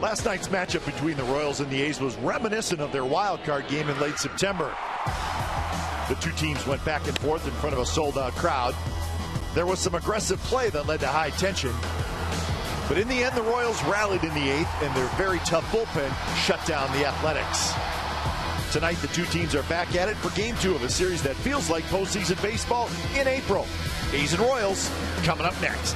Last night's matchup between the Royals and the A's was reminiscent of their wild card game in late September. The two teams went back and forth in front of a sold-out crowd. There was some aggressive play that led to high tension. But in the end, the Royals rallied in the eighth, and their very tough bullpen shut down the Athletics. Tonight, the two teams are back at it for Game 2 of a series that feels like postseason baseball in April. A's and Royals coming up next.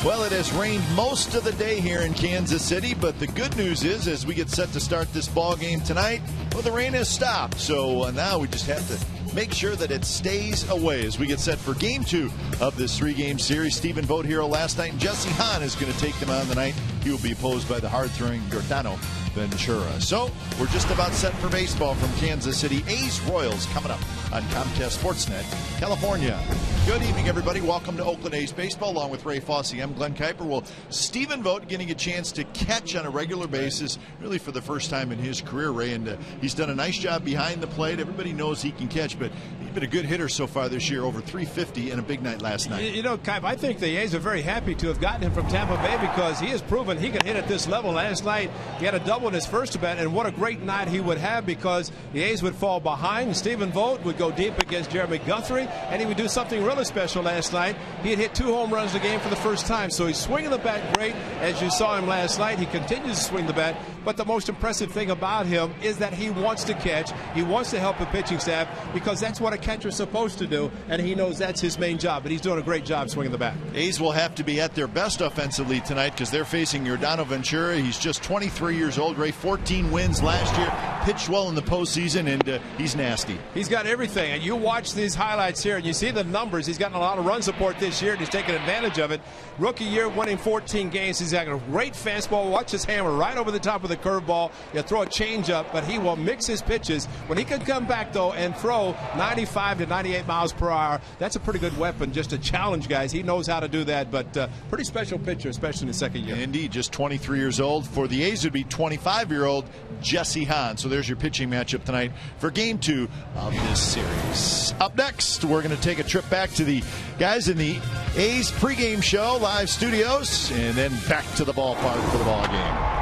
Well, it has rained most of the day here in Kansas City, but the good news is, as we get set to start this ball game tonight, well, the rain has stopped. So now we just have to make sure that it stays away as we get set for Game 2 of this three-game series. Stephen Vogt here last night, and Jesse Hahn is going to take them on tonight. He will be opposed by the hard-throwing Giordano Ventura. So we're just about set for baseball from Kansas City. A's Royals coming up on Comcast Sportsnet, California. Good evening, everybody. Welcome to Oakland A's Baseball, along with Ray Fosse. I'm Glenn Kuiper. Well, Stephen Vogt getting a chance to catch on a regular basis, really for the first time in his career, Ray, and he's done a nice job behind the plate. Everybody knows he can catch, but he's been a good hitter so far this year, over 350 and a big night last night. You know, Kuiper, I think the A's are very happy to have gotten him from Tampa Bay because he has proven he can hit at this level. Last night, he had a double in his first at bat, and what a great night he would have because the A's would fall behind. Stephen Vogt would go deep against Jeremy Guthrie, and he would do something really special last night. He had hit 2 home runs in the game for the first time, so he's swinging the bat great. As you saw him last night, he continues to swing the bat, but the most impressive thing about him is that he wants to catch. He wants to help the pitching staff because that's what a catcher's supposed to do, and he knows that's his main job, but he's doing a great job swinging the bat. A's will have to be at their best offensively tonight because they're facing Giordano Ventura. He's just 23 years old, Ray, 14 wins last year, pitched well in the postseason, and he's nasty. He's got everything, and you watch these highlights here, and you see the numbers. He's gotten a lot of run support this year, and he's taken advantage of it. Rookie year, winning 14 games. He's got a great fastball. Watch his hammer right over the top of the curveball. He'll throw a changeup, but he will mix his pitches. When he can come back, though, and throw 95 to 98 miles per hour, that's a pretty good weapon just to challenge guys. He knows how to do that, but pretty special pitcher, especially in the second year. Indeed, just 23 years old. For the A's, it would be 25-year-old Jesse Hahn. So there's your pitching matchup tonight for Game 2 of this series. Up next, we're going to take a trip back to the guys in the A's pregame show, live studios, and then back to the ballpark for the ball game.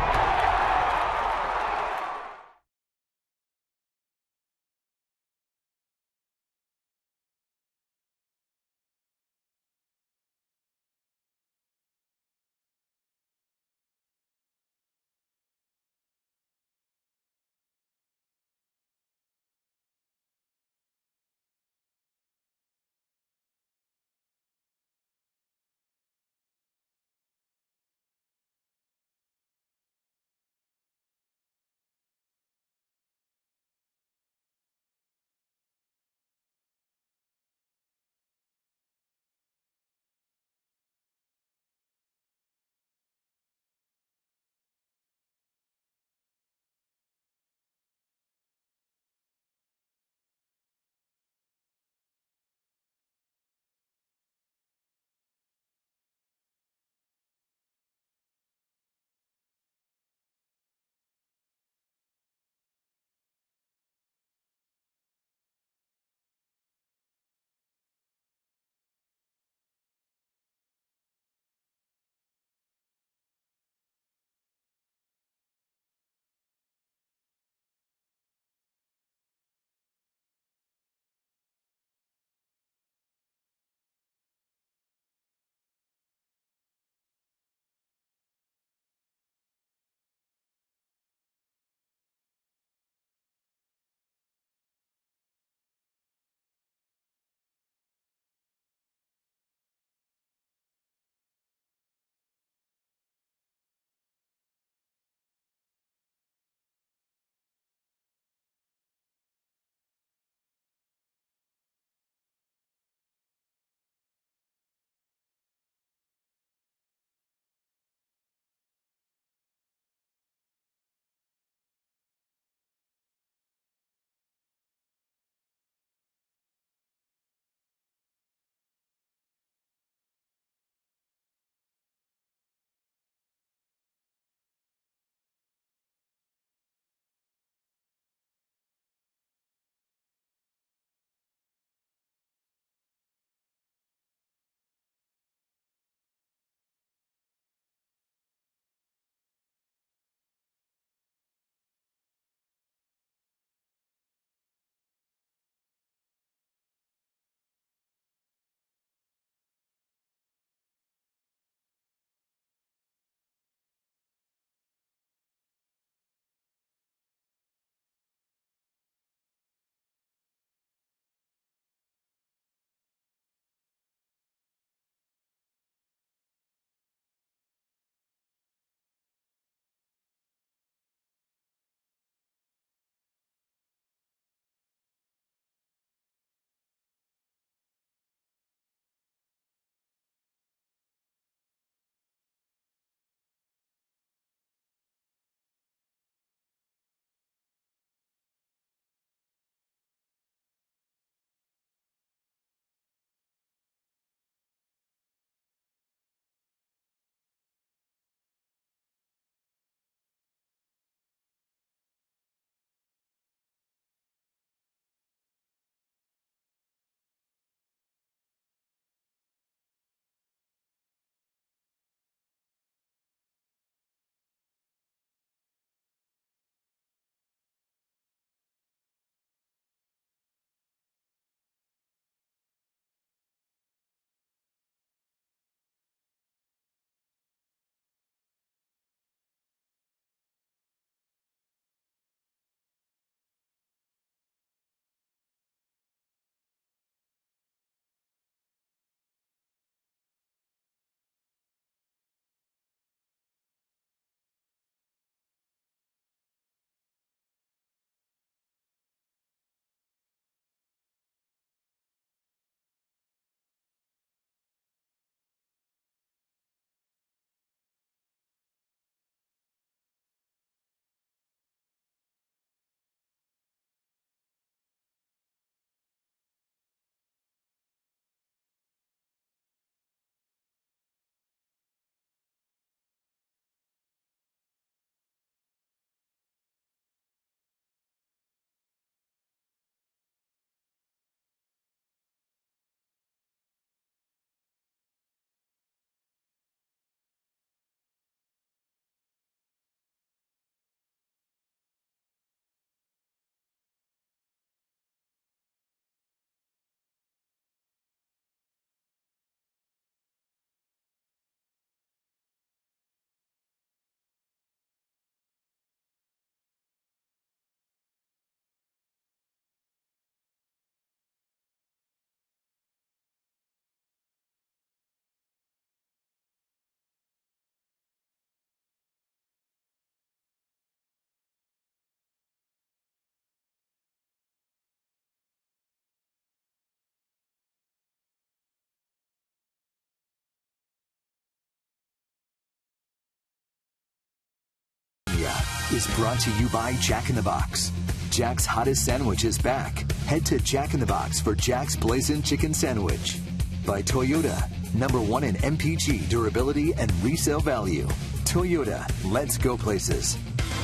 is brought to you by Jack in the Box. Jack's hottest sandwich is back. Head to Jack in the Box for Jack's Blazing Chicken Sandwich. By Toyota, #1 in MPG, durability, and resale value. Toyota, let's go places.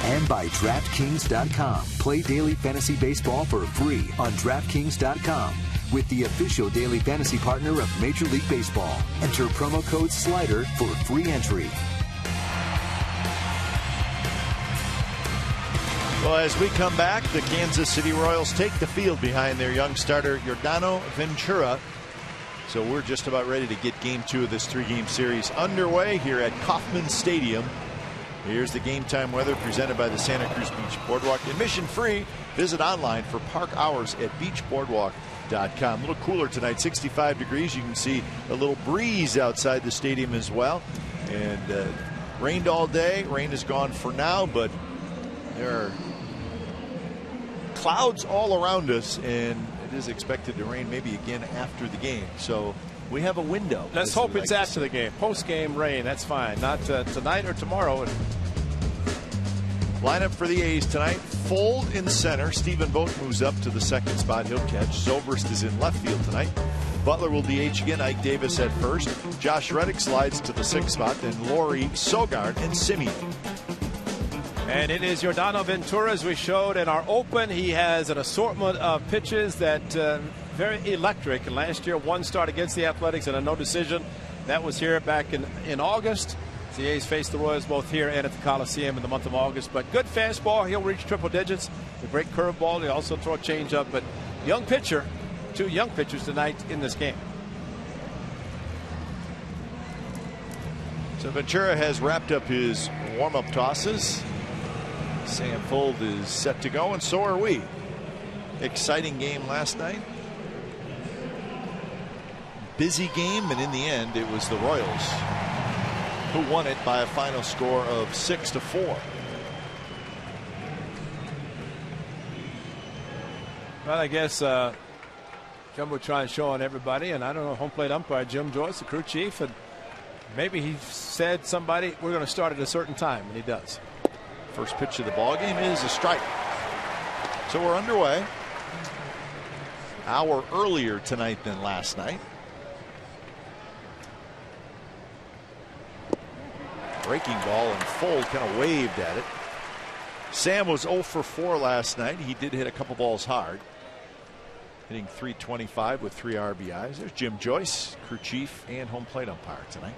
And by DraftKings.com. Play daily fantasy baseball for free on DraftKings.com with the official daily fantasy partner of Major League Baseball. Enter promo code SLIDER for free entry. Well, as we come back, the Kansas City Royals take the field behind their young starter, Yordano Ventura. So we're just about ready to get game 2 of this 3-game series underway here at Kauffman Stadium. Here's the game time weather presented by the Santa Cruz Beach Boardwalk. Admission free. Visit online for park hours at beachboardwalk.com. A little cooler tonight, 65 degrees. You can see a little breeze outside the stadium as well. And rained all day. Rain is gone for now, but there are clouds all around us, and it is expected to rain maybe again after the game. So we have a window. Let's hope it's after the game. Post-game rain, that's fine. Not tonight or tomorrow. Lineup for the A's tonight. Fold in center. Stephen Vogt moves up to the second spot. He'll catch. Zobrist is in left field tonight. Butler will DH again. Ike Davis at first. Josh Reddick slides to the 6th spot. Then Laurie, Sogard, and Simeon. And it is Yordano Ventura, as we showed in our open. He has an assortment of pitches that very electric. And last year, 1 start against the Athletics and a no decision. That was here back in August. The A's faced the Royals both here and at the Coliseum in the month of August. But good fastball. He'll reach triple digits. A great curveball. He also throw a changeup. But young pitcher, 2 young pitchers tonight in this game. So Ventura has wrapped up his warm-up tosses. Sam Fold is set to go, and so are we. Exciting game last night. Busy game, and in the end, it was the Royals who won it by a final score of 6-4. Well, I guess Jumbotron showing everybody, and I don't know, home plate umpire Jim Joyce, the crew chief, and maybe he said somebody, we're going to start at a certain time, and he does. First pitch of the ball game is a strike. So we're underway. Hour earlier tonight than last night. Breaking ball, and Fold kind of waved at it. Sam was 0 for 4 last night. He did hit a couple balls hard. Hitting .325 with 3 RBIs. There's Jim Joyce, crew chief and home plate umpire tonight.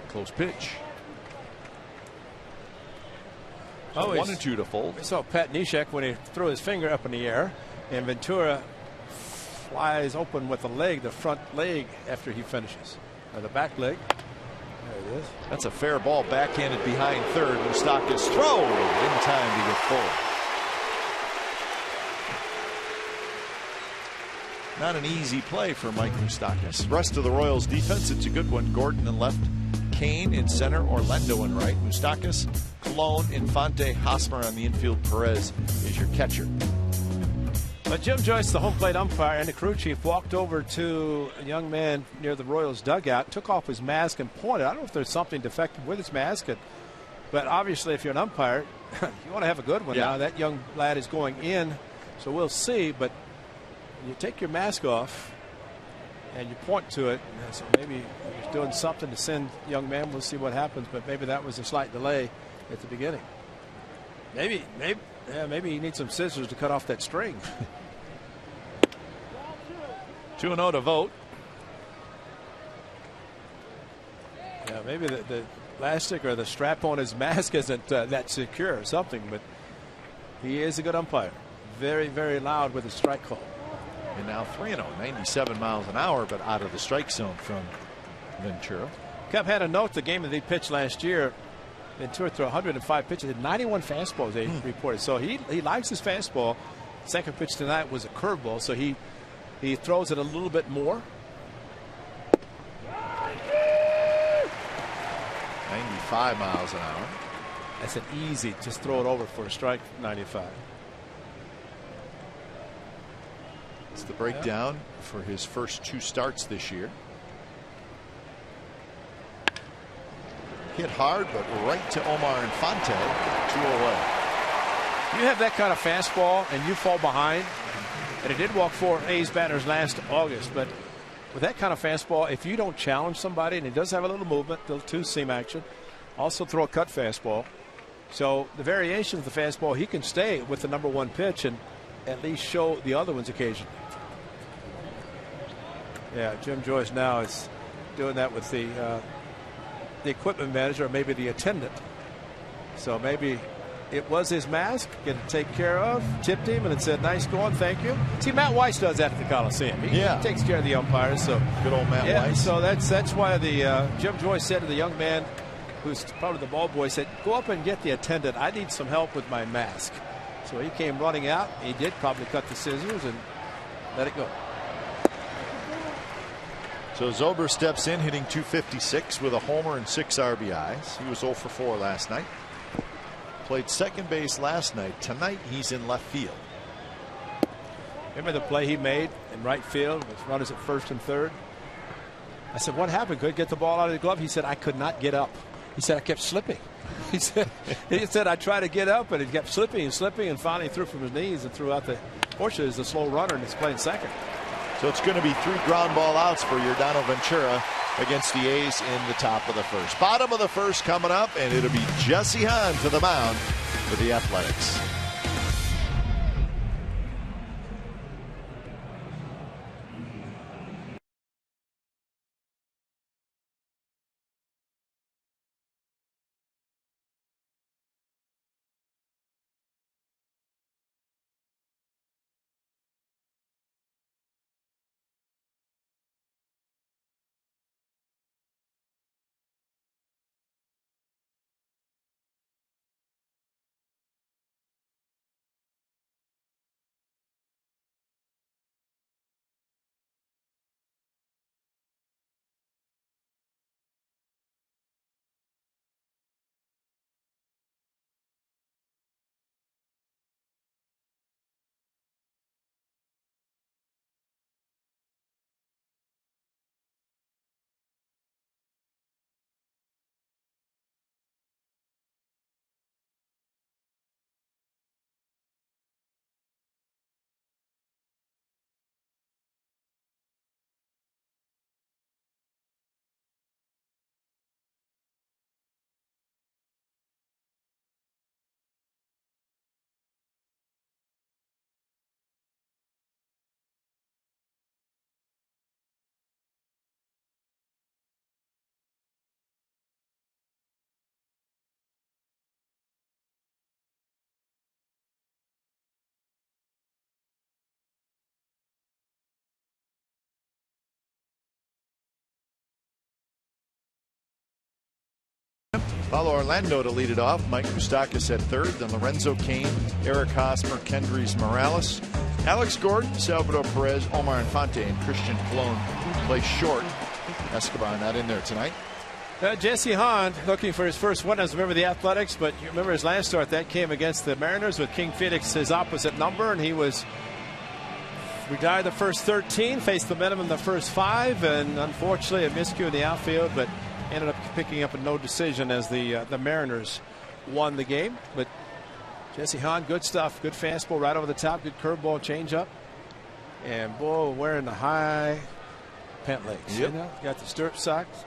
Close pitch. Oh, 1-2 to Fold. We saw Pat Neshek when he threw his finger up in the air, and Ventura flies open with the leg, the front leg, after he finishes. Or the back leg. There it is. That's a fair ball, backhanded behind third. Moustakas throw in time to get Fold. Not an easy play for Mike Moustakas. Rest of the Royals defense, it's a good one. Gordon in left, Kane in center, Orlando in right. Moustakas, Cologne, Infante, Hosmer on the infield. Perez is your catcher. But Jim Joyce, the home plate umpire and the crew chief, walked over to a young man near the Royals dugout, took off his mask and pointed. I don't know if there's something defective with his mask, but obviously if you're an umpire, you want to have a good one. Yeah. Now that young lad is going in, so we'll see. But you take your mask off and you point to it, so maybe you're doing something to send young man. We'll see what happens, but maybe that was a slight delay at the beginning. Maybe he needs some scissors to cut off that string. 2-0 to Vogt. Yeah, maybe the elastic or the strap on his mask isn't that secure or something, but he is a good umpire. Very, very loud with his strike call. And now 3-0, 97 miles an hour, but out of the strike zone from Ventura. Cub had a note the game that he pitched last year. Ventura threw 105 pitches, 91 fastballs they reported. So he likes his fastball. Second pitch tonight was a curveball, so he throws it a little bit more. 95 miles an hour. That's an easy, just throw it over for a strike, 95. It's the breakdown for his first 2 starts this year. Hit hard, but right to Omar Infante, 2 away. You have that kind of fastball and you fall behind, and it did walk 4 A's batters last August, but with that kind of fastball, if you don't challenge somebody, and he does have a little movement, little 2-seam action, also throw a cut fastball. So the variation of the fastball, he can stay with the #1 pitch and at least show the other ones occasionally. Yeah, Jim Joyce now is doing that with the equipment manager, or maybe the attendant. So maybe it was his mask, getting taken care of, tipped him, and it said, "Nice going, thank you." See, Matt Weiss does that at the Coliseum. He takes care of the umpires. So good old Matt Weiss. So that's why the Jim Joyce said to the young man, who's probably the ball boy, said, "Go up and get the attendant. I need some help with my mask." So he came running out. He did probably cut the scissors and let it go. So Zober steps in, hitting .256 with a homer and 6 RBIs. He was 0 for 4 last night. Played second base last night. Tonight he's in left field. Remember the play he made in right field with runners at first and third? I said, "What happened? Could get the ball out of the glove?" He said, "I could not get up." He said, "I kept slipping." He said, "I tried to get up, and it kept slipping and slipping, and finally threw from his knees and threw out the." Fortunately, he's a slow runner, and he's playing second. So it's going to be 3 ground ball outs for Yordano Ventura against the A's in the top of the first. Bottom of the first coming up, and it'll be Jesse Hahn to the mound for the Athletics. Follow Orlando to lead it off. Mike Moustakas at third. Then Lorenzo Cain, Eric Hosmer, Kendrys Morales, Alex Gordon, Salvador Perez, Omar Infante, and Christian Colon play short. Escobar not in there tonight. Jesse Hahn looking for his first win as a member of the Athletics, but you remember his last start, that came against the Mariners with King Felix his opposite number, and he was retired the first 13, faced the minimum the first 5, and unfortunately a miscue in the outfield, but ended up picking up a no decision as the Mariners won the game. But Jesse Hahn, good stuff, good fastball right over the top, good curveball, changeup, and boy, wearing the high pant legs. Yep. You know, got the stirrup socks.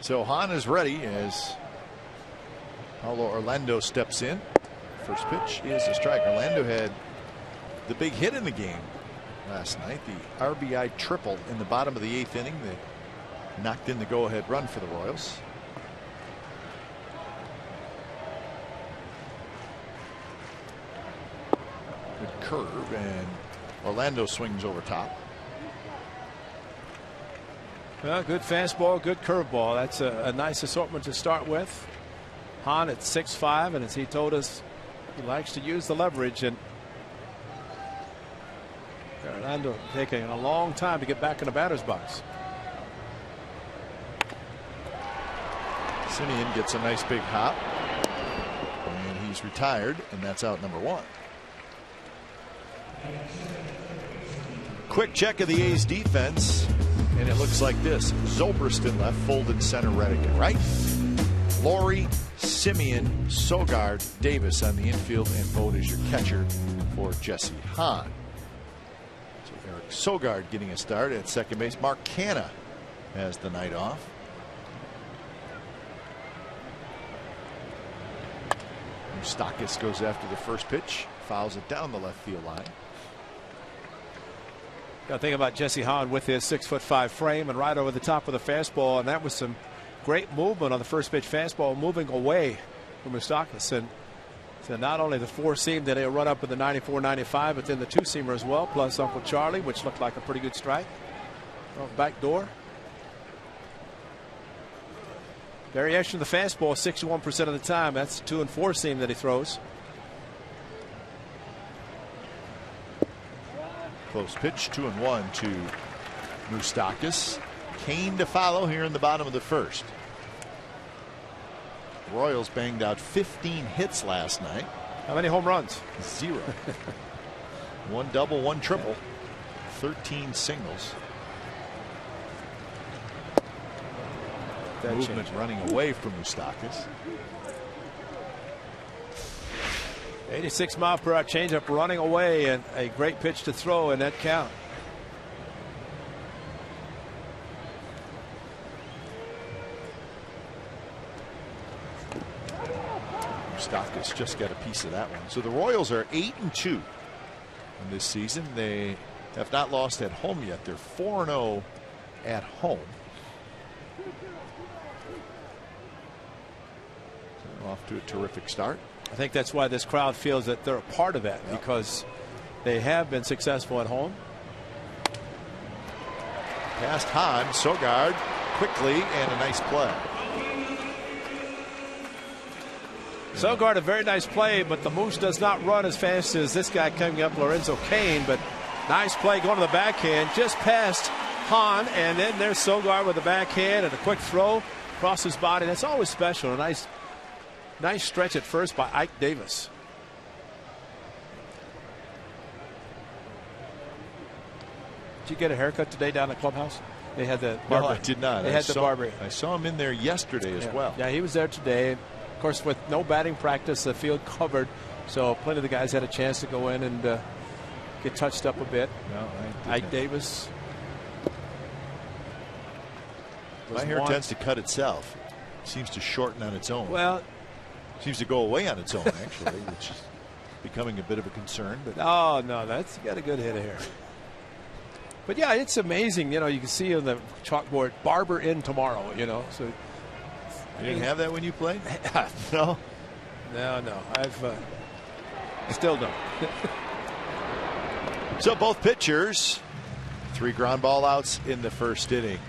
So Hahn is ready as Paulo Orlando steps in. First pitch is a strike. Orlando had the big hit in the game last night, the RBI triple in the bottom of the 8th inning that knocked in the go-ahead run for the Royals. Good curve, and Orlando swings over top. Well, good fastball, good curveball. That's a nice assortment to start with. Hahn at 6'5", and as he told us, he likes to use the leverage, and Orlando taking a long time to get back in the batter's box. Simeon gets a nice big hop, and He's retired, and that's out number 1. Quick check of the A's defense, and it looks like this. Zobrist in left, folded center, Reddick in right. Laurie, Simeon, Sogard, Davis on the infield, and Vogt is your catcher for Jesse Hahn. So Eric Sogard getting a start at second base. Mark Canha has the night off. Moustakis goes after the first pitch, fouls it down the left field line. Got to think about Jesse Hahn with his 6'5" frame and right over the top of the fastball, and that was some great movement on the first pitch fastball, moving away from Moustakis. And so not only the 4-seam that he'll run up with the 94-95, but then the 2-seamer as well, plus Uncle Charlie, which looked like a pretty good strike. Back door. Variation of the fastball 61% of the time. That's the 2- and 4-seam that he throws. Close pitch, 2-1 to Moustakis. Kane to follow here in the bottom of the first. The Royals banged out 15 hits last night. How many home runs? 0. 1 double, 1 triple, 13 singles. That movement running away from Moustakis. 86-mile-per-hour changeup running away, and a great pitch to throw in that count. Moustakis just got a piece of that one. So the Royals are 8-2 in this season. They have not lost at home yet. They're 4-0 at home. Off to a terrific start. I think that's why this crowd feels that they're a part of that, because they have been successful at home. Past Hahn, Sogard quickly, and a nice play. Sogard, a very nice play, but the Moose does not run as fast as this guy coming up, Lorenzo Cain. But nice play going to the backhand, just past Hahn, and then there's Sogard with the backhand and a quick throw across his body. That's always special. A nice stretch at first by Ike Davis. Did you get a haircut today down at the clubhouse? They had the barber. No, I did not. They had the barber. I saw him in there yesterday as well. Yeah, he was there today. Of course, with no batting practice, the field covered, so plenty of the guys had a chance to go in and get touched up a bit. No, Ike Davis. My hair tends to cut itself. It seems to shorten on its own. Well, seems to go away on its own, actually, which is becoming a bit of a concern. But oh no, that's got a good head of hair. But yeah, it's amazing. You know, you can see on the chalkboard, barber in tomorrow. You know, so you didn't have that when you played? No. I've still don't. So both pitchers, 3 ground ball outs in the first inning.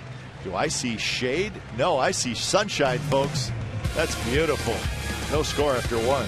Do I see shade? No, I see sunshine, folks. That's beautiful. No score after 1.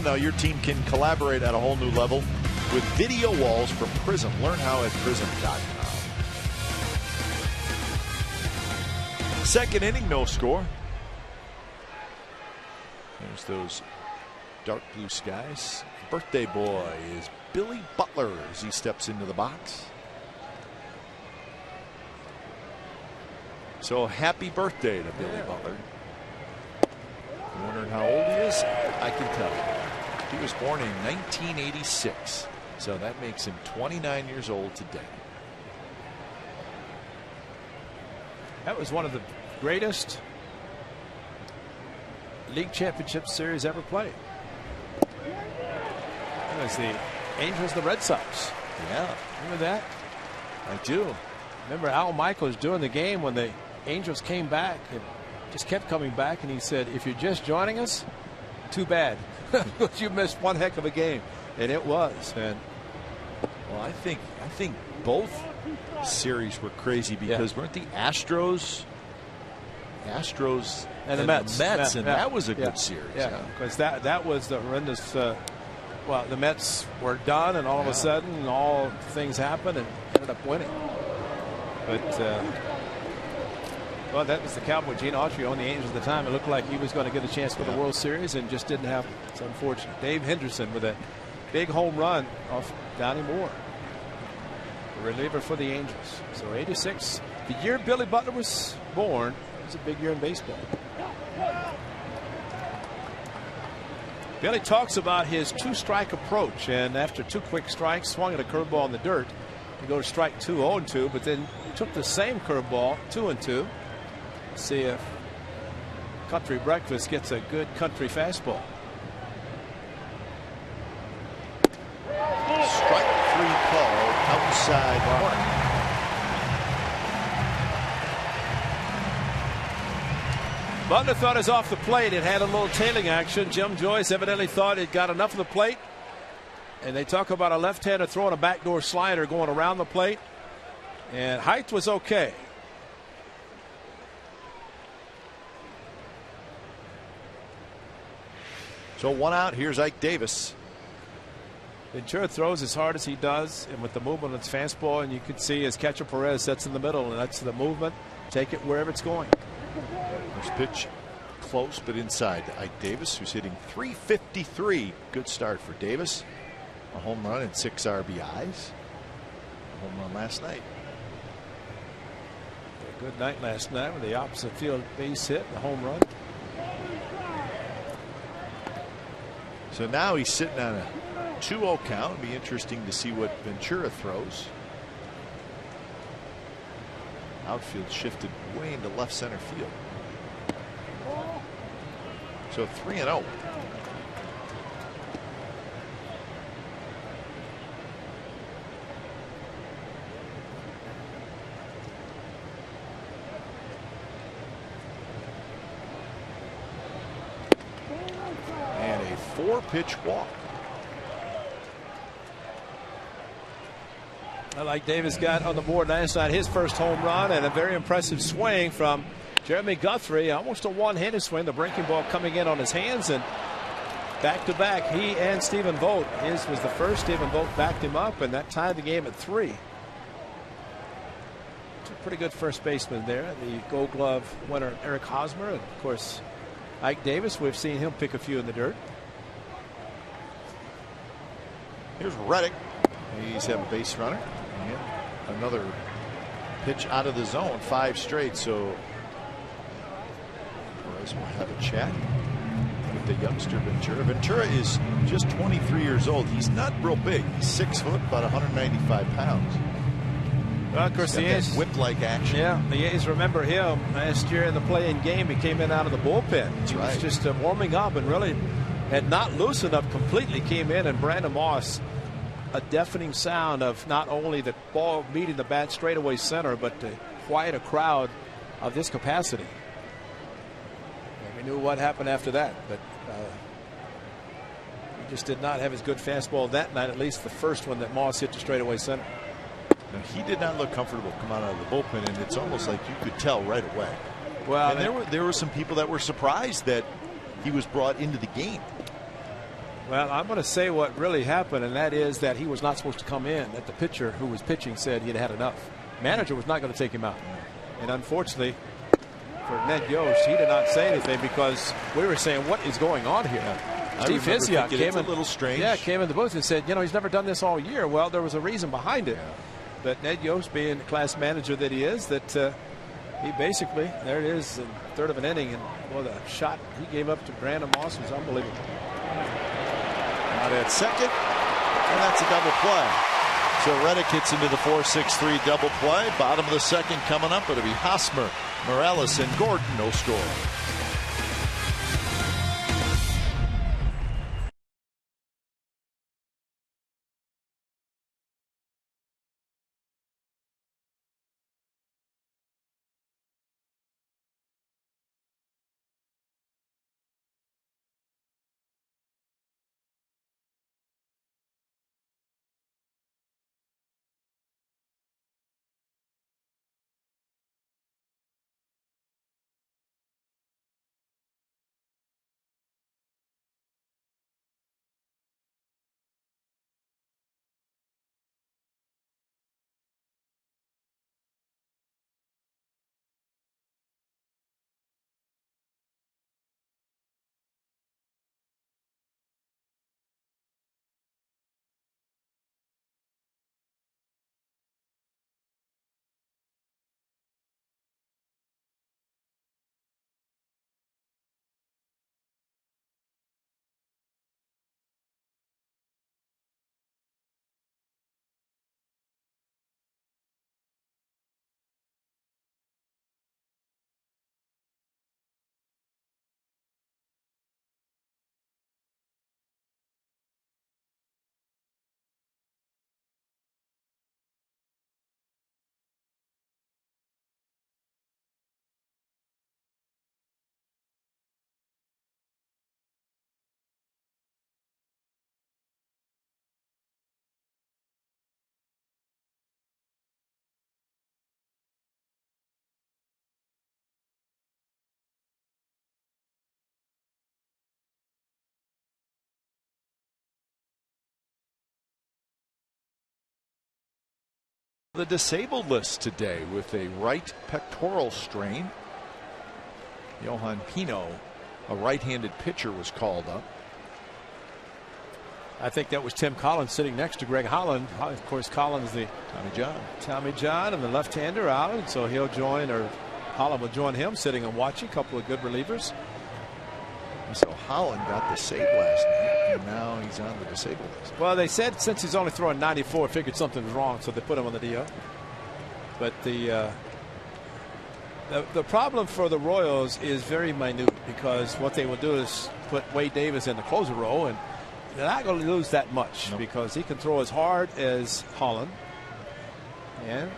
Now your team can collaborate at a whole new level with video walls from Prism. Learn how at prism.com. Second inning, no score. There's those dark blue skies. Birthday boy is Billy Butler as he steps into the box. So happy birthday to Billy Butler. Wondering how old he is? I can tell you. He was born in 1986. So that makes him 29 years old today. That was one of the greatest league championship series ever played. It was the Angels, the Red Sox. Yeah. Remember that? I do. Remember Al Michaels during the game when the Angels came back and just kept coming back, and he said, if you're just joining us, too bad. You missed one heck of a game. And it was. And well, I think both series were crazy because weren't the Astros and the Mets, and that was a good series. Yeah, because that was the horrendous. Well, the Mets were done, and all of a sudden, all things happened, and ended up winning. But well, that was the Cowboy. Gene Autry owned the Angels at the time. It looked like he was going to get a chance for the World Series, and just didn't happen. It's unfortunate. Dave Henderson with a big home run off Donnie Moore, the reliever for the Angels. So 86, the year Billy Butler was born. It was a big year in baseball. Billy talks about his two-strike approach, and after two quick strikes, swung at a curveball in the dirt to go to strike 2, 0-2, but then took the same curveball, 2-2. See if Country Breakfast gets a good country fastball. Strike 3 call outside mark. Butler thought it was off the plate. It had a little tailing action. Jim Joyce evidently thought it got enough of the plate. And they talk about a left-hander throwing a backdoor slider going around the plate. And height was okay. So 1 out. Here's Ike Davis. Ventura throws as hard as he does, and with the movement of his fastball, and you can see as catcher Perez sets in the middle, and that's the movement. Take it wherever it's going. First pitch close but inside to Ike Davis, who's hitting .353. Good start for Davis. A home run and 6 RBIs. A home run last night. A good night last night with the opposite field base hit, the home run. So now he's sitting on a 2-0 count. It'll be interesting to see what Ventura throws. Outfield shifted way into left center field. So 3-0. And a 4-pitch walk. Like Davis got on the board last night, his first home run, and a very impressive swing from Jeremy Guthrie. Almost a one-handed swing. The breaking ball coming in on his hands, and back-to-back, he and Stephen Vogt. His was the first. Stephen Vogt backed him up, and that tied the game at 3. Two pretty good first baseman there. The Gold Glove winner Eric Hosmer, and of course Ike Davis. We've seen him pick a few in the dirt. Here's Reddick. He's have a base runner. And another pitch out of the zone, 5 straight. So Perez will have a chat with the youngster Ventura. Ventura is just 23 years old. He's not real big. He's 6 foot, about 195 pounds. Well, of course, the A's whip-like action. Yeah, the A's remember him last year in the play-in game. He came in out of the bullpen. He was just warming up and really had not loosened up completely. Came in, and Brandon Moss, a deafening sound of not only the ball meeting the bat straightaway center, but to quiet a crowd of this capacity. And we knew what happened after that, but he just did not have his good fastball that night, at least the first one that Moss hit to straightaway center. Now, he did not look comfortable coming out of the bullpen, and it's almost like you could tell right away. Well, and there were some people that were surprised that he was brought into the game. Well, I'm going to say what really happened, and that is that he was not supposed to come in. That the pitcher who was pitching said he had had enough. Manager was not going to take him out. And unfortunately for Ned Yost, he did not say anything because we were saying, what is going on here? Steve Hisiak came in, a little strange. Yeah, came in the booth and said, he's never done this all year. Well, there was a reason behind it. But Ned Yost, being the class manager that he is, that he basically, there it is, in third of an inning, and well, the shot he gave up to Brandon Moss was unbelievable. Out at second, and that's a double play. So Reddick hits into the 4-6-3 double play. Bottom of the second coming up. It'll be Hosmer, Morales, and Gordon. No score. The disabled list today with a right pectoral strain. Johan Pino, a right-handed pitcher, was called up. I think that was Tim Collins sitting next to Greg Holland. Of course, Collins, the Tommy John, and the left-hander out, and so he'll join, or Holland will join him, sitting and watching. A couple of good relievers. So Holland got the save last night, and now he's on the disabled list. Well, they said since he's only throwing 94, figured something was wrong, so they put him on the DL. But the problem for the Royals is very minute, because what they will do is put Wade Davis in the closer role, and they're not going to lose that much because he can throw as hard as Holland, and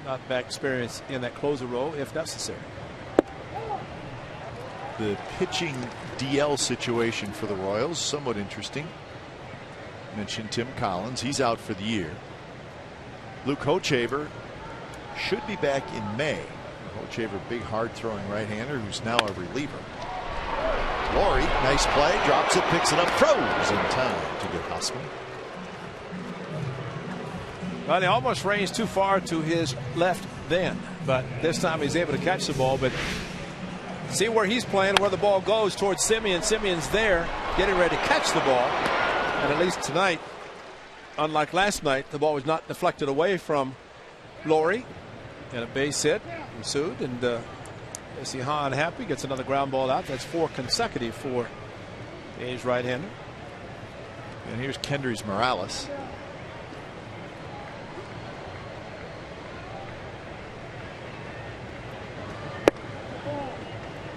not back experience in that closer role if necessary. The pitching DL situation for the Royals, somewhat interesting. Mentioned Tim Collins, he's out for the year. Luke Hochevar should be back in May. Hochevar, big hard throwing right-hander who's now a reliever. Laurie, nice play, drops it, picks it up, throws in time to get Hosmer. Well, he almost ranged too far to his left then, but this time he's able to catch the ball. But see where he's playing, where the ball goes towards Simeon. Simeon's there, getting ready to catch the ball. And at least tonight, unlike last night, the ball was not deflected away from Laurie. And a base hit ensued, and Jesse Hahn happy, gets another ground ball out. That's 4 consecutive for the A's right-hander. And here's Kendrys Morales.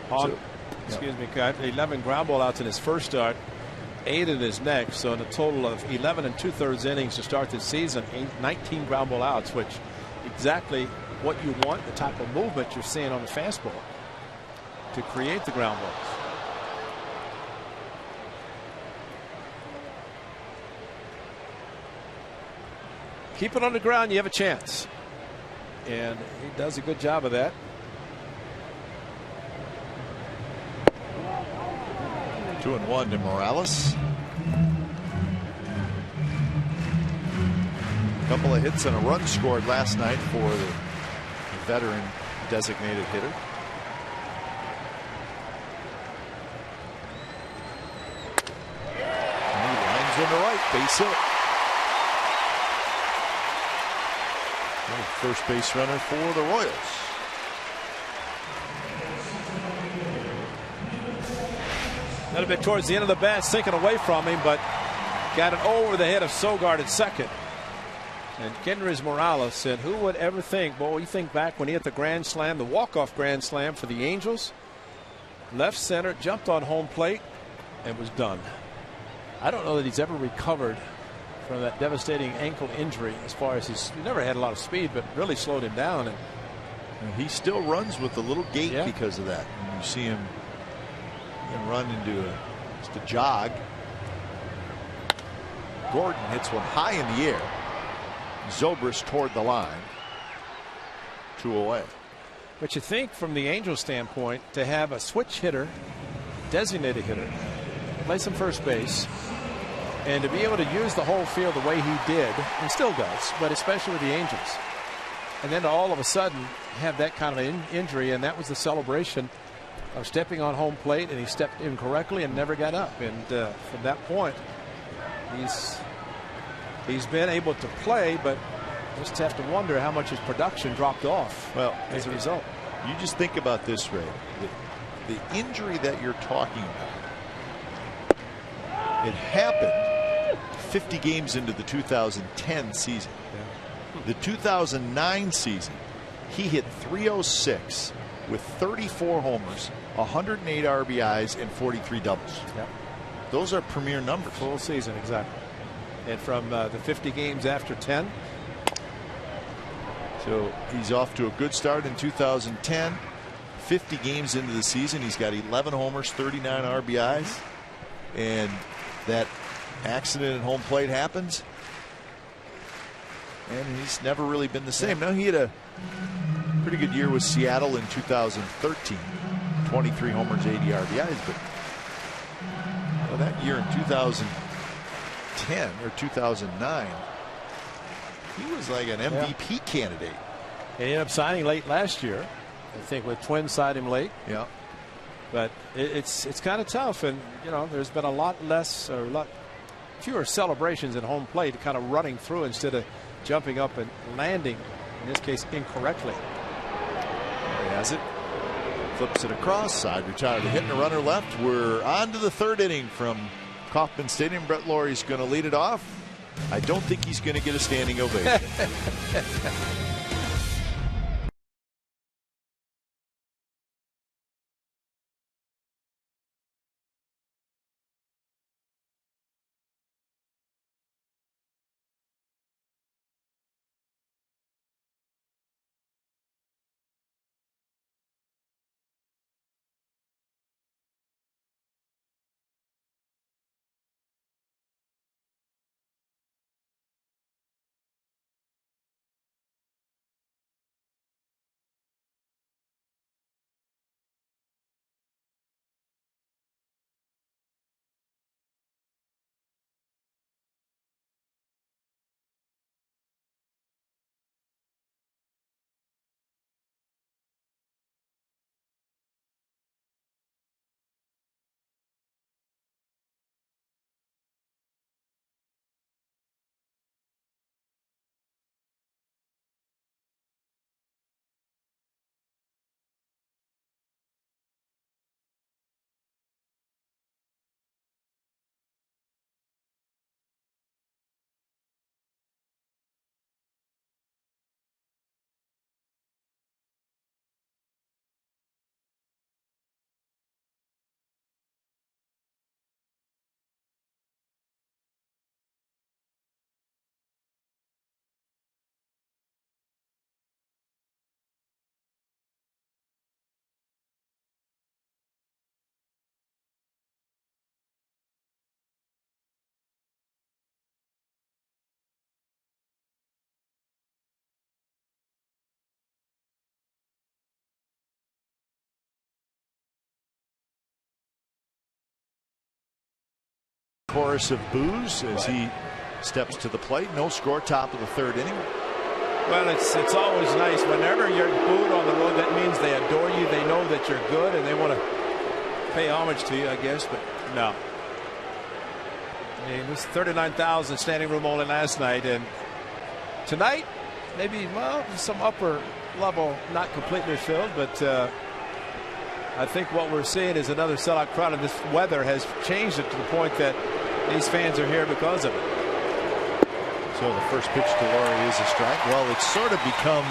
Hahn, excuse me, got 11 ground ball outs in his first start, 8 in his next. So in a total of 11 2/3 innings to start this season, 19 ground ball outs, which exactly what you want, the type of movement you're seeing on the fastball to create the ground balls. Keep it on the ground, you have a chance. And he does a good job of that. Two and one to Morales. couple of hits and a run scored last night for the veteran designated hitter. And he lines in the right, base hit. First base runner for the Royals. A little bit towards the end of the bat, sinking away from him, but got it over the head of Sogard at second. And Kendrys Morales said, who would ever think, boy, you think back when he hit the grand slam, the walk-off grand slam for the Angels, left center, jumped on home plate, and was done. I don't know that he's ever recovered from that devastating ankle injury, as far as he never had a lot of speed, but really slowed him down. And he still runs with a little gait because of that. And you see him run into just a jog. Gordon hits one high in the air. Zobrist toward the line. 2 away. But you think from the Angels standpoint, to have a switch hitter, designated hitter, play some first base, and to be able to use the whole field the way he did, and still does, but especially with the Angels, and then to all of a sudden have that kind of injury, and that was the celebration of stepping on home plate, and he stepped incorrectly and never got up. And from that point, he's been able to play, but just have to wonder how much his production dropped off as a result. You just think about this, Ray. The injury that you're talking about, it happened 50 games into the 2010 season. The 2009 season, he hit .306 with 34 homers, 108 RBIs, and 43 doubles. Those are premier numbers. Full season, exactly. And from the 50 games after 10. So he's off to a good start in 2010. 50 games into the season, he's got 11 homers, 39 RBIs, and that accident at home plate happens, and he's never really been the same. Now, he had a pretty good year with Seattle in 2013, 23 homers, 80 RBIs, but that year in 2010 or 2009, he was like an MVP candidate. He ended up signing late last year. I think with Twins signed him late. Yeah. But it's kind of tough, and there's been a lot fewer celebrations at home plate, kind of running through instead of jumping up and landing, in this case incorrectly. There he has it. Flips it across, side retired, hitting a runner left. We're on to the third inning from Kauffman Stadium. Brett Laurie's going to lead it off. I don't think he's going to get a standing ovation. Chorus of boos as he steps to the plate. No score, top of the third inning. Well, it's always nice whenever you're booed on the road. That means they adore you. They know that you're good, and they want to pay homage to you, I guess. But no, I mean, it was 39,000 standing room only last night, and tonight maybe some upper level, not completely filled, but I think what we're seeing is another sellout crowd, and this weather has changed it to the point that these fans are here because of it. So the first pitch to Laurie is a strike. Well, it's sort of become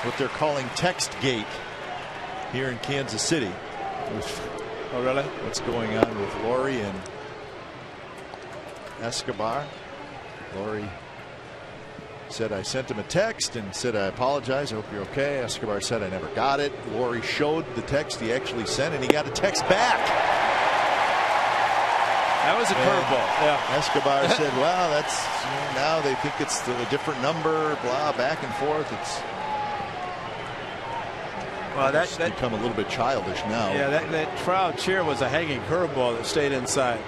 what they're calling text gate here in Kansas City. Oh, really? What's going on with Laurie and Escobar? Laurie said, I sent him a text and said, I apologize. I hope you're okay. Escobar said, I never got it. Laurie showed the text he actually sent, and he got a text back. That was a curveball. Yeah. Escobar said, well, that's now they think it's a different number, blah, back and forth. It's become a little bit childish now. Yeah, that crowd cheer was a hanging curveball that stayed inside.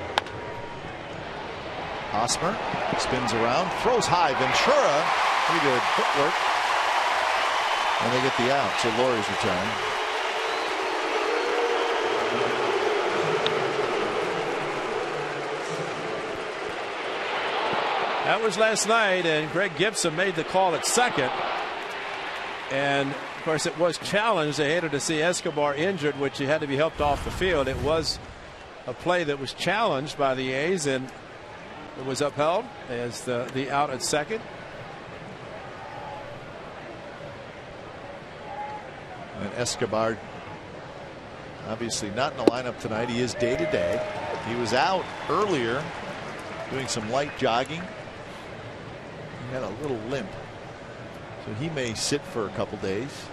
Hosmer spins around, throws high. Ventura, pretty good footwork. And they get the out, so Laurie's retiring. That was last night, and Greg Gibson made the call at second. And, of course, it was challenged. They hated to see Escobar injured, which he had to be helped off the field. It was a play that was challenged by the A's, and it was upheld as the out at second. And Escobar, obviously not in the lineup tonight. He is day to day. He was out earlier doing some light jogging. He had a little limp, so he may sit for a couple days.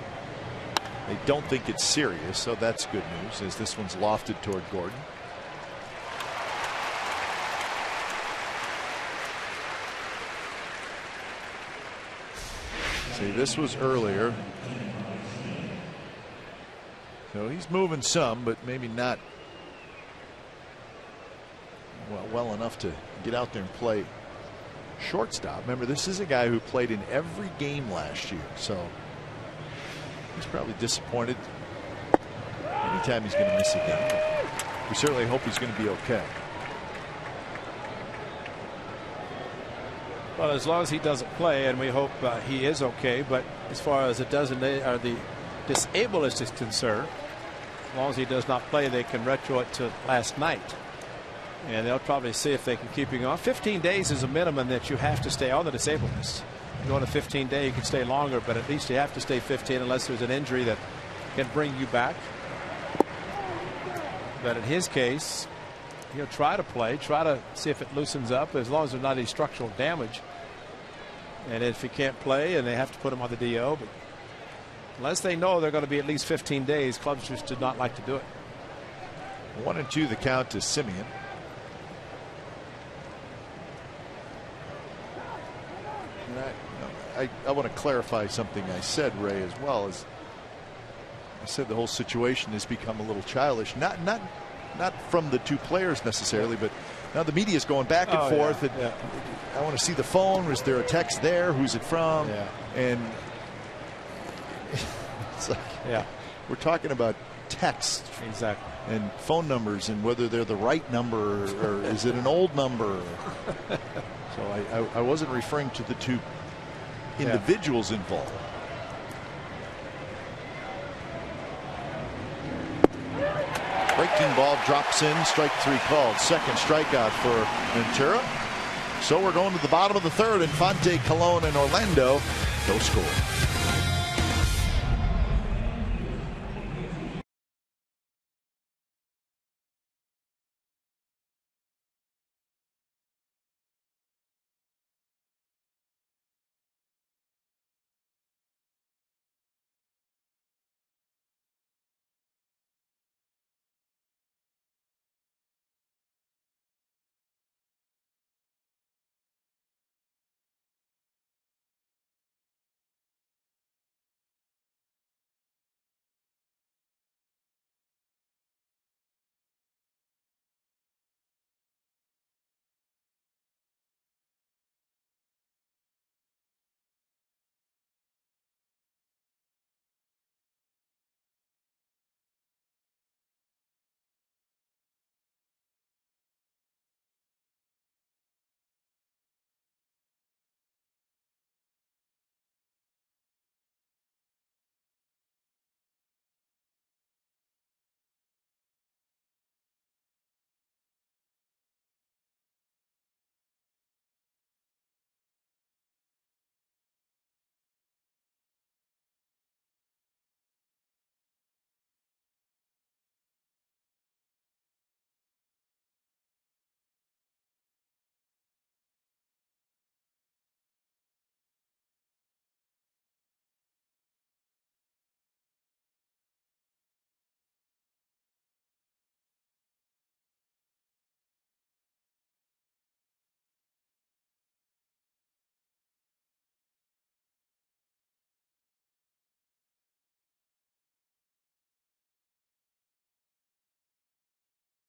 They don't think it's serious, so that's good news, as this one's lofted toward Gordon. See, this was earlier, so he's moving some, but maybe not well enough to get out there and play shortstop. Remember, this is a guy who played in every game last year, so he's probably disappointed anytime he's going to miss a game. We certainly hope he's going to be okay. Well, as long as he doesn't play, and we hope he is okay, but as far as the disabled list is concerned, as long as he does not play, they can retro it to last night. And they'll probably see if they can keep you on. 15 days is a minimum that you have to stay on the disabled list. You go on a 15-day, you can stay longer, but at least you have to stay 15 unless there's an injury that can bring you back. But in his case, he'll try to play, try to see if it loosens up, as long as there's not any structural damage. And if he can't play and they have to put him on the DO, but unless they know they're going to be at least 15 days, clubs just did not like to do it. 1-2 the count to Simeon. I want to clarify something I said, Ray, as well. As I said, the whole situation has become a little childish. Not from the two players necessarily, but now the media is going back and forth. Yeah. I want to see the phone. Was there a text there? Who's it from? Yeah. And it's like, we're talking about text. Exactly. And phone numbers, and whether they're the right number or is it an old number. So I wasn't referring to the two individuals involved. Breaking ball drops in, strike three called. Second strikeout for Ventura. So we're going to the bottom of the third. Infante, Colon, and Orlando no score.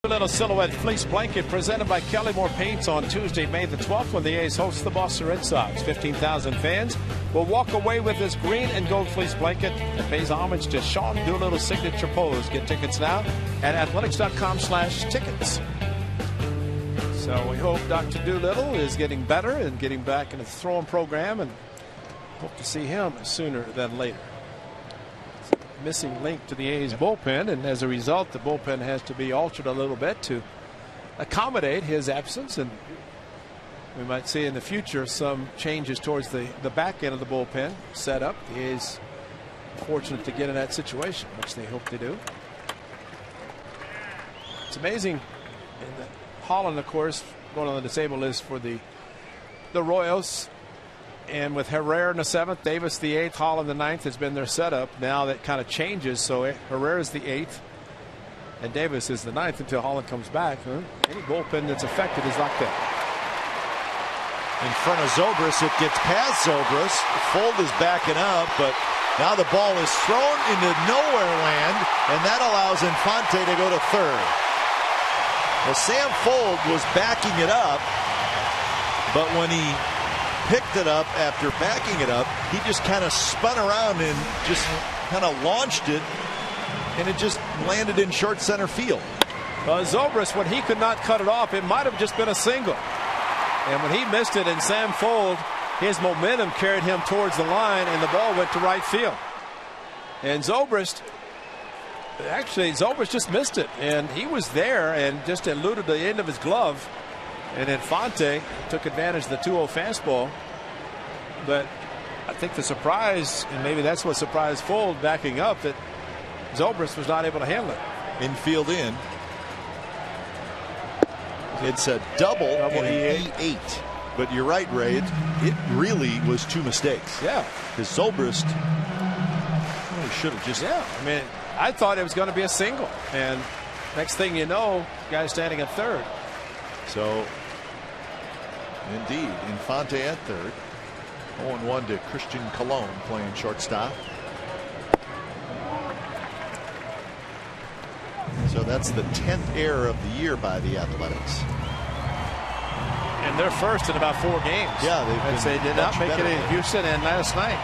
Little silhouette fleece blanket presented by Kelly-Moore Paints on Tuesday, May the 12th, when the A's host the Boston Red Sox. 15,000 fans will walk away with this green and gold fleece blanket that pays homage to Sean Doolittle's signature pose. Get tickets now at athletics.com/tickets. So we hope Dr. Doolittle is getting better and getting back in his throwing program, and hope to see him sooner than later. Missing link to the A's bullpen, and as a result the bullpen has to be altered a little bit to accommodate his absence, and we might see in the future some changes towards the back end of the bullpen setup. The A's fortunate to get in that situation, which they hope to do. It's amazing. And Holland, of course, going on the disabled list for the Royals. And with Herrera in the 7th, Davis the 8th, Holland the 9th has been their setup. Now that kind of changes. So Herrera is the 8th and Davis is the 9th until Holland comes back. Any bullpen that's affected is like that. In front of Zobrist, it gets past Zobrist. Fold is backing up, but now the ball is thrown into nowhere land, and that allows Infante to go to third. Well, Sam Fold was backing it up, but when he picked it up after backing it up, he just kind of spun around and just kind of launched it, and it just landed in short center field. Zobrist, when he could not cut it off, it might have just been a single. And when he missed it, and Sam Fold, his momentum carried him towards the line, and the ball went to right field. And Zobrist just missed it, and he was there and just eluded the end of his glove. And Infante took advantage of the 2-0 fastball. But I think the surprise, and maybe that's what surprised Fold backing up, that Zobrist was not able to handle it. Infield in. It's a double and an E8. But you're right, Ray. It really was two mistakes. Yeah. Because Zobrist should have just. Yeah. I mean, I thought it was going to be a single. And next thing you know, guy's standing at third. So, indeed, Infante at third. 0-1 to Christian Colon playing shortstop. So that's the 10th error of the year by the Athletics. And they're first in about 4 games. Yeah, they did not make it in Houston and last night.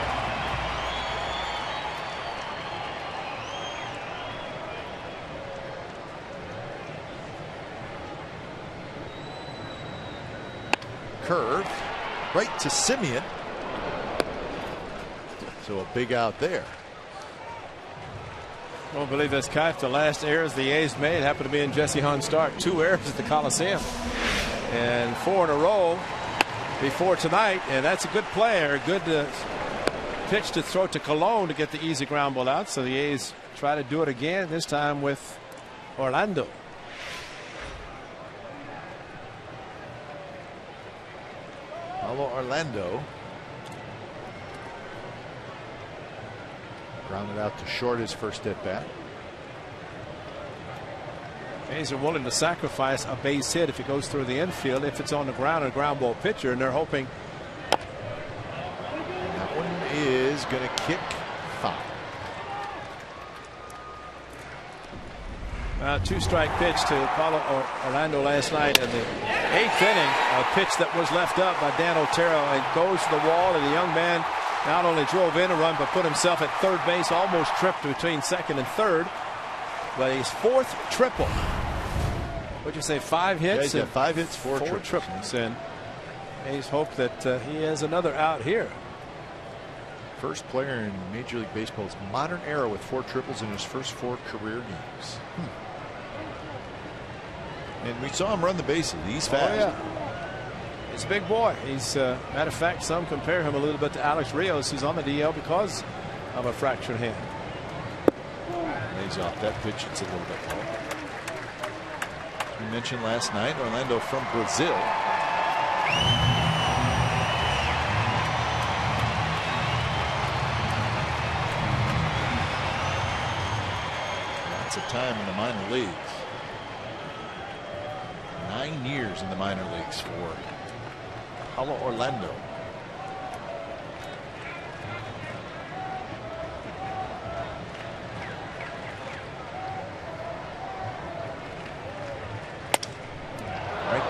Curve right to Simeon. So a big out there. I don't believe that's Keith. The last errors the A's made happened to be in Jesse Hunt's start. 2 errors at the Coliseum. And 4 in a row before tonight. And that's a good play, or a good pitch to throw to Colon to get the easy ground ball out. So the A's try to do it again, this time with Orlando. Paulo Orlando. Grounded out to short his first at bat. A's are willing to sacrifice a base hit if it goes through the infield, if it's on the ground, a ground ball pitcher, and they're hoping. That one is going to kick foul. 2-strike pitch to Paulo Orlando last night in the 8th inning. A pitch that was left up by Dan Otero and goes to the wall, and the young man not only drove in a run but put himself at third base, almost tripped between second and third. But his 4th triple. What'd you say, 5 hits? Yeah, 5 hits, 4 triples. And A's hope that he has another out here. First player in Major League Baseball's modern era with 4 triples in his first 4 career games. And we saw him run the bases. He's fast. Oh, yeah. He's a big boy. He's matter of fact, some compare him a little bit to Alex Rios, who's on the DL because of a fractured hand. Lays off that pitch. It's a little bit low. As we mentioned last night, Orlando from Brazil. Lots of time in the minor leagues. 9 years in the minor leagues for Paulo Orlando.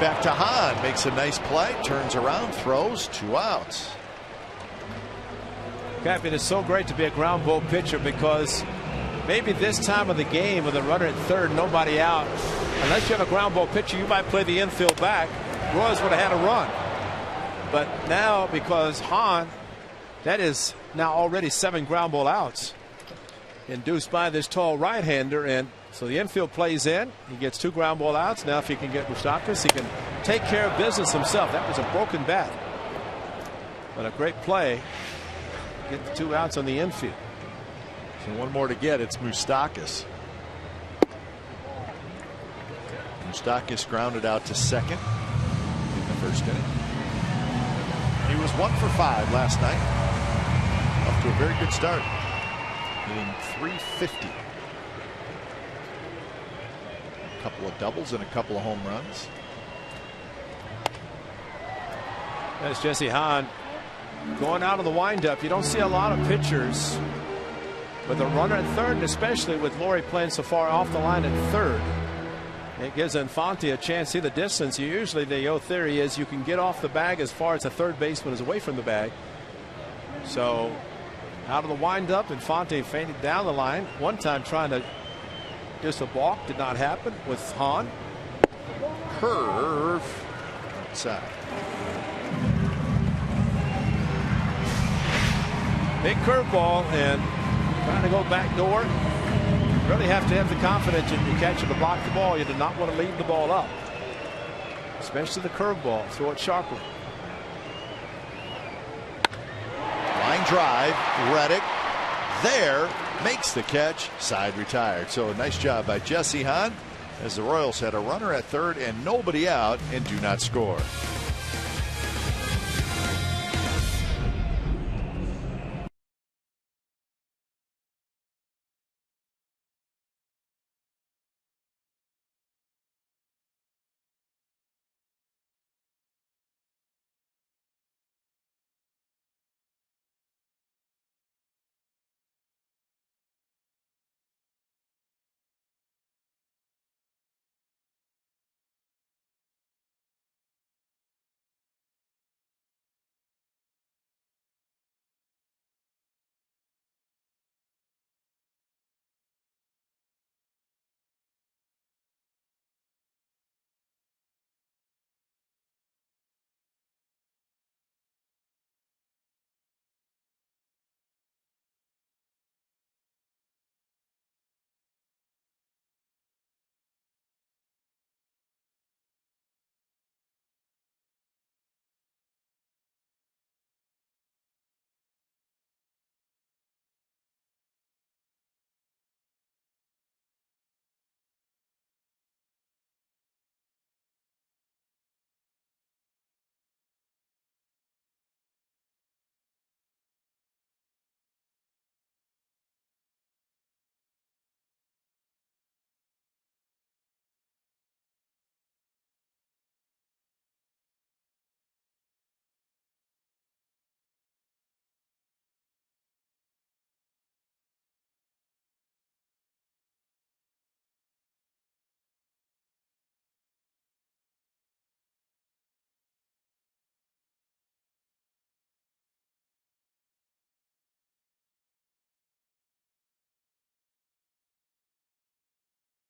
back to Hahn. Makes a nice play. Turns around. Throws. 2 outs. Cap, it is so great to be a ground ball pitcher because maybe this time of the game with a runner at third, nobody out, unless you have a ground ball pitcher, you might play the infield back. Royals would have had a run. But now, because Hahn, that is now already 7 ground ball outs induced by this tall right-hander, and so the infield plays in. He gets 2 ground ball outs. Now if he can get Moustakas, he can take care of business himself. That was a broken bat, but a great play. Get the 2 outs on the infield. So 1 more to get. It's Moustakas. Moustakas grounded out to second in the first inning. He was 1 for 5 last night. Up to a very good start. Hitting .350. A couple of doubles and a couple of home runs. That's Jesse Hahn going out of the windup. You don't see a lot of pitchers with a runner at third, and especially with Laurie playing so far off the line at third. It gives Infante a chance to see the distance. Usually the old theory is you can get off the bag as far as the third baseman is away from the bag. So out of the windup, Infante fainted down the line. One time trying to just a balk, did not happen with Hahn. Curve outside. Big curveball and trying to go back door. You really have to have the confidence if you catch it to block the ball. You do not want to leave the ball up, especially the curveball. Throw it sharply. Line drive. Reddick there makes the catch. Side retired. So a nice job by Jesse Hahn as the Royals had a runner at third and nobody out and do not score.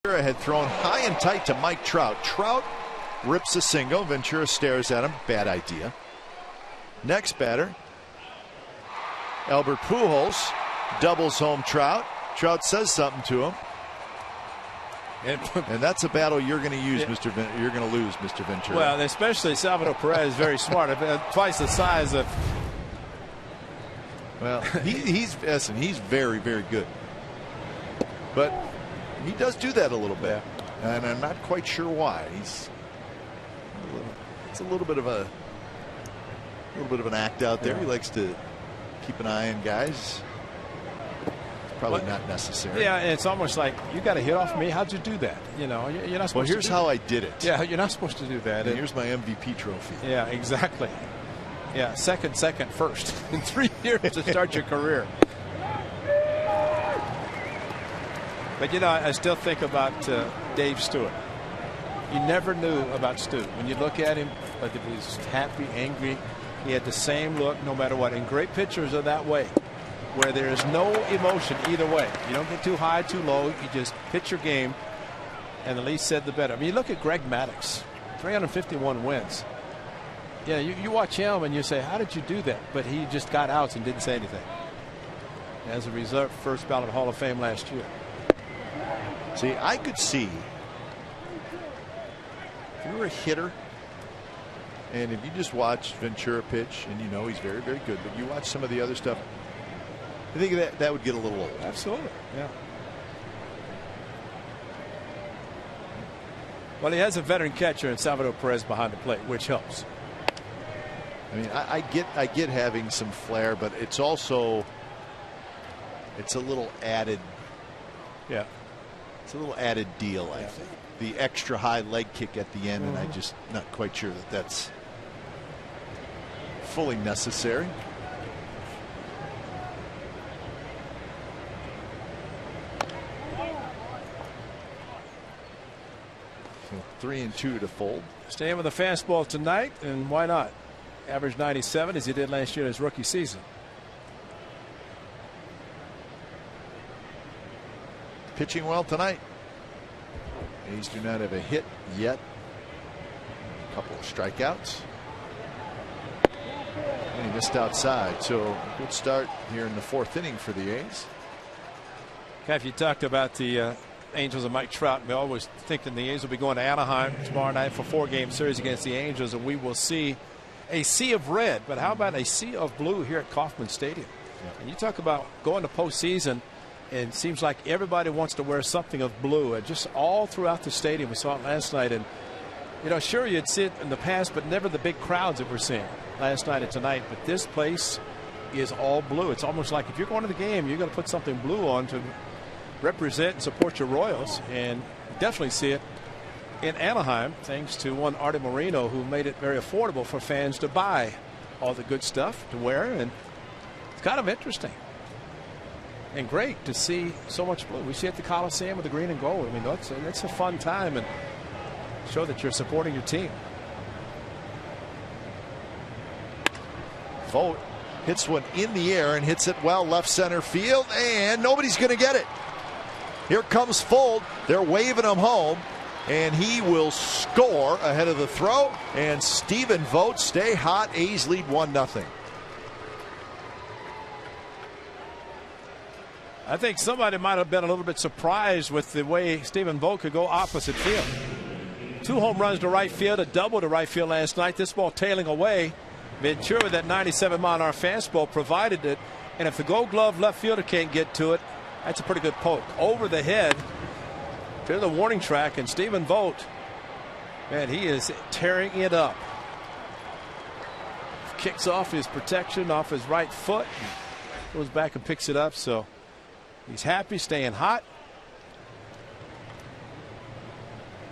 Had thrown high and tight to Mike Trout. Trout rips a single. Ventura stares at him. Bad idea. Next batter, Albert Pujols doubles home Trout. Trout says something to him. And that's a battle you're going to use, you're going to lose, Mr. Ventura. Well, especially Salvador Perez is very smart. Twice the size of. Well, he's very, very good. But he does do that a little bit, and I'm not quite sure why. It's a little bit of an act out there. He likes to keep an eye on guys. It's probably not necessary. Yeah, and it's almost like you got a hit off me. How'd you do that? You know, you're not supposed. Well, here's how I did it. Yeah, you're not supposed to do that. And here's my MVP trophy. Yeah, exactly. Yeah, second, first in 3 years to start your career. But, you know, I still think about Dave Stewart. You never knew about Stu. When you look at him, whether he was happy, angry, he had the same look no matter what. And great pitchers are that way, where there is no emotion either way. You don't get too high, too low. You just pitch your game, and the least said, the better. I mean, you look at Greg Maddux, 351 wins. Yeah, you watch him and you say, how did you do that? But he just got outs and didn't say anything. As a result, first ballot Hall of Fame last year. See, I could see if you were a hitter, and if you just watch Ventura pitch, and you know he's very, very good, but you watch some of the other stuff, I think that would get a little old. Absolutely, yeah. Well, he has a veteran catcher in Salvador Perez behind the plate, which helps. I mean, I get having some flair, but it's also a little added. Yeah, it's a little added deal. I think the extra high leg kick at the end, and I'm just not quite sure that that's fully necessary. So 3-2 to Fold. Staying with the fastball tonight, and why not? Average 97 as he did last year in his rookie season. Pitching well tonight. A's do not have a hit yet. A couple of strikeouts. And he missed outside, so good start here in the fourth inning for the A's. If you talked about the Angels and Mike Trout, we always thinking the A's will be going to Anaheim tomorrow night for a 4-game series against the Angels, and we will see a sea of red, but how about a sea of blue here at Kauffman Stadium? Yeah. And you talk about going to postseason, and it seems like everybody wants to wear something of blue, and just all throughout the stadium. We saw it last night, and you know, sure, you'd see it in the past, but never the big crowds that we're seeing last night and tonight. But this place is all blue. It's almost like if you're going to the game, you're going to put something blue on to represent and support your Royals, and definitely see it in Anaheim, thanks to one Artie Moreno, who made it very affordable for fans to buy all the good stuff to wear. And it's kind of interesting and great to see so much blue. We see it at the Coliseum with the green and gold. I mean, it's a fun time, and show that you're supporting your team. Vogt hits one in the air and hits it well left center field, and nobody's going to get it. Here comes Fold. They're waving him home, and he will score ahead of the throw. And Stephen Vogt stay hot. A's lead 1-0. I think somebody might have been a little bit surprised with the way Stephen Vogt could go opposite field. 2 home runs to right field, a double to right field last night. This ball tailing away. Ventura with that 97-mile-an-hour fastball provided it, and if the Gold Glove left fielder can't get to it, that's a pretty good poke over the head to the warning track. And Stephen Vogt, man, he is tearing it up. Kicks off his protection off his right foot, goes back and picks it up. So he's happy, staying hot.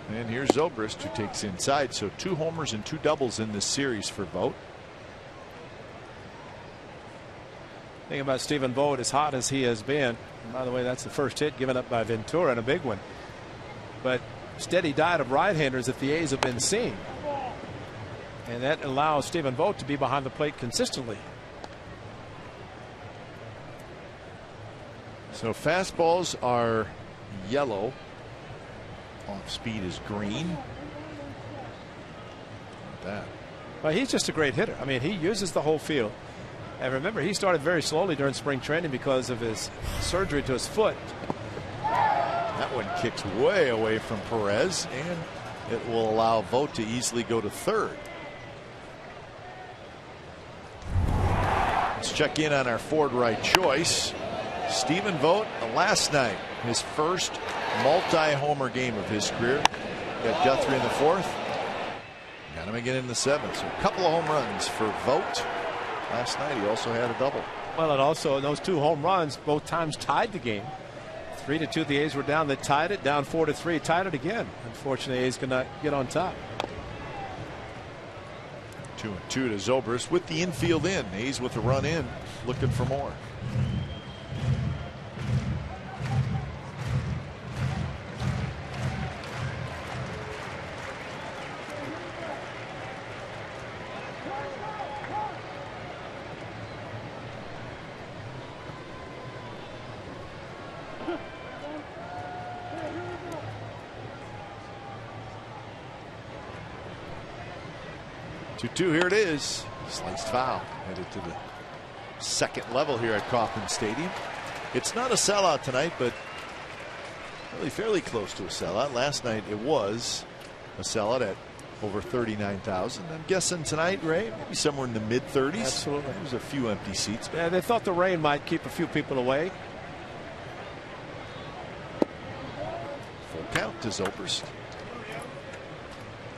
And here's Zobrist, who takes inside. So 2 homers and 2 doubles in this series for Vogt. Thing about Stephen Vogt, as hot as he has been, and by the way, that's the first hit given up by Ventura, and a big one. But steady diet of right-handers that the A's have been seeing, and that allows Stephen Vogt to be behind the plate consistently. So fastballs are yellow. Off speed is green. Like that. Well, he's just a great hitter. I mean, he uses the whole field. And remember, he started very slowly during spring training because of his surgery to his foot. That one kicks way away from Perez, and it will allow Vogt to easily go to third. Let's check in on our Ford right choice. Stephen Vogt, last night, his first multi-homer game of his career. Got Guthrie in the 4th. Got him again in the 7th. So a couple of home runs for Vogt. Last night he also had a double. Well, and also those 2 home runs both times tied the game. 3-2 the A's were down. They tied it. Down 4-3, tied it again. Unfortunately, A's could not get on top. 2-2 to Zobrist with the infield in. A's with the run in, looking for more. Two here it is. Sliced foul headed to the second level here at Kauffman Stadium. It's not a sellout tonight, but really fairly close to a sellout. Last night it was a sellout at over 39,000. I'm guessing tonight, Ray, maybe somewhere in the mid-30s. Absolutely. There's a few empty seats. Yeah, they thought the rain might keep a few people away. Full count to Zobrist.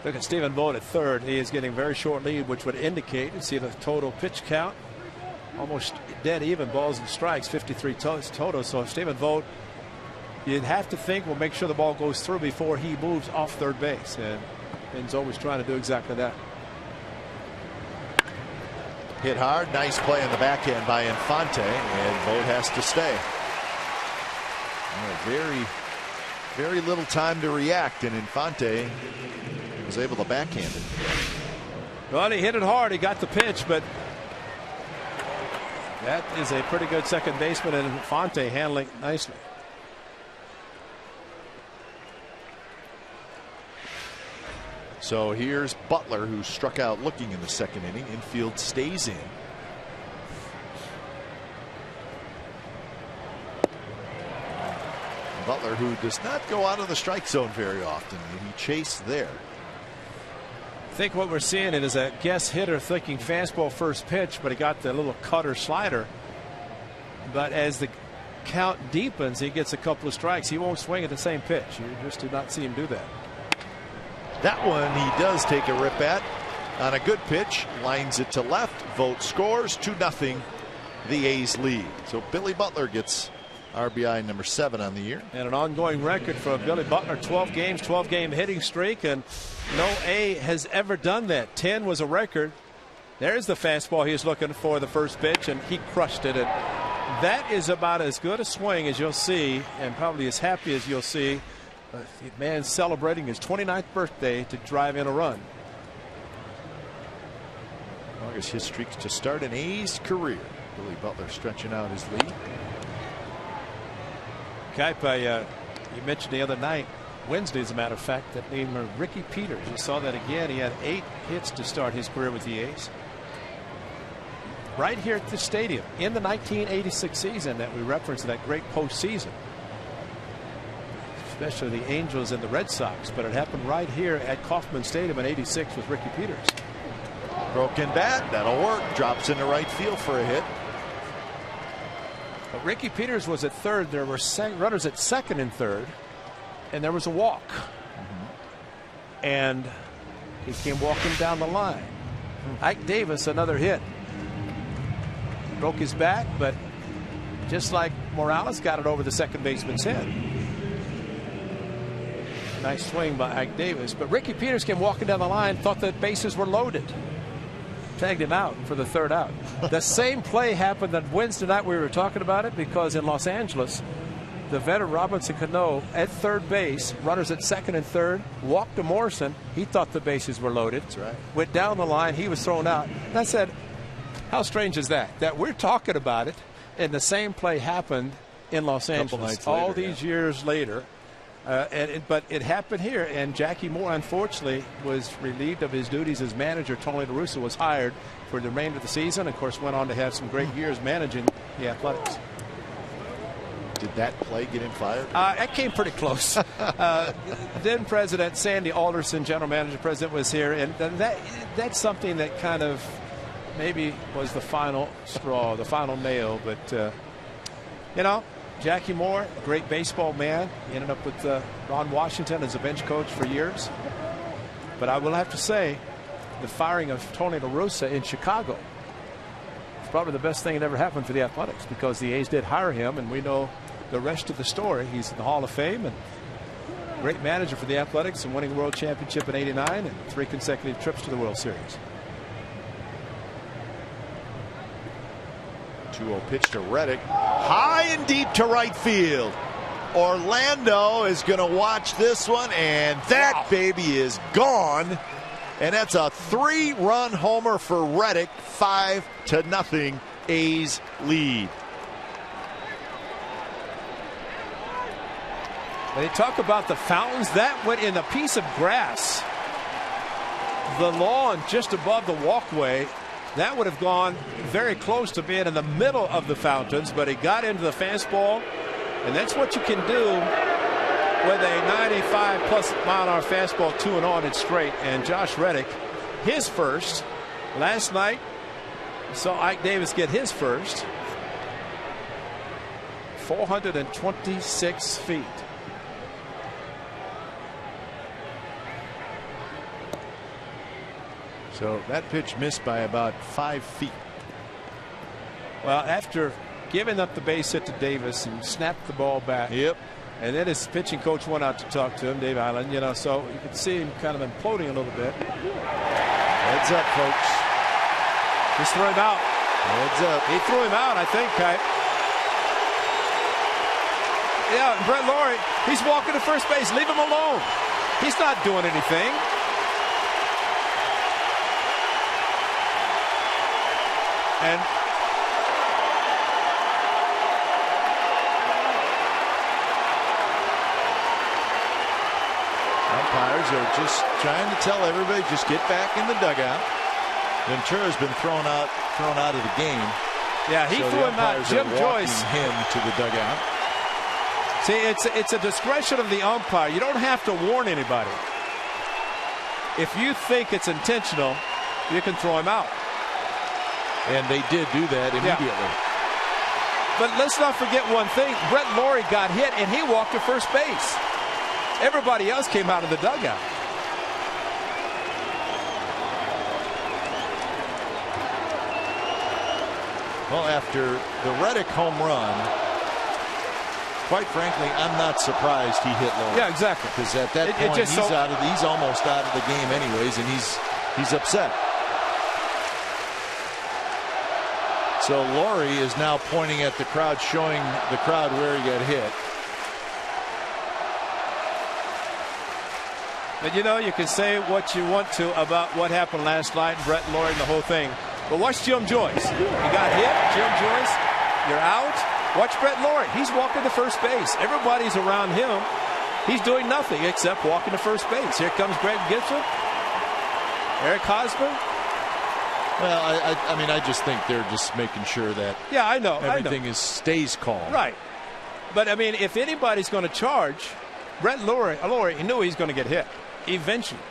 Look at Stephen Vogt at third. He is getting a very short lead, which would indicate, you see the total pitch count, almost dead even balls and strikes, 53 total. So if Stephen Vogt, you'd have to think, will make sure the ball goes through before he moves off third base. And Ben's always trying to do exactly that. Hit hard. Nice play on the backhand by Infante, and Vogt has to stay. Very little time to react, and Infante was able to backhand it. Well, he hit it hard. He got the pitch, but that is a pretty good second baseman, and Infante handling nicely. So here's Butler, who struck out looking in the second inning. Infield stays in. Butler, who does not go out of the strike zone very often, and he chased there. I think what we're seeing is a guess hitter thinking fastball first pitch, but he got the little cutter slider. But as the count deepens, he gets a couple of strikes. He won't swing at the same pitch. You just did not see him do that. That one he does take a rip at on a good pitch. Lines it to left. Vogt scores. 2-0. The A's lead. So Billy Butler gets RBI number 7 on the year. And an ongoing record for Billy Butler. 12 games, 12-game hitting streak. And no A has ever done that. 10 was a record. There's the fastball he was looking for the first pitch, and he crushed it. And that is about as good a swing as you'll see, and probably as happy as you'll see. The man celebrating his 29th birthday to drive in a run. August his streak to start an A's career. Billy Butler stretching out his lead. Kaipa, you mentioned the other night, Wednesday as a matter of fact, that name of Ricky Peters. You saw that again. He had 8 hits to start his career with the A's. Right here at the stadium in the 1986 season that we referenced, that great postseason. Especially the Angels and the Red Sox, but it happened right here at Kauffman Stadium in '86 with Ricky Peters. Broken bat, that'll work. Drops into right field for a hit. But Ricky Peters was at third. There were runners at second and third, and there was a walk. And he came walking down the line. Ike Davis, another hit. Broke his back, but just like Morales, got it over the second baseman's head. Nice swing by Ike Davis. But Ricky Peters came walking down the line, thought the bases were loaded. Tagged him out for the third out. The same play happened on Wednesday night. We were talking about it because in Los Angeles, the veteran Robinson Cano at third base, runners at second and third, walked to Morrison. He thought the bases were loaded. That's right. Went down the line. He was thrown out. And I said, how strange is that? That we're talking about it, and the same play happened in Los Angeles all these years later. But it happened here, and Jackie Moore, unfortunately, was relieved of his duties as manager. Tony La Russa was hired for the remainder of the season. Of course, went on to have some great years managing the Athletics. Did that play get him fired? It came pretty close. Then President Sandy Alderson, general manager, president, was here, and that's something that kind of maybe was the final straw, the final nail. But you know, Jackie Moore, great baseball man. He ended up with Ron Washington as a bench coach for years. But I will have to say, the firing of Tony La Russa in Chicago is probably the best thing that ever happened for the Athletics, because the A's did hire him, and we know the rest of the story. He's in the Hall of Fame and great manager for the Athletics, and winning the World Championship in '89 and 3 consecutive trips to the World Series. 2-0 pitch to Reddick. High and deep to right field. Orlando is going to watch this one, and that baby is gone. And that's a 3-run homer for Reddick. 5-0 A's lead. They talk about the fountains that went in a piece of grass. The lawn just above the walkway, that would have gone very close to being in the middle of the fountains, but he got into the fastball, and that's what you can do with a 95+ mile an hour fastball 2-0 and straight. And Josh Reddick, his first last night, saw Ike Davis get his first. 426 feet. So that pitch missed by about 5 feet. Well, after giving up the base hit to Davis and snapped the ball back. Yep. And then his pitching coach went out to talk to him, Dave Island, so you could see him kind of imploding a little bit. Heads up, folks. Just threw him out. Heads up. He threw him out, I think, Kite. Yeah, Brett Lawrie, he's walking to first base. Leave him alone. He's not doing anything. And umpires are just trying to tell everybody, just get back in the dugout. Ventura's been thrown out of the game. Yeah, he threw him out. Jim Joyce him to the dugout. See, it's a discretion of the umpire. You don't have to warn anybody. If you think it's intentional, you can throw him out. And they did do that immediately. Yeah. But let's not forget one thing. Brett Lawrie got hit, and he walked to first base. Everybody else came out of the dugout. Well, after the Reddick home run, quite frankly, I'm not surprised he hit Lawrie. Yeah, exactly. Because at that point, he's almost out of the game anyways, and he's upset. So Lawrie is now pointing at the crowd, showing the crowd where he got hit. But you can say what you want to about what happened last night, Brett Lawrie and the whole thing. But watch Jim Joyce. You got hit, Jim Joyce. You're out. Watch Brett Lawrie. He's walking to first base. Everybody's around him. He's doing nothing except walking to first base. Here comes Greg Gibson. Eric Hosmer. Well, I just think they're just making sure that everything stays calm. Right. But, if anybody's going to charge, Brett Lawrie, he knew he's going to get hit eventually.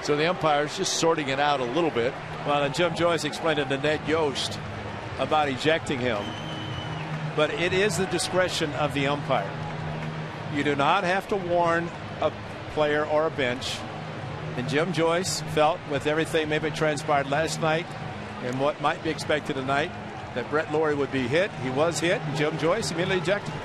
So the umpire's just sorting it out a little bit. Well, and Jim Joyce explained to Ned Yost about ejecting him. But it is the discretion of the umpire. You do not have to warn a player or a bench. And Jim Joyce felt, with everything maybe transpired last night and what might be expected tonight, that Brett Lawrie would be hit. He was hit, and Jim Joyce immediately ejected him.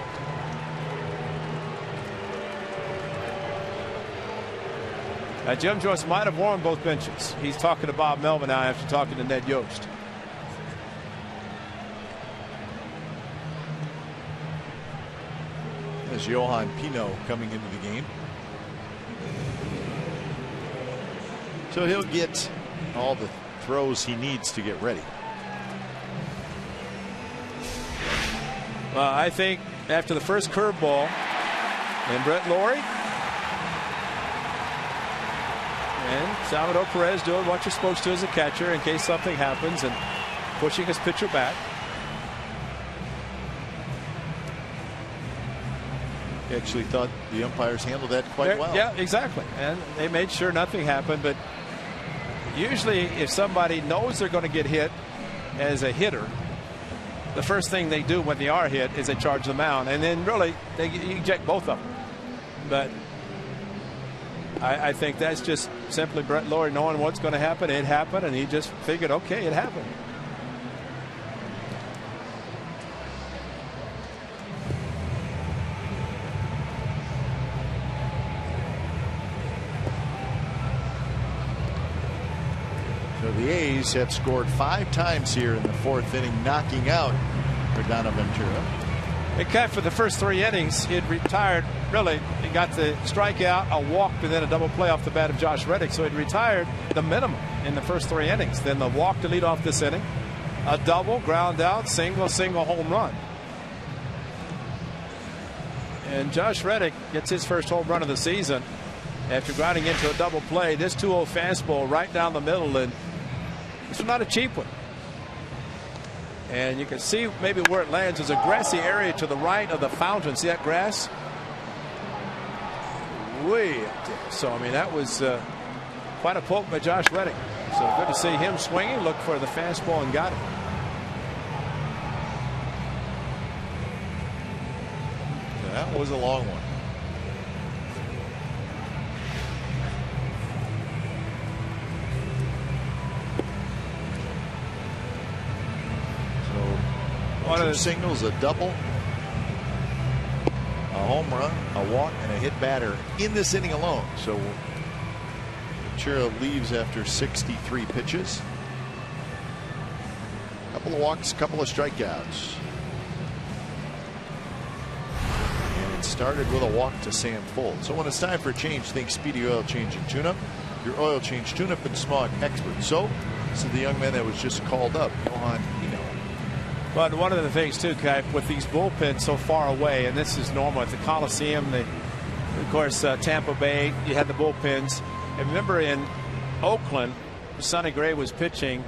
Jim Joyce might have warned both benches. He's talking to Bob Melvin now after talking to Ned Yost. There's Johan Pino coming into the game. So he'll get all the throws he needs to get ready. Well, I think after the first curveball and Brett Lawrie and Salvador Perez doing what you're supposed to as a catcher in case something happens and pushing his pitcher back. He actually thought the umpires handled that quite well. Yeah, exactly. And they made sure nothing happened. But usually if somebody knows they're going to get hit as a hitter, the first thing they do when they are hit is they charge the mound. And then really they eject both of them. But I think that's just simply Brett Lawrie knowing what's going to happen. It happened, and he just figured, okay, it happened. So the A's have scored 5 times here in the 4th inning, knocking out Rodano Ventura. For the first 3 innings, he had retired. Really, he got the strikeout, a walk, and then a double play off the bat of Josh Reddick. So he'd retired the minimum in the first 3 innings. Then the walk to lead off this inning, a double, ground out, single, home run. And Josh Reddick gets his first home run of the season after grounding into a double play. This 2-0 fastball right down the middle, and this was not a cheap one. And you can see maybe where it lands is a grassy area to the right of the fountain. See that grass? Way up there. So, I mean, that was quite a poke by Josh Reddick. So good to see him swinging. Look for the fastball and got it. That was a long one. One of the singles, a double, a home run, a walk, and a hit batter in this inning alone. So Ventura leaves after 63 pitches. A couple of walks, a couple of strikeouts. And it started with a walk to Sam Fuld. So when it's time for a change, think Speedy Oil Change and Tune-Up. Your oil change tune-up and smog expert. So this is the young man that was just called up, Johan Eno. But one of the things, too, Kai, with these bullpens so far away, and this is normal at the Coliseum, of course, Tampa Bay, you had the bullpens. And remember in Oakland, Sonny Gray was pitching,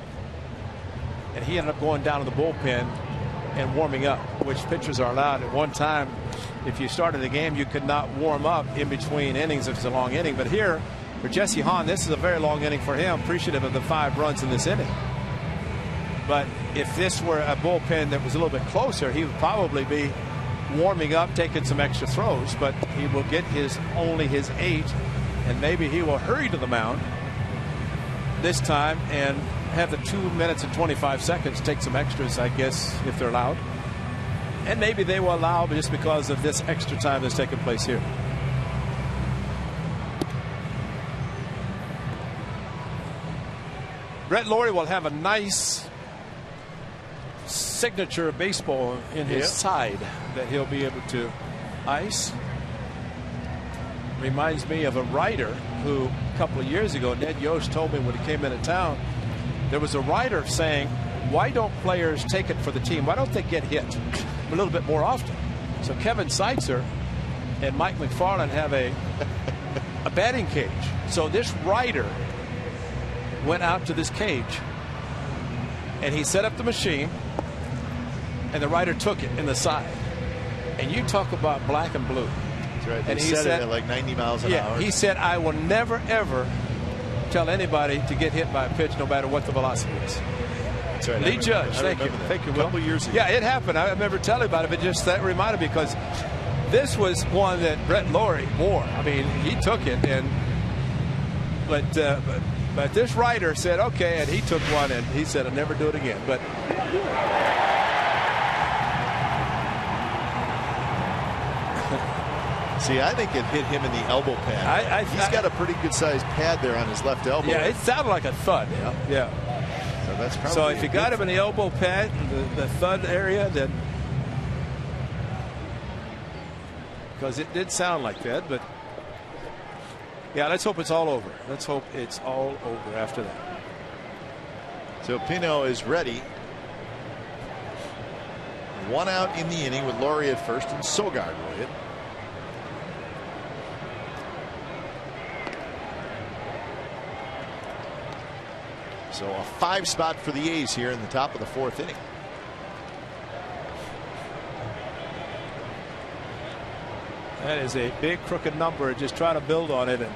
and he ended up going down to the bullpen and warming up, which pitchers are allowed. At one time, if you started the game, you could not warm up in between innings if it's a long inning. But here, for Jesse Hahn, this is a very long inning for him, appreciative of the 5 runs in this inning. But if this were a bullpen that was a little bit closer, he would probably be warming up, taking some extra throws. But he will get only his 8, and maybe he will hurry to the mound this time and have the 2 minutes and 25 seconds, take some extras, I guess, if they're allowed. And maybe they will allow just because of this extra time that's taking place here. Brett Lawrie will have a nice signature baseball in his side that he'll be able to ice. Reminds me of a writer who a couple of years ago, Ned Yost told me when he came into town, there was a writer saying, why don't players take it for the team? Why don't they get hit a little bit more often? So Kevin Seitzer and Mike McFarland have a batting cage. So this writer went out to this cage and he set up the machine, and the writer took it in the side. And you talk about black and blue. That's right. They and he set said, it at like 90 miles an hour. He said, I will never, ever tell anybody to get hit by a pitch no matter what the velocity is. That's right. Lee Judge, thank you. Thank you, Will. A couple years ago. Yeah, it happened. I remember telling about it, but just that reminded me because this was one that Brett Lawrie wore. I mean, he took it, but this writer said, okay, and he took one, and he said, I'll never do it again. But see, I think it hit him in the elbow pad. He's got a pretty good sized pad there on his left elbow. Yeah, it sounded like a thud. Yeah. So that's probably. So if you got him in the elbow pad, the thud area, then because it did sound like that, but yeah, let's hope it's all over. Let's hope it's all over after that. So Pino is ready. 1 out in the inning with Lawrie at first and Sogard will hit. So a 5 spot for the A's here in the top of the 4th inning. That is a big crooked number. Just try to build on it. And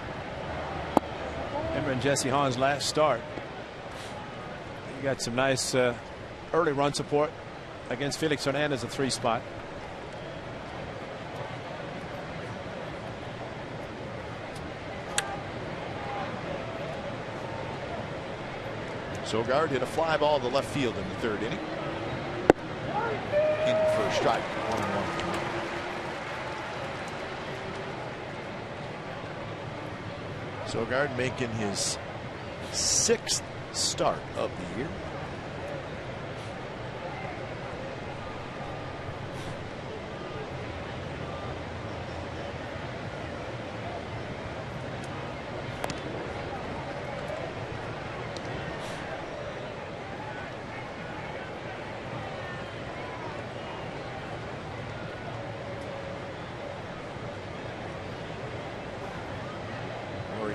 remember in Jesse Hahn's last start, he got some nice early run support against Felix Hernandez, a 3 spot. Sogard hit a fly ball to left field in the 3rd inning. In for a strike. 1-1. Sogard making his 6th start of the year.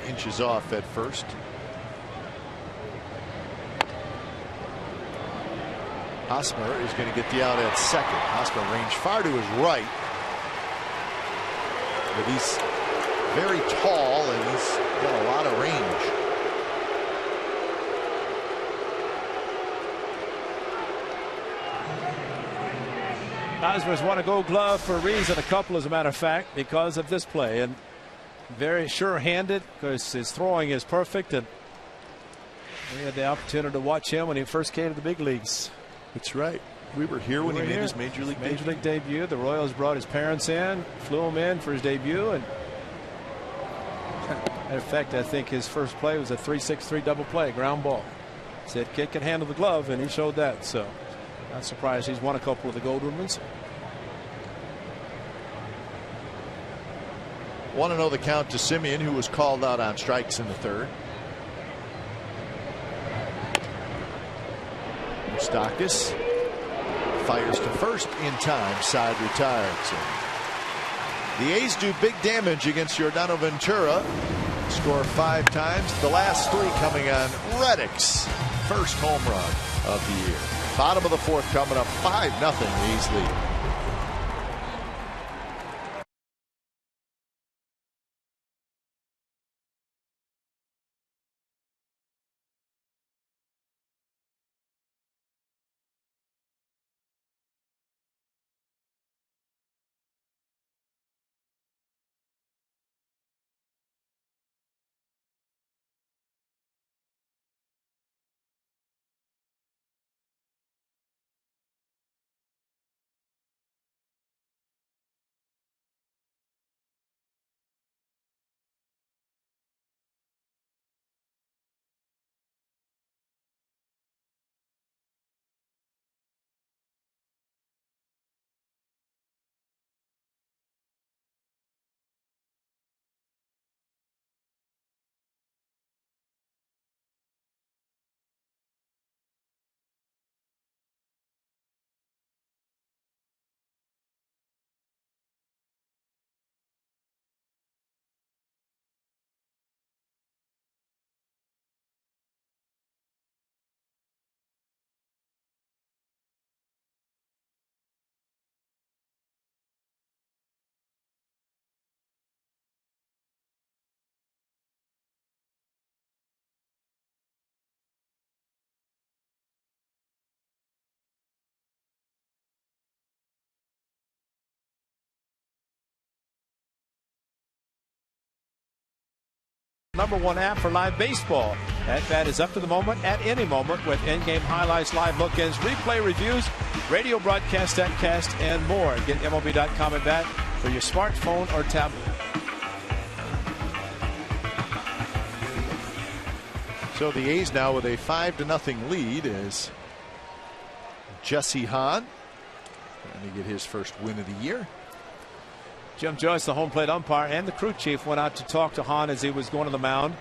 inches off at first. Hosmer is going to get the out at second. Hosmer range far to his right, but he's very tall and he's got a lot of range. Hosmer's won a Gold Glove for a reason, a couple as a matter of fact, because of this play, and very sure-handed because his throwing is perfect, and we had the opportunity to watch him when he first came to the big leagues. That's right. We were here when he made his major league debut. The Royals brought his parents in, flew him in for his debut, and in fact, I think his first play was a 3-6-3 double play, ground ball. Said kid can handle the glove, and he showed that. So, not surprised he's won a couple of the Gold Ribbons. Want to know the count to Simeon, who was called out on strikes in the third. Moustakas fires to first in time. Side retired. So the A's do big damage against Yordano Ventura. Score 5 times. The last 3 coming on Reddick's first home run of the year. Bottom of the 4th coming up, 5-0 A's lead. #1 app for live baseball. That is up to the moment, at any moment, with in-game highlights, live look-ins, replay reviews, radio broadcast, statcast, and more. Get MLB.com and bat for your smartphone or tablet. So the A's now with a 5-0 lead is Jesse Hahn trying to get his first win of the year. Jim Joyce, the home plate umpire, and the crew chief went out to talk to Hahn as he was going to the mound.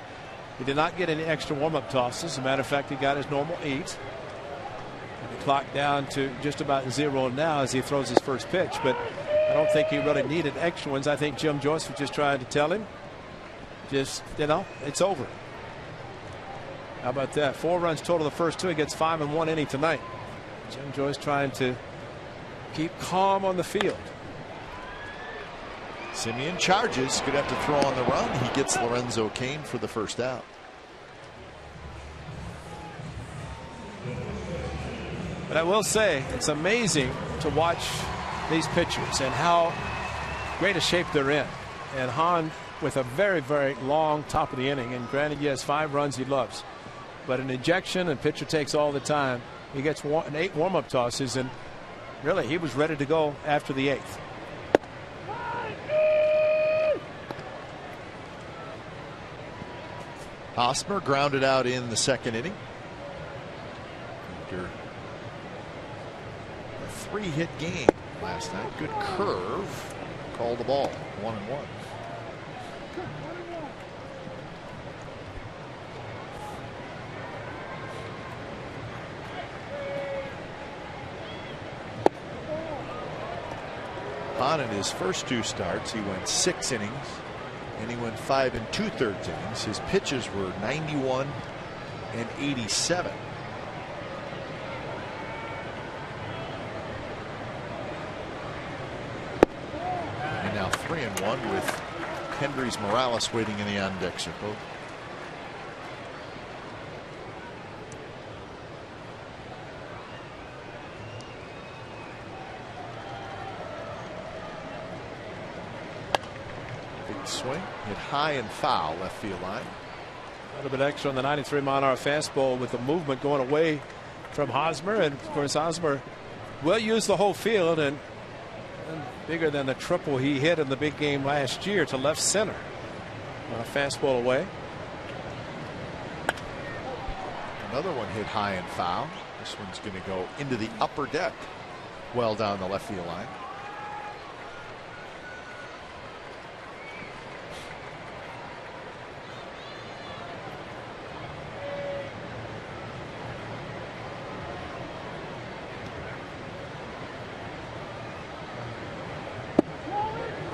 He did not get any extra warm-up tosses. As a matter of fact, he got his normal 8. The clock down to just about 0 now as he throws his first pitch. But I don't think he really needed extra ones. I think Jim Joyce was just trying to tell him, just, it's over. How about that? 4 runs total the first 2. He gets 5 in 1 inning tonight. Jim Joyce trying to keep calm on the field. Simeon charges, could have to throw on the run. He gets Lorenzo Cain for the first out. But I will say, it's amazing to watch these pitchers and how great a shape they're in. And Hahn with a very, very long top of the inning. And granted, he has 5 runs he loves. But an ejection, and pitcher takes all the time. He gets 8 warm-up tosses, and really, he was ready to go after the 8th. Hosmer grounded out in the 2nd inning. After a 3-hit game last night. Good curve. Called the ball. 1-1. Hahn in his first 2 starts, he went 6 innings, and he went 5 2/3 innings. His pitches were 91 and 87. And now 3-1 with Kendrys Morales waiting in the on deck circle. Swing hit high and foul left field line. A little bit extra on the 93-mile-an-hour fastball with the movement going away from Hosmer, and of course Hosmer will use the whole field and bigger than the triple he hit in the big game last year to left center. Fastball away. Another one hit high and foul. This one's going to go into the upper deck, well down the left field line.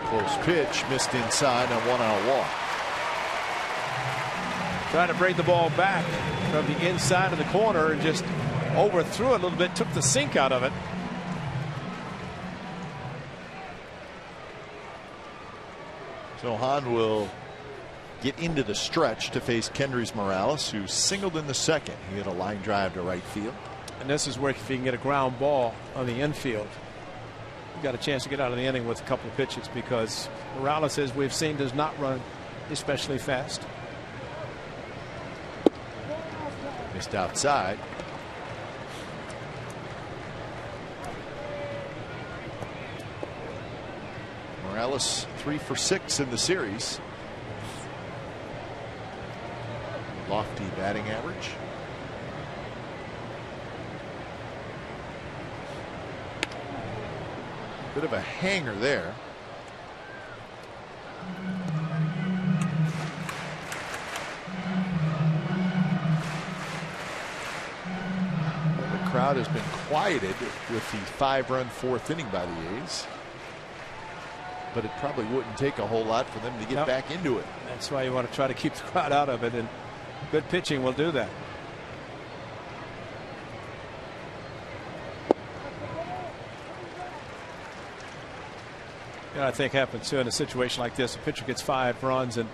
Close pitch, missed inside on 1-out walk. Trying to bring the ball back from the inside of the corner and just overthrew it a little bit, took the sink out of it. So Hahn will get into the stretch to face Kendrys Morales, who singled in the second. He had a line drive to right field. And this is where if he can get a ground ball on the infield, you got a chance to get out of the inning with a couple of pitches, because Morales, as we've seen, does not run especially fast. Missed outside. Morales 3 for 6 in the series. Lofty batting average. Bit of a hanger there. The crowd has been quieted with the 5-run 4th inning by the A's. But it probably wouldn't take a whole lot for them to get back into it. That's why you want to try to keep the crowd out of it, and good pitching will do that. I think happens too in a situation like this. A pitcher gets 5 runs and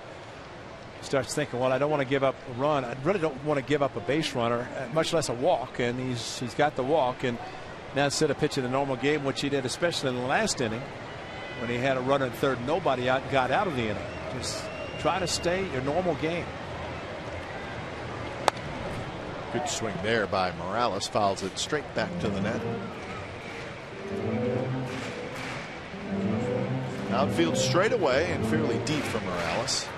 starts thinking, well, I don't want to give up a run. I really don't want to give up a base runner, much less a walk. And he's got the walk. And now instead of pitching the normal game, which he did especially in the last inning, when he had a runner at third, nobody got out of the inning. Just try to stay your normal game. Good swing there by Morales. Fouls it straight back to the net. Outfield straight away and fairly deep for Morales.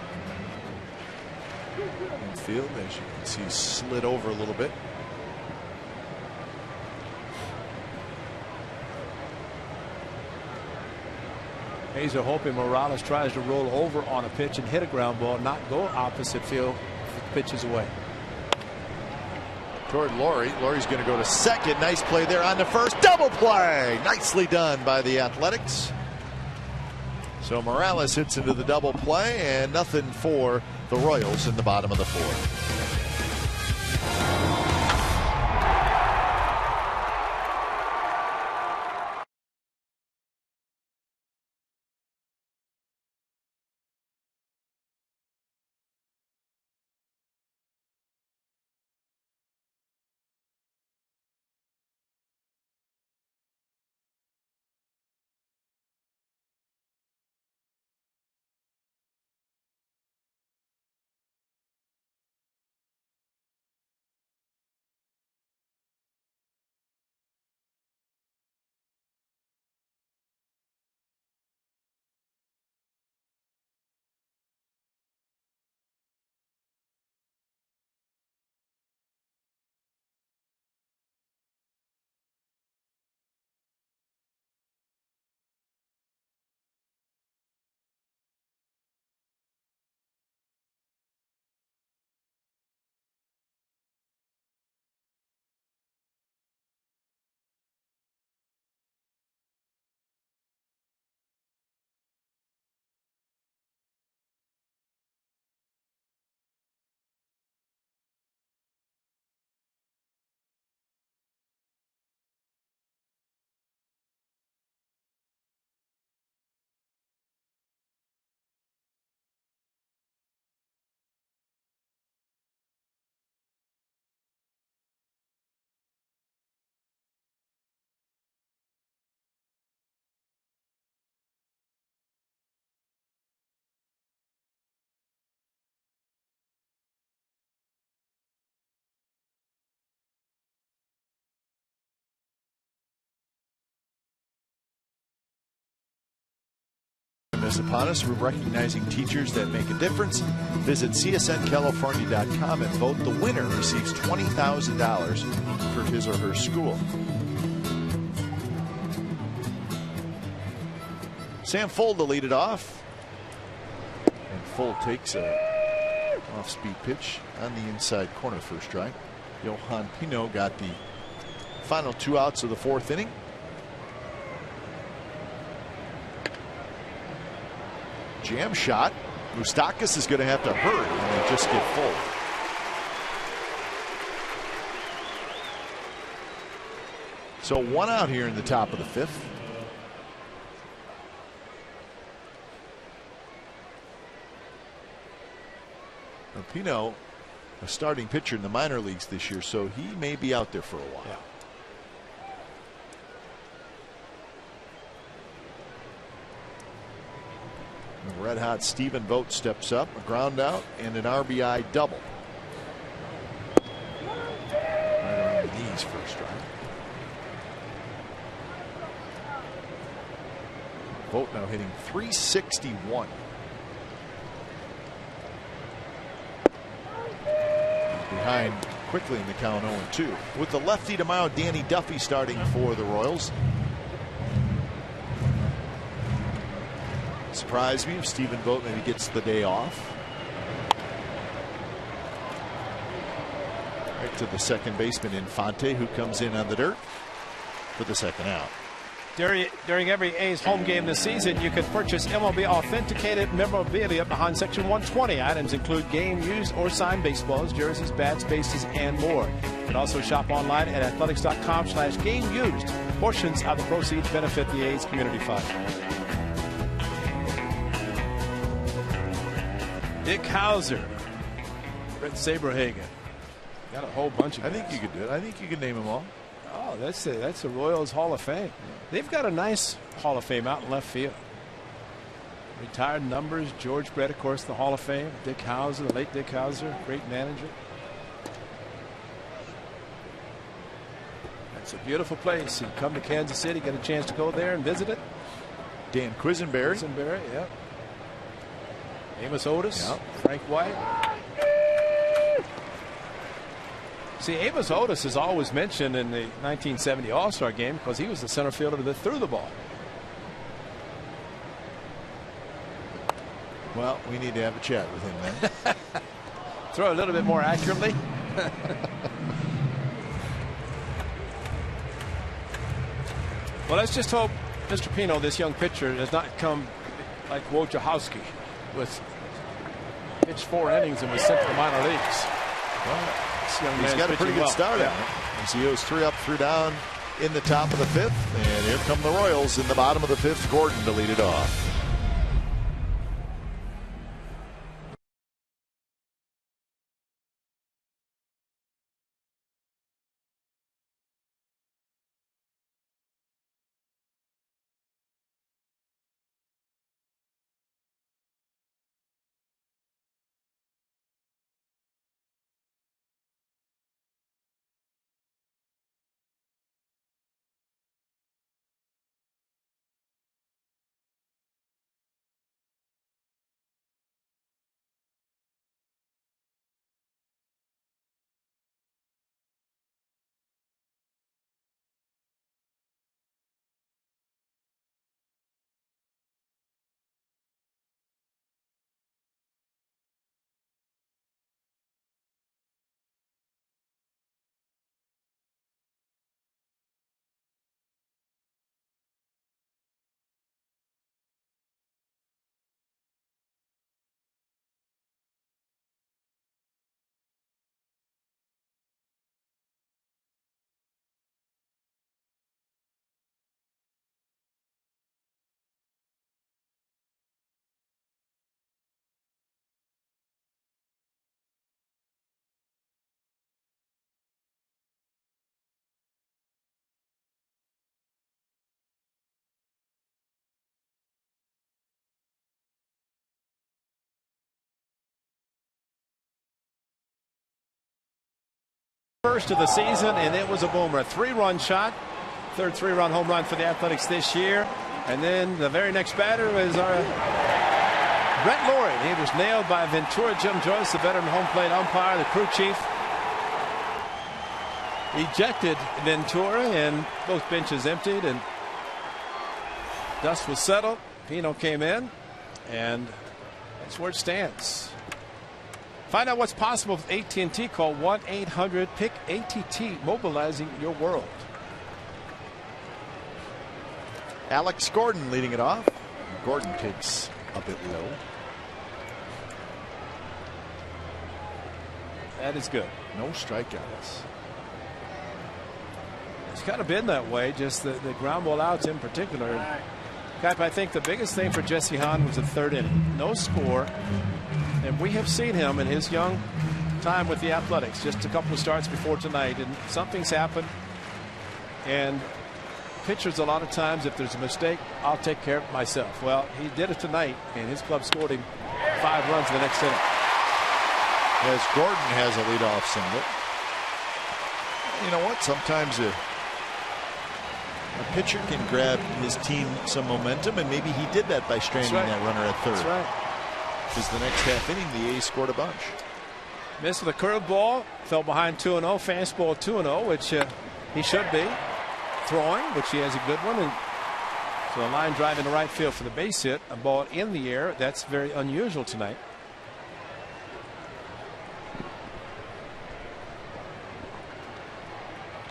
Infield, as you can see, slid over a little bit. A's are hoping Morales tries to roll over on a pitch and hit a ground ball, not go opposite field if the pitch is away. Toward Laurie. Laurie's going to go to second. Nice play there on the first. Double play. Nicely done by the Athletics. So Morales hits into the double play, and nothing for the Royals in the bottom of the 4th. is upon us. We're recognizing teachers that make a difference. Visit csncalifornia.com and vote. The winner receives $20,000 for his or her school. Sam Fuld to lead it off. And Fuld takes a off-speed pitch on the inside corner first strike. Johan Pino got the final 2 outs of the 4th inning. Jam shot. Moustakas is going to have to hurry and just get full. So 1 out here in the top of the 5th. Now Pino, a starting pitcher in the minor leagues this year, so he may be out there for a while. Yeah. The red hot Stephen Vogt steps up, a ground out and an RBI double. Right around the knees first strike. Vogt now hitting .361. Behind quickly in the count 0-2. With the lefty tomorrow, Danny Duffy starting for the Royals. Surprise me if Stephen Vogt maybe gets the day off. Right to the second baseman Infante, who comes in on the dirt for the second out. During every A's home game this season, you can purchase MLB authenticated memorabilia behind Section 120. Items include game used or signed baseballs, jerseys, bats, bases, and more. You can also shop online at athletics.com/game used. Portions of the proceeds benefit the A's Community Fund. Dick Hauser, Brett Saberhagen. Got a whole bunch of I think guys. you could do it. I think you could name them all. Oh, that's the Royals Hall of Fame. They've got a nice Hall of Fame out in left field. Retired numbers. George Brett, of course, the Hall of Fame. Dick Hauser, the late Dick Hauser, great manager. It's a beautiful place. You come to Kansas City, get a chance to go there and visit it. Dan Quisenberry. Quisenberry, yeah. Amos Otis, Yep. Frank White. See, Amos Otis is always mentioned in the 1970 All-Star game because he was the center fielder that threw the ball. Well, we need to have a chat with him then. Throw a little bit more accurately. Well, let's just hope Mr. Pino, this young pitcher, does not come like Wojciechowski, with pitched 4 innings and was sent to the minor leagues. Well, this young he's man's got a pretty pitching good well. start Yeah. on it. As he goes 3 up, 3 down in the top of the 5th. And here come the Royals in the bottom of the 5th. Gordon to lead it off. First of the season, and it was a boomer. A 3-run shot. Third 3-run home run for the Athletics this year. And then the very next batter is our Brett Laurie. He was nailed by Ventura. Jim Joyce, the veteran home plate umpire, the crew chief, ejected Ventura, and both benches emptied, and dust was settled. Pino came in, and that's where it stands. Find out what's possible with AT&T. Call 1-800-PIC-ATT, mobilizing your world. Alex Gordon leading it off. Gordon takes a bit low. That is good. No strikeouts. It's kind of been that way, just the ground ball outs in particular. Cap, I think the biggest thing for Jesse Hahn was the third inning. No score. And we have seen him in his young time with the Athletics, just a couple of starts before tonight, and something's happened. And pitchers, a lot of times, if there's a mistake, I'll take care of it myself. Well, he did it tonight, and his club scored him 5 runs in the next inning. As Gordon has a leadoff single. You know what? Sometimes a pitcher can grab his team some momentum, and maybe he did that by stranding that runner at third. That's right. Because the next half inning, the A's scored a bunch. Missed with a curveball, fell behind 2-0, fastball 2-0, which he should be throwing, which he has a good one. And so a line drive in the right field for the base hit, a ball in the air. That's very unusual tonight.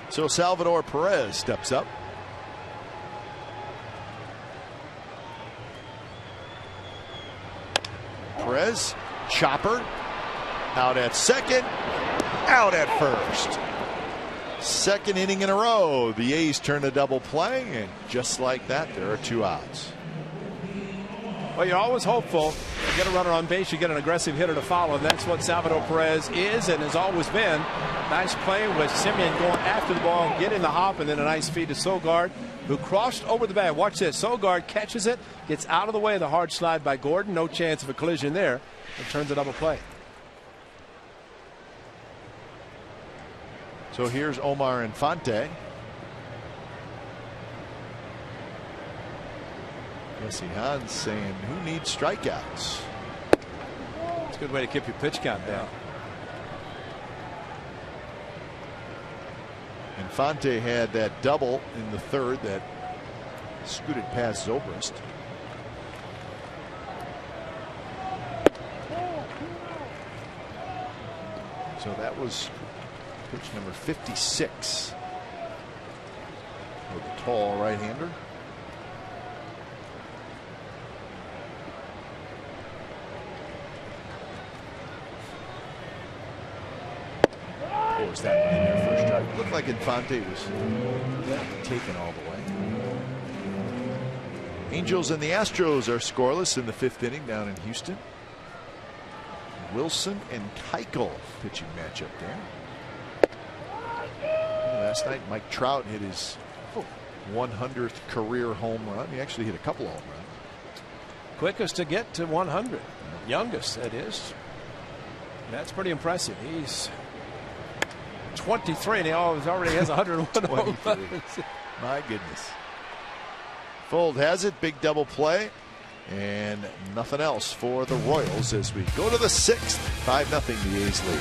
So Salvador Perez steps up. Perez, chopper, out at second, out at first. Second inning in a row, the A's turn a double play, and just like that, there are 2 outs. Well, you're always hopeful. You get a runner on base, you get an aggressive hitter to follow, and that's what Salvador Perez is and has always been. Nice play with Simeon going after the ball, getting the hop, and then a nice feed to Sogard, who crossed over the bag. Watch this. Sogard catches it, gets out of the way of the hard slide by Gordon. No chance of a collision there, and turns a double play. So here's Omar Infante. Jesse Hahn saying, who needs strikeouts? It's a good way to keep your pitch count down. Infante had that double in the third that scooted past Zobrist. So that was pitch number 56 for the tall right-hander. Was that one in there first strike? Looked like Infante was taken all the way. Angels and the Astros are scoreless in the 5th inning down in Houston. Wilson and Keuchel pitching matchup there. Last night, Mike Trout hit his 100th career home run. He actually hit a couple of home runs. Quickest to get to 100. Youngest, that is. That's pretty impressive. He's 23 and he already has 101 home runs. My goodness. Fold has it. Big double play. And nothing else for the Royals as we go to the 6th. 5-0 the A's lead.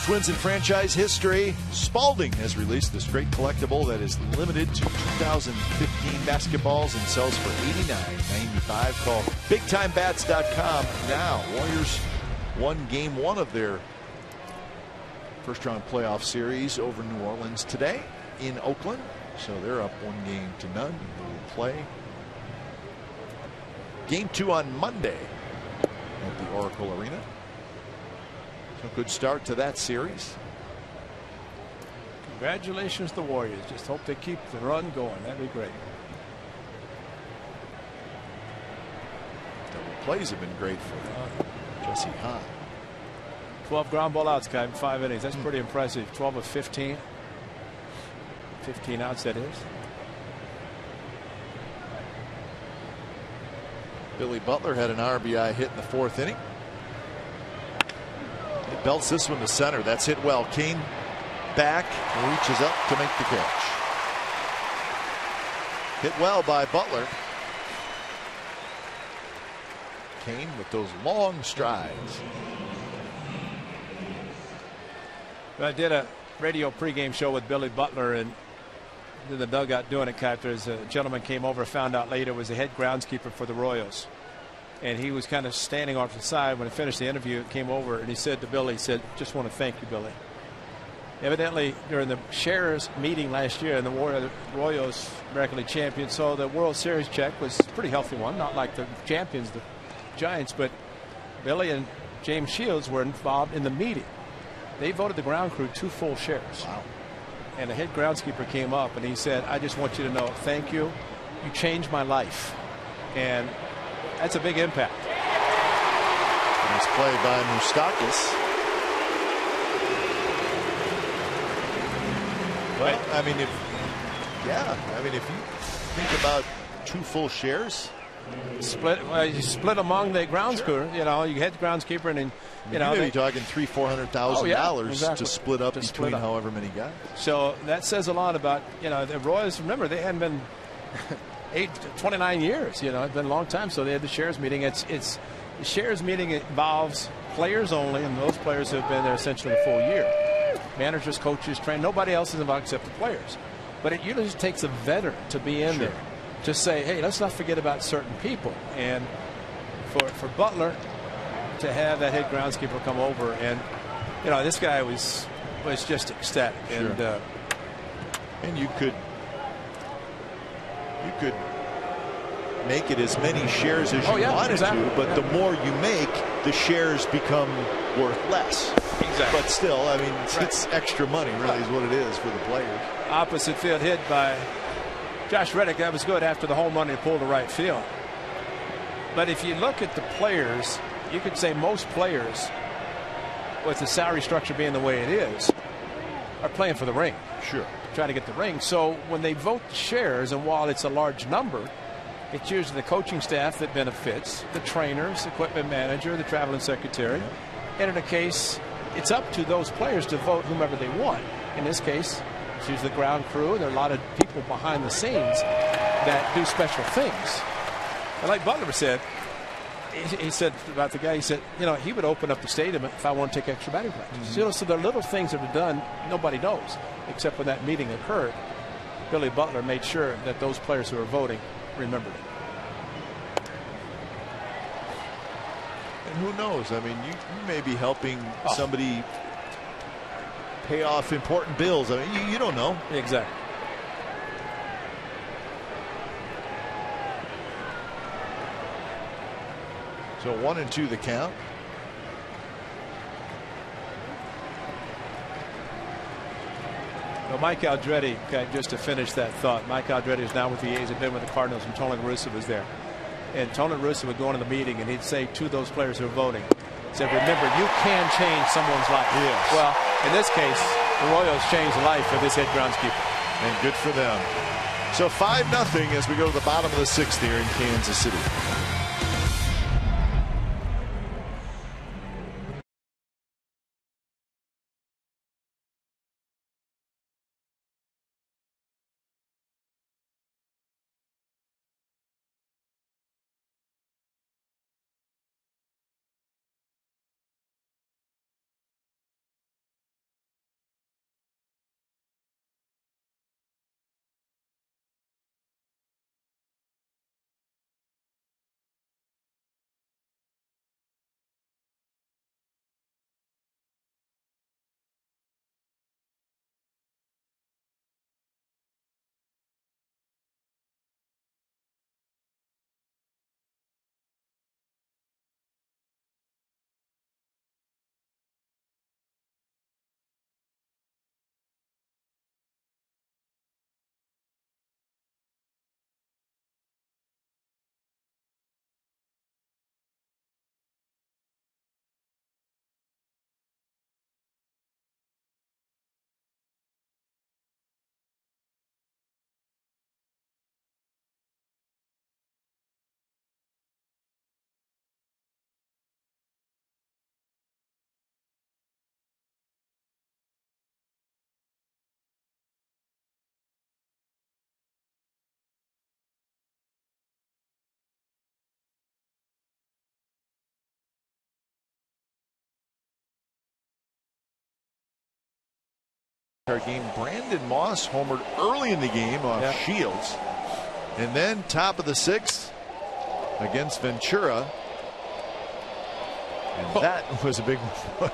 most wins in franchise history. Spalding has released this great collectible that is limited to 2015 basketballs and sells for $89.95. Call BigTimeBats.com now. Warriors won game 1 of their first-round playoff series over New Orleans today in Oakland. So they're up 1-0. They will play game 2 on Monday at the Oracle Arena. So good start to that series. Congratulations to the Warriors. Just hope they keep the run going. That'd be great. Double plays have been great for Jesse Hahn. 12 ground ball outs, guy, in 5 innings. That's pretty impressive. 12 of 15. 15 outs, that is. Billy Butler had an RBI hit in the 4th inning. He belts this one to center. That's hit well. Kane back, reaches up to make the catch. Hit well by Butler. Kane with those long strides. I did a radio pregame show with Billy Butler and in the dugout doing it, captors. A gentleman came over, found out later was the head groundskeeper for the Royals. And he was kind of standing off to the side when he finished the interview. Came over and he said to Billy, he said, "Just want to thank you, Billy." Evidently, during the shares meeting last year, and the Royals American League champions, so the World Series check was a pretty healthy one, not like the champions, the Giants, but Billy and James Shields were involved in the meeting. They voted the ground crew 2 full shares. Wow. And the head groundskeeper came up and he said, "I just want you to know, thank you. You changed my life." And that's a big impact. Nice play by Moustakas. Well, I mean, if you think about 2 full shares, you split among the grounds crew. You know, you head the groundskeeper, and then you may be talking $300,000-$400,000 to split up between however many guys. So that says a lot about the Royals. Remember, they hadn't been 29 years. It's been a long time. So they had the shares meeting. It's the shares meeting involves players only, and those players have been there essentially a full year. Managers, coaches, trainers, nobody else is involved except the players. But it usually just takes a veteran to be in there to say, hey, let's not forget about certain people. And for Butler to have that head groundskeeper come over, and this guy was just ecstatic. Sure. And you could make it as many shares as you wanted to, but the more you make, the shares become worth less. Exactly. But still, I mean, it's extra money, really, is what it is for the players. Opposite field hit by Josh Reddick. That was good after the home run he pulled to right field. But if you look at the players, you could say most players, with the salary structure being the way it is, are playing for the ring. Sure. Trying to get the ring. So when they vote the shares, and while it's a large number, it's usually the coaching staff that benefits, the trainers, equipment manager, the traveling secretary. And in a case, it's up to those players to vote whomever they want. In this case, it's usually the ground crew, and there are a lot of people behind the scenes that do special things. And like Butler said, he said about the guy, he said, he would open up the stadium if I want to take extra batting practice. So there are little things that are done nobody knows, except when that meeting occurred. Billy Butler made sure that those players who are voting remembered it. And who knows? I mean, you may be helping somebody pay off important bills. I mean, you don't know. Exactly. So 1-2 the count. Well, Mike Aldretti, just to finish that thought, Mike Aldretti is now with the A's, had been with the Cardinals, and Tony La Russa was there. And Tony La Russa would go into the meeting and he'd say to those players who are voting, he said, remember, you can change someone's life. Yes. Well, in this case, the Royals changed the life of this head groundskeeper. And good for them. So 5-0 as we go to the bottom of the 6th here in Kansas City. Our game, Brandon Moss homered early in the game off Shields, and then top of the 6th against Ventura, and that was a big one.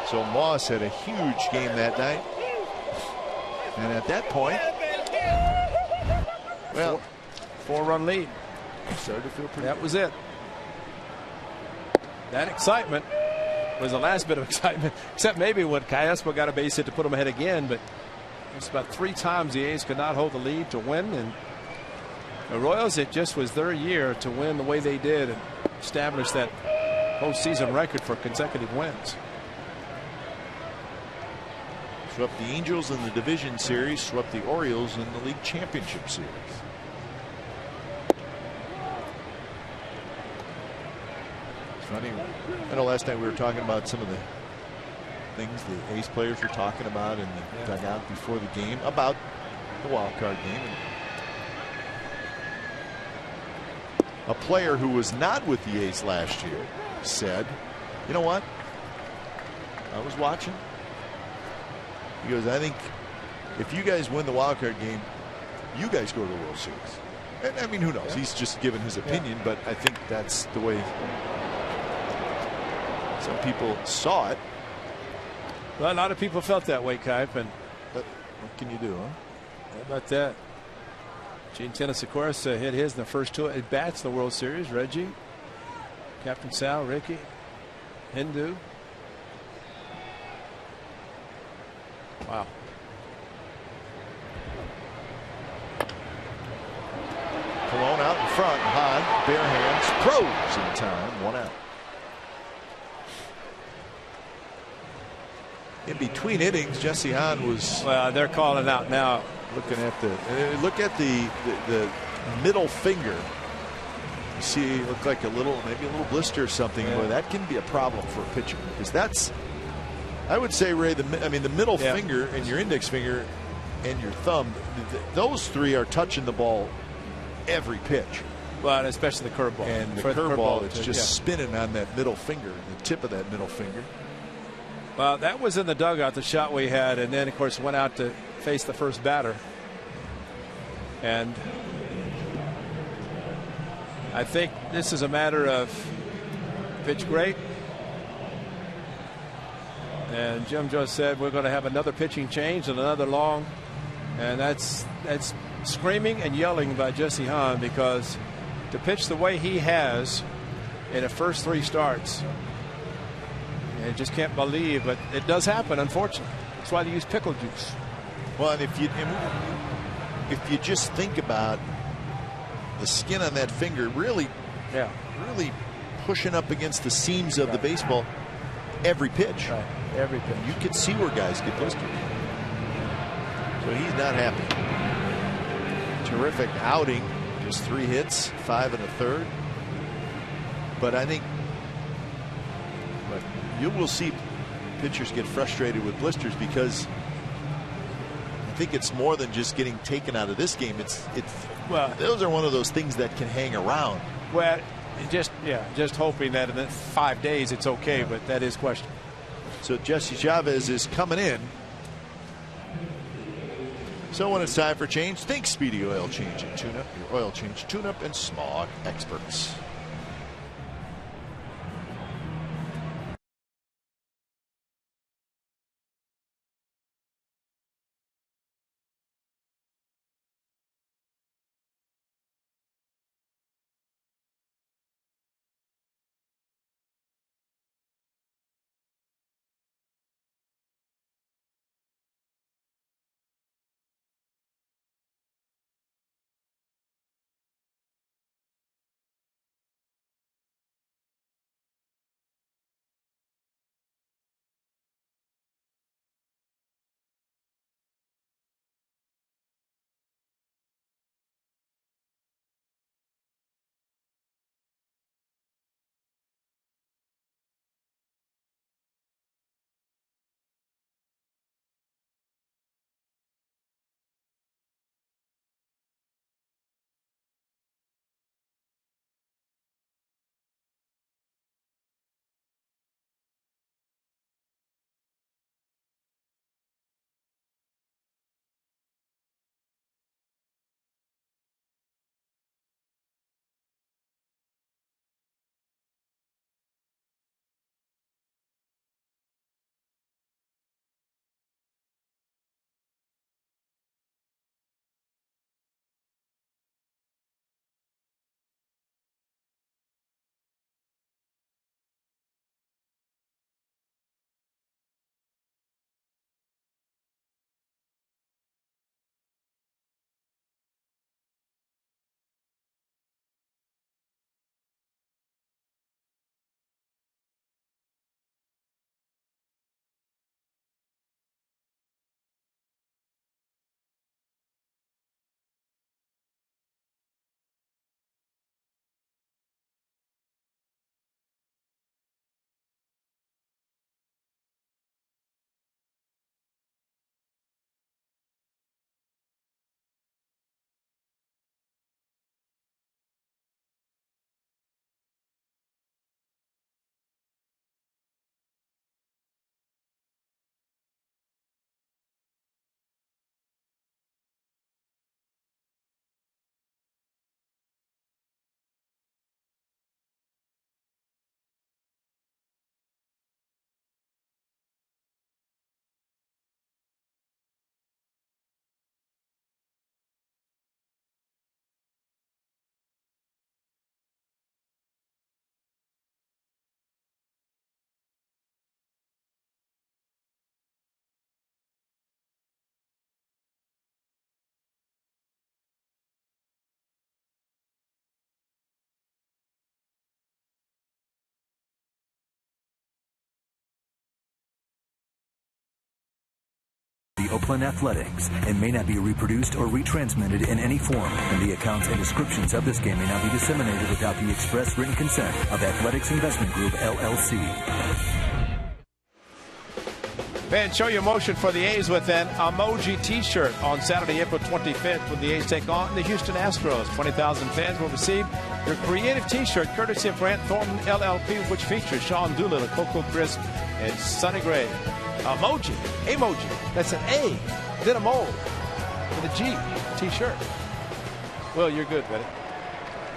So Moss had a huge game that night, and at that point, well, 4-run lead. Started to feel pretty. That was it. That excitement was the last bit of excitement, except maybe when Cayespo got a base hit to put him ahead again. But it's about 3 times the A's could not hold the lead to win, and the Royals, it just was their year to win the way they did and establish that postseason record for consecutive wins. Swept the Angels in the division series, swept the Orioles in the league championship series. Funny, I know last night we were talking about some of the things the A's players were talking about in the dugout before the game about the wild card game. And a player who was not with the A's last year said, "You know what? I was watching." He goes, "I think if you guys win the wild card game, you guys go to the World Series." And I mean, who knows? He's just given his opinion, but I think that's the way some people saw it. Well, a lot of people felt that way, Kipe, and what can you do, huh? How about that? Gene Tennis, of course, hit his in the first 2 at bats in the World Series. Reggie, Captain Sal, Ricky, Hindu. Wow. Colon out in front. Hahn, bare hands, throws in time. 1 out. In between innings, Jesse Hahn was. Well, they're calling out now. Looking at the middle finger. You see, it looked like maybe a little blister or something. Yeah. Boy, that can be a problem for a pitcher, because that's, I would say, Ray, the middle finger and your index finger and your thumb, those 3 are touching the ball every pitch. Well, especially the curveball. And the curveball, it's just spinning on that middle finger, the tip of that middle finger. Well, that was in the dugout, the shot we had, and then, of course, went out to face the first batter. And I think this is a matter of pitch great. And Jim just said we're going to have another pitching change and another long. And that's screaming and yelling by Jesse Hahn, because to pitch the way he has in the first 3 starts, I just can't believe, but it does happen, unfortunately. That's why they use pickle juice. Well, and if you just think about the skin on that finger, really pushing up against the seams of the baseball every pitch. Right. Every pitch. You could see where guys get blistered. So he's not happy. Terrific outing, just 3 hits, 5 1/3. But I think you will see pitchers get frustrated with blisters, because I think it's more than just getting taken out of this game. Well, those are one of those things that can hang around. Well, just hoping that in 5 days it's okay, but that is questionable. So Jesse Chavez is coming in. So when it's time for change, think Speedy Oil Change and Tune-Up. Your oil change, tune-up, and smog experts. Oakland Athletics and may not be reproduced or retransmitted in any form, and the accounts and descriptions of this game may not be disseminated without the express written consent of Athletics Investment Group, LLC. Fans, show your emotion for the A's with an emoji T-shirt on Saturday, April 25th, when the A's take on the Houston Astros. 20,000 fans will receive your creative T-shirt, courtesy of Grant Thornton, LLP, which features Sean Doolittle, Coco Crisp, and Sonny Gray. Emoji. That's an A, then a mole, with a G. T-shirt. Well, you're good, buddy.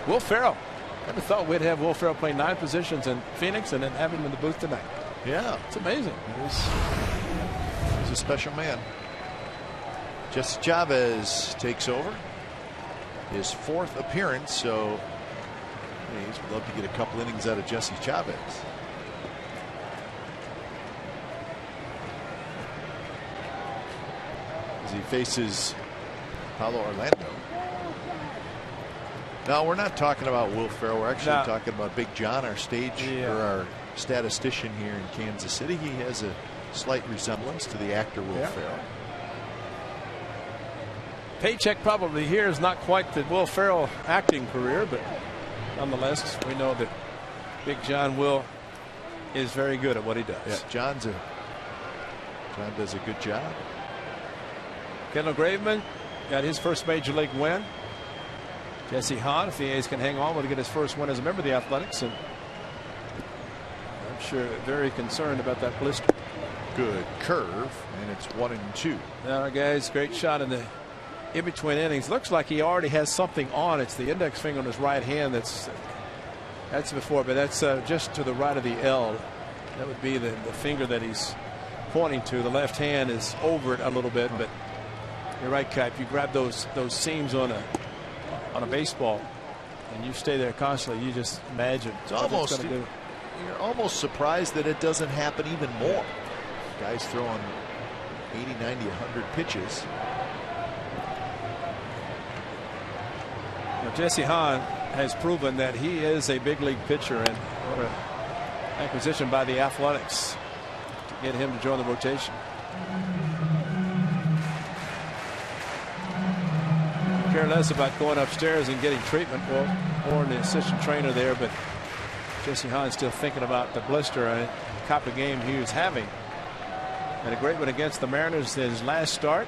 Will Ferrell. Never thought we'd have Will Ferrell play 9 positions in Phoenix and then have him in the booth tonight. Yeah, it's amazing. He's a special man. Jesse Chavez takes over. His 4th appearance, so A's would love to get a couple innings out of Jesse Chavez. As he faces Paulo Orlando. Now, we're not talking about Will Ferrell. We're actually talking about Big John, our our statistician here in Kansas City. He has a slight resemblance to the actor Will Ferrell. Paycheck probably here is not quite the Will Ferrell acting career, but nonetheless, we know that Big John Will is very good at what he does. Yeah, John does a good job. Kendall Graveman got his first major league win. Jesse Hahn, if the A's can hang on, will get his first win as a member of the Athletics, and I'm sure very concerned about that blister. Good curve, and it's 1-2. Now, guys, great shot in the in-between innings. Looks like he already has something on. It's the index finger on his right hand. That's before, but that's just to the right of the L. That would be the finger that he's pointing to. The left hand is over it a little bit, but you're right, Kai. If you grab those seams on a baseball and you stay there constantly, you just imagine it's almost you're almost surprised that it doesn't happen even more. Guys throwing 80, 90, 100 pitches. Now, Jesse Hahn has proven that he is a big league pitcher, and what an acquisition by the Athletics to get him to join the rotation. Care less about going upstairs and getting treatment, or the assistant trainer there, but Jesse Hahn's still thinking about the blister and the type of game he was having. And a great one against the Mariners in his last start.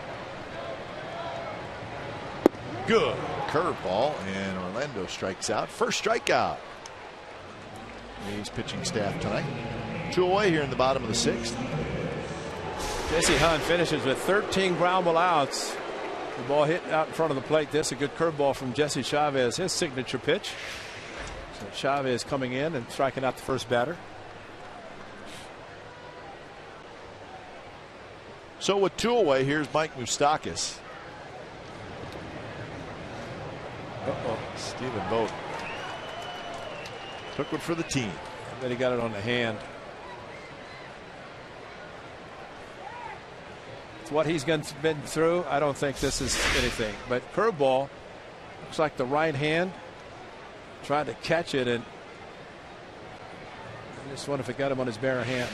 Good curveball, and Orlando strikes out. First strikeout. A's pitching staff tonight. 2 away here in the bottom of the 6th. Jesse Hahn finishes with 13 ground ball outs. The ball hit out in front of the plate. This a good curveball from Jesse Chavez, his signature pitch. So Chavez coming in and striking out the first batter. So with 2 away, here's Mike Moustakas. Stephen Vogt took one for the team. I bet he got it on the hand. It's what he's been through. I don't think this is anything. But curveball, looks like the right hand. Tried to catch it, and I just wonder if it got him on his bare hand.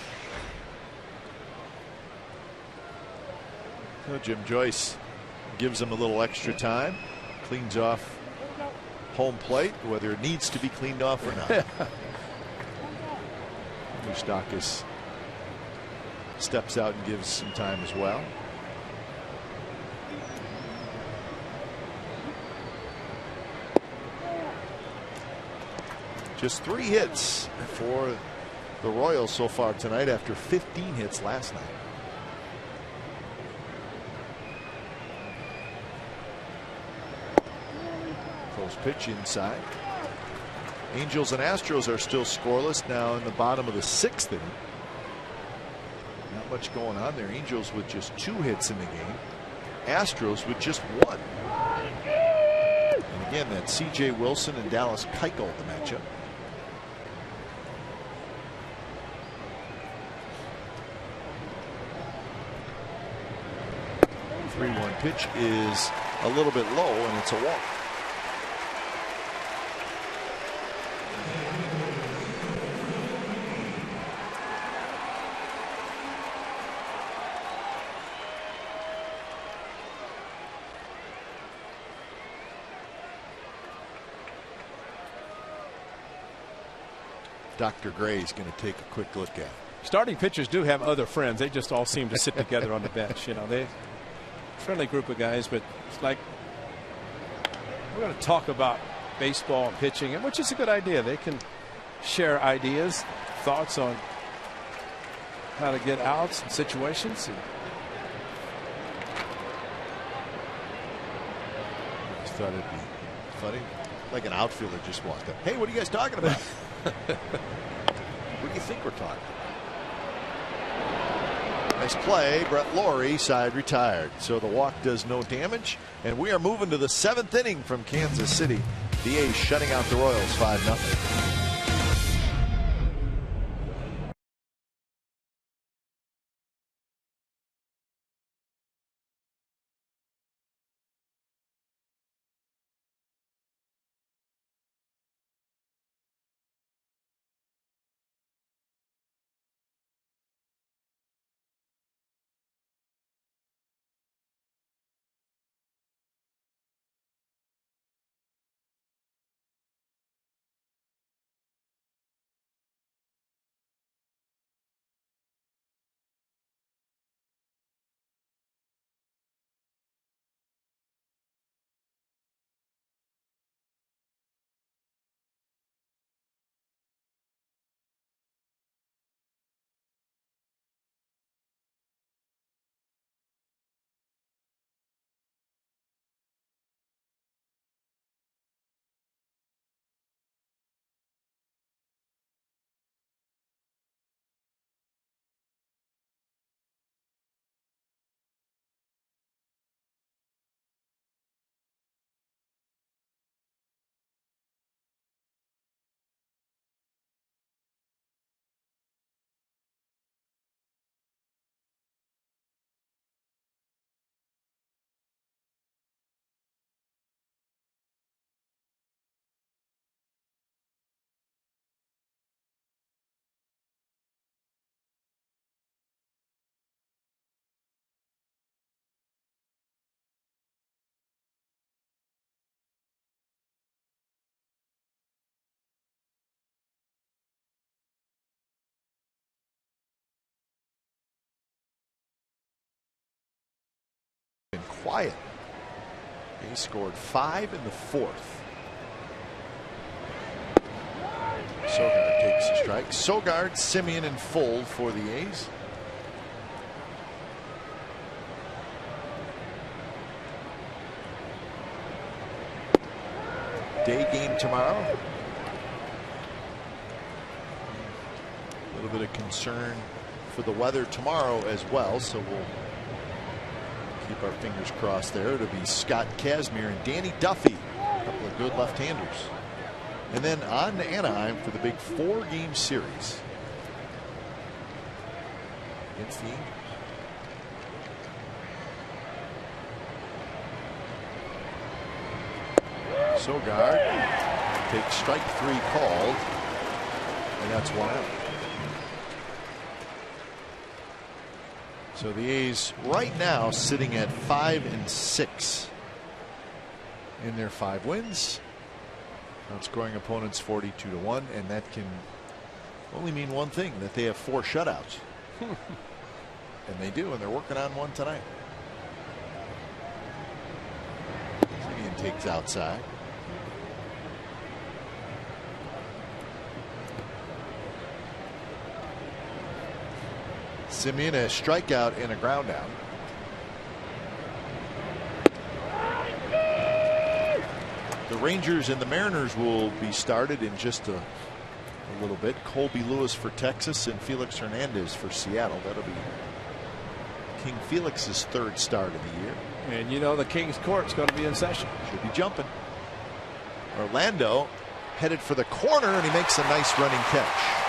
So Jim Joyce gives him a little extra time, cleans off home plate, whether it needs to be cleaned off or not. Moustakas steps out and gives some time as well. Just 3 hits for the Royals so far tonight after 15 hits last night. Close pitch inside. Angels and Astros are still scoreless now in the bottom of the 6th inning. Not much going on there. Angels with just 2 hits in the game. Astros with just 1. And again, that's C.J. Wilson and Dallas Keuchel the matchup. 3-1 pitch is a little bit low, and it's a walk. Dr. Gray's going to take a quick look at it. Starting pitchers do have other friends. They just all seem to sit together on the bench. You know, they friendly group of guys, but it's like we're going to talk about baseball and pitching, which is a good idea. They can share ideas, thoughts on how to get outs and situations. I just thought it'd be funny. Like an outfielder just walked up. Hey, what are you guys talking about? What do you think we're talking about? Nice play. Brett Lawrie, side retired. So the walk does no damage. And we are moving to the 7th inning from Kansas City. The A's shutting out the Royals 5-0. Quiet. He scored 5 in the 4th. Sogard takes a strike. Sogard, Semien, and Fold for the A's. Day game tomorrow. A little bit of concern for the weather tomorrow as well, so we'll keep our fingers crossed there. It'll be Scott Kazmir and Danny Duffy, a couple of good left-handers. And then on to Anaheim for the big 4-game series against the Yankees. Sogard takes strike 3 called, and that's 1 out. So the A's right now sitting at 5-6 in their 5 wins. Outscoring opponents 42-1, and that can only mean one thing, that they have 4 shutouts. And they do, and they're working on one tonight. Semien takes outside. Semien a strikeout and a ground out. The Rangers and the Mariners will be started in just a little bit. Colby Lewis for Texas and Felix Hernandez for Seattle. That'll be King Felix's 3rd start of the year. And you know the King's Court's going to be in session. Should be jumping. Orlando headed for the corner, and he makes a nice running catch.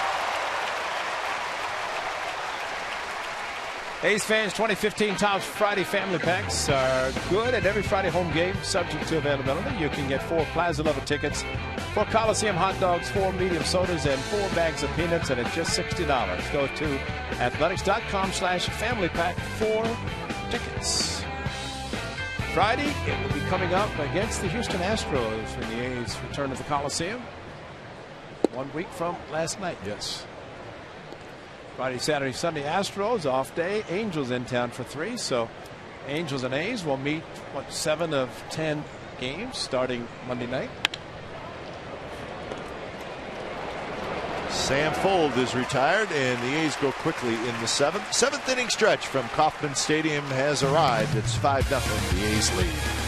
A's fans, 2015 Topps Friday Family Packs are good at every Friday home game, subject to availability. You can get 4 Plaza Level tickets, 4 Coliseum hot dogs, 4 medium sodas, and 4 bags of peanuts, and at just $60. Go to athletics.com/family pack for tickets. Friday, it will be coming up against the Houston Astros when the A's return to the Coliseum. 1 week from last night. Yes. Friday, Saturday, Sunday, Astros off day. Angels in town for 3. So Angels and A's will meet 7 of 10 games starting Monday night. Sam Fold is retired, and the A's go quickly in the 7th. 7th inning stretch from Kauffman Stadium has arrived. It's 5-0. The A's lead.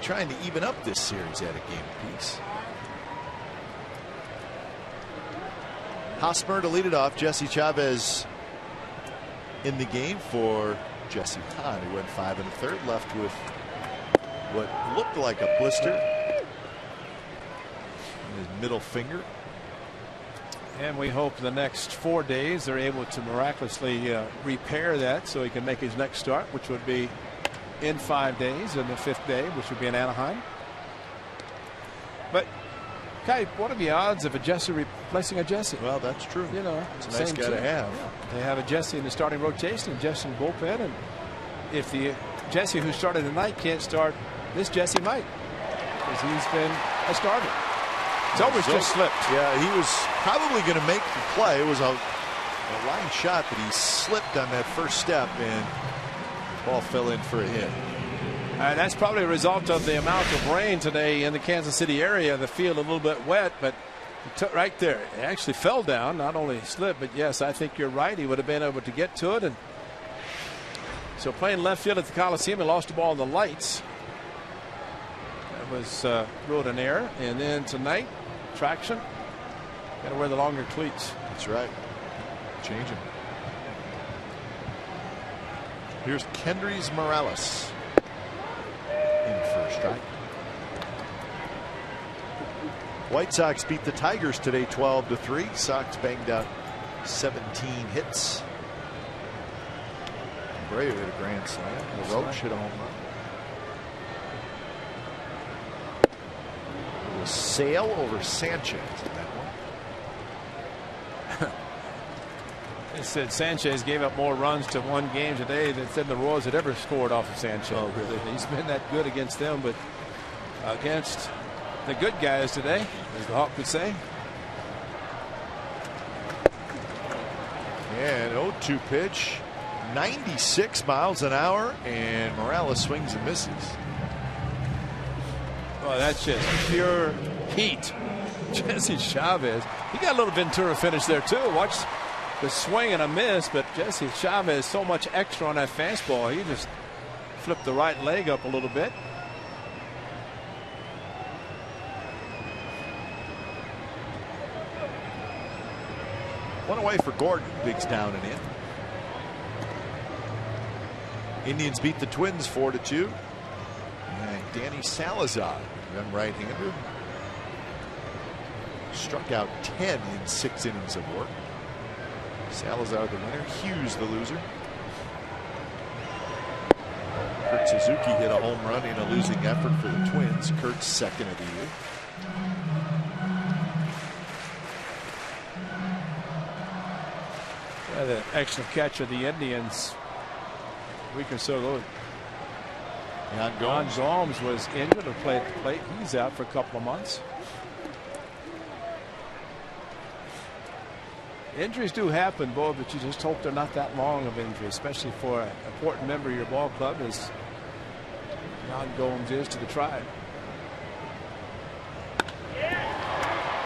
Trying to even up this series at a game apiece. Hosmer to lead it off. Jesse Chavez in the game for Jesse Hahn, who went 5 1/3, left with what looked like a blister in his middle finger. And we hope the next 4 days they're able to miraculously repair that so he can make his next start, which would be in 5 days, and the 5th day, which would be in Anaheim. But, Kai, what are the odds of a Jesse replacing a Jesse? Well, that's true. You know, it's a nice guy to have. Yeah. They have a Jesse in the starting rotation and Jesse in the bullpen, and if the Jesse who started tonight can't start, this Jesse might, because he's been a starter. It's always just slipped. Yeah, he was probably going to make the play. It was a line shot, but he slipped on that first step, and ball fell in for a hit. That's probably a result of the amount of rain today in the Kansas City area. The field a little bit wet, but right there, it actually fell down. Not only slipped, but yes, I think you're right. He would have been able to get to it. And so playing left field at the Coliseum, he lost the ball in the lights. That was ruled an error. And then tonight, traction. Got to wear the longer cleats. That's right. Change them. Here's Kendrys Morales in for a strike. White Sox beat the Tigers today 12-3. Sox banged out 17 hits. Abreu hit a grand slam. Roach hit a home run. It was Sale over Sanchez in that one. It said Sanchez gave up more runs to one game today than the Royals had ever scored off of Sanchez. Oh, really? He's been that good against them, but against the good guys today, as the Hawk would say. And 0-2 pitch, 96 miles an hour, and Morales swings and misses. Well, that's just pure heat. Jesse Chavez, he got a little Ventura finish there too. Watch the swing and a miss, but Jesse Chavez so much extra on that fastball. He just flipped the right leg up a little bit. One away for Gordon. Digs down and in. Indians beat the Twins 4-2. And Danny Salazar, young right-hander, struck out 10 in 6 innings of work. Salazar the winner, Hughes the loser. Kurt Suzuki hit a home run in a losing effort for the Twins. Kurt's second of the year. Yeah, the excellent catch of the Indians a week or so ago. Yan Gomes was injured to play at the plate. He's out for a couple of months. Injuries do happen, Bo, but you just hope they're not that long of injury, especially for an important member of your ball club as Yan Gomes is to the Tribe.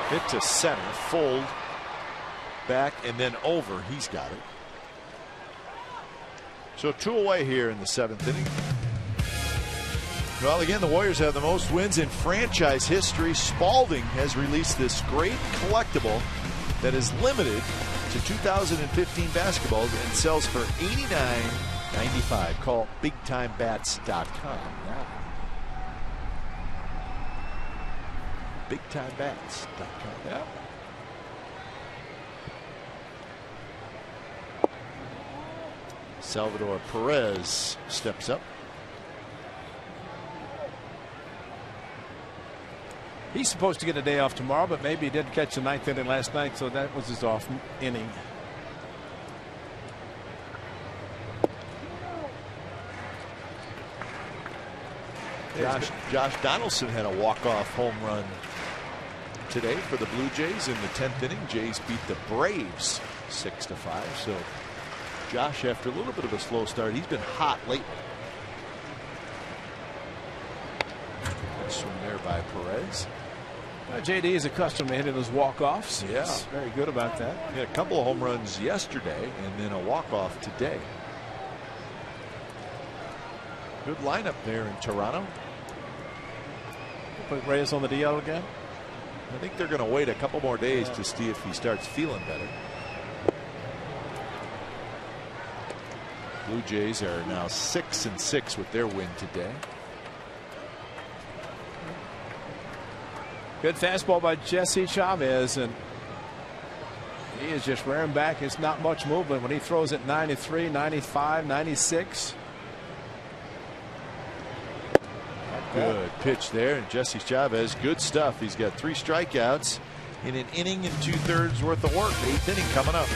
Hit to center, fold, back, and then over. He's got it. So 2 away here in the 7th inning. Well, again, the Warriors have the most wins in franchise history. Spalding has released this great collectible that is limited to 2015 basketball and sells for $89.95. Call BigTimeBats.com now. BigTimeBats.com. Yeah. Salvador Perez steps up. He's supposed to get a day off tomorrow, but maybe he didn't catch the 9th inning last night, so that was his off inning. Josh Donaldson had a walk-off home run today for the Blue Jays in the 10th inning. Jays beat the Braves 6-5. So Josh, after a little bit of a slow start, he's been hot lately. Good swing there by Perez. JD is accustomed to hitting those walk-offs. Yeah. He's very good about that. He had a couple of home runs yesterday and then a walk-off today. Good lineup there in Toronto. Put Reyes on the DL again. I think they're going to wait a couple more days to see if he starts feeling better. Blue Jays are now 6-6 with their win today. Good fastball by Jesse Chavez, and he is just rearing back. It's not much movement when he throws it 93, 95, 96. Good pitch there, and Jesse Chavez, good stuff. He's got 3 strikeouts in an inning and 2/3 worth of work. 8th inning coming up.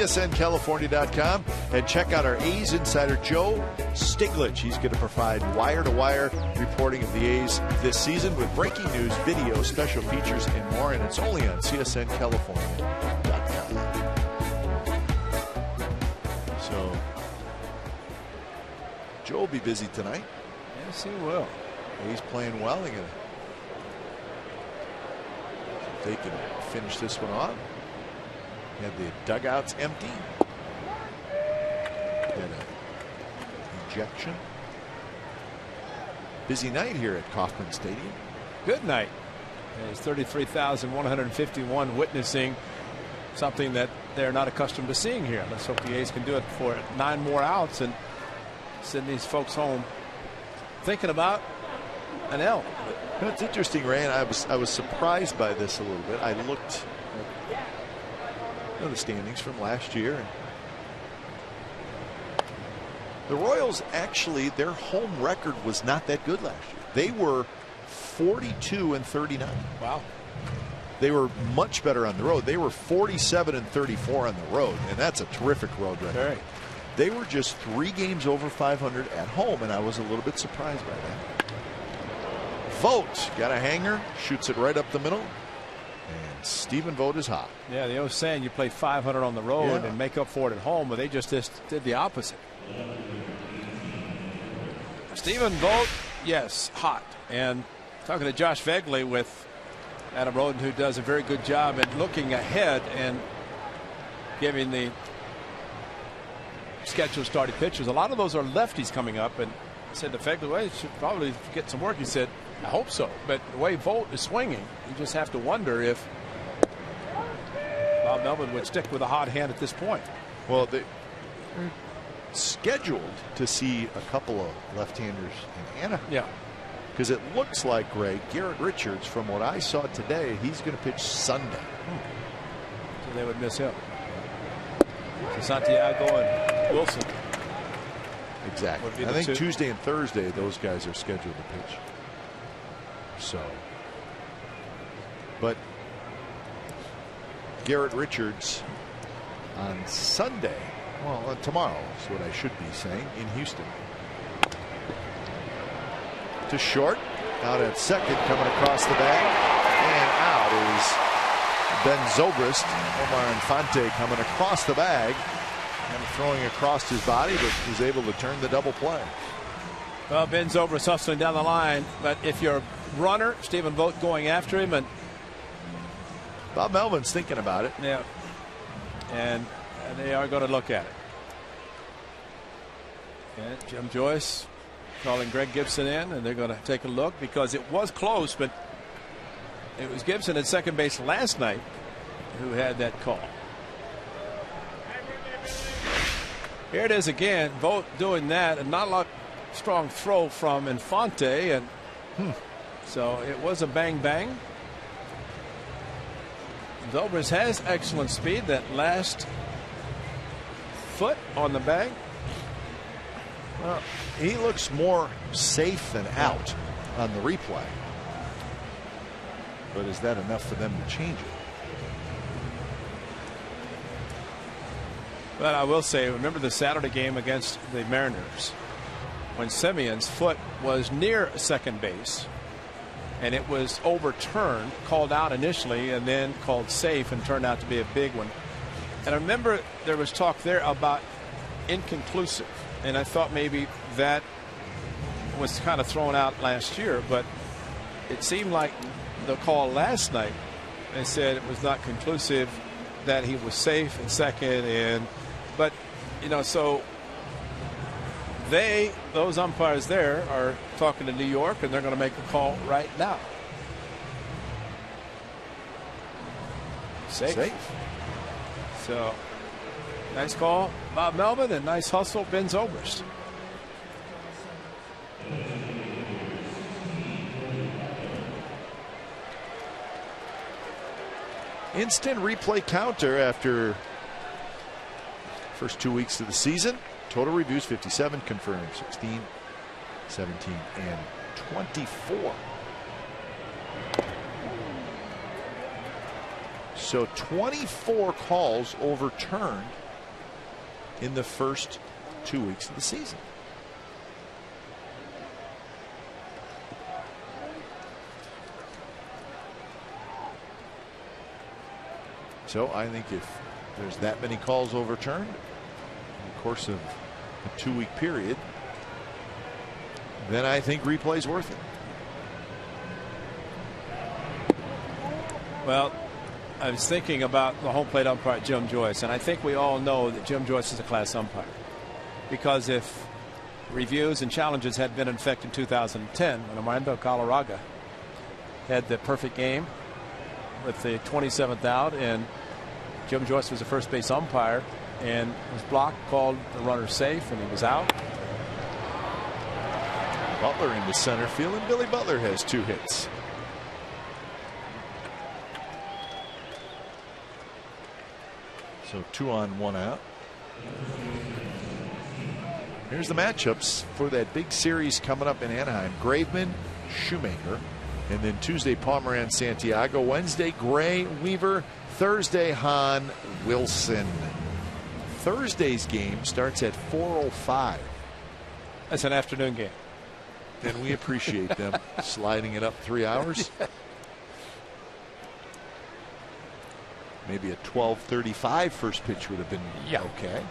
CSNCalifornia.com, and check out our A's insider, Joe Stiglitz. He's going to provide wire-to-wire reporting of the A's this season with breaking news, video, special features, and more, and it's only on CSNCalifornia.com. So, Joe will be busy tonight. Yes, he will. A's playing well. They're gonna, if they can finish this one off. Had the dugouts empty. Had an ejection. Busy night here at Kauffman Stadium. Good night. There's 33,151 witnessing something that they're not accustomed to seeing here. Let's hope the A's can do it for 9 more outs and send these folks home thinking about an L. You know, it's interesting, Ray, and I was surprised by this a little bit. I looked at the standings from last year, and the Royals, actually, their home record was not that good last year. They were 42-39. Wow. They were much better on the road. They were 47-34 on the road, and that's a terrific road record. Right. They were just 3 games over 500 at home, and I was a little bit surprised by that. Vogt got a hanger, shoots it right up the middle, and Stephen Vogt is hot. Yeah, the old saying, you play 500 on the road and make up for it at home, but they just did the opposite. Stephen Vogt, yes, hot. And talking to Josh Vegley with Adam Roden, who does a very good job at looking ahead and giving the scheduled starting pitchers. A lot of those are lefties coming up, and I said to Vegley, well, you should probably get some work. He said, I hope so. But the way Vogt is swinging, you just have to wonder if Bob Melvin would stick with a hot hand at this point. Well, they're scheduled to see a couple of left-handers in Anaheim. Yeah. Because it looks like, Greg, Garrett Richards, from what I saw today, he's going to pitch Sunday. So they would miss him. So Santiago and Wilson. Exactly. I think Tuesday and Thursday, those guys are scheduled to pitch. So, but Garrett Richards on Sunday, well, tomorrow is what I should be saying, in Houston. To short, out at second, coming across the bag, and out is Ben Zobrist. Omar Infante coming across the bag and throwing across his body, but was able to turn the double play. Well, Ben Zobrist hustling down the line, but if you're a runner, Stephen Vogt going after him, and Bob Melvin's thinking about it. Yeah, and they are going to look at it. And Jim Joyce calling Greg Gibson in, and they're going to take a look because it was close, but it was Gibson at second base last night who had that call. Here it is again, Vogt doing that, and not a lot strong throw from Infante, and so it was a bang bang. Zobrist has excellent speed. That last foot on the bag. Well, he looks more safe than out on the replay. But is that enough for them to change it? But I will say, remember the Saturday game against the Mariners when Simeon's foot was near second base and it was overturned, called out initially, and then called safe and turned out to be a big one. And I remember there was talk there about inconclusive, and I thought maybe that was kind of thrown out last year, but it seemed like the call last night, they said it was not conclusive, that he was safe in second, and but you know, so those umpires there are talking to New York, and they're going to make a call right now. Safe. So nice call, Bob Melvin, and nice hustle, Ben Zobrist. Instant replay counter after first 2 weeks of the season. Total reviews 57, confirmed 16, 17, and 24. So 24 calls overturned in the first 2 weeks of the season. So I think if there's that many calls overturned in the course of a 2-week period, then I think replay's worth it. Well, I was thinking about the home plate umpire, Jim Joyce, and I think we all know that Jim Joyce is a class umpire. Because if reviews and challenges had been in effect in 2010, when Armando Galarraga had the perfect game with the 27th out, and Jim Joyce was the first base umpire and was blocked, called the runner safe, and he was out. Butler into center field, and Billy Butler has 2 hits. So 2 on, 1 out. Here's the matchups for that big series coming up in Anaheim. Graveman, Shoemaker, and then Tuesday Pomeranz, Santiago. Wednesday Gray, Weaver. Thursday Hahn, Wilson. Thursday's game starts at 4:05. That's an afternoon game. And we appreciate them sliding it up 3 hours. Maybe a 12:35 first pitch would have been okay.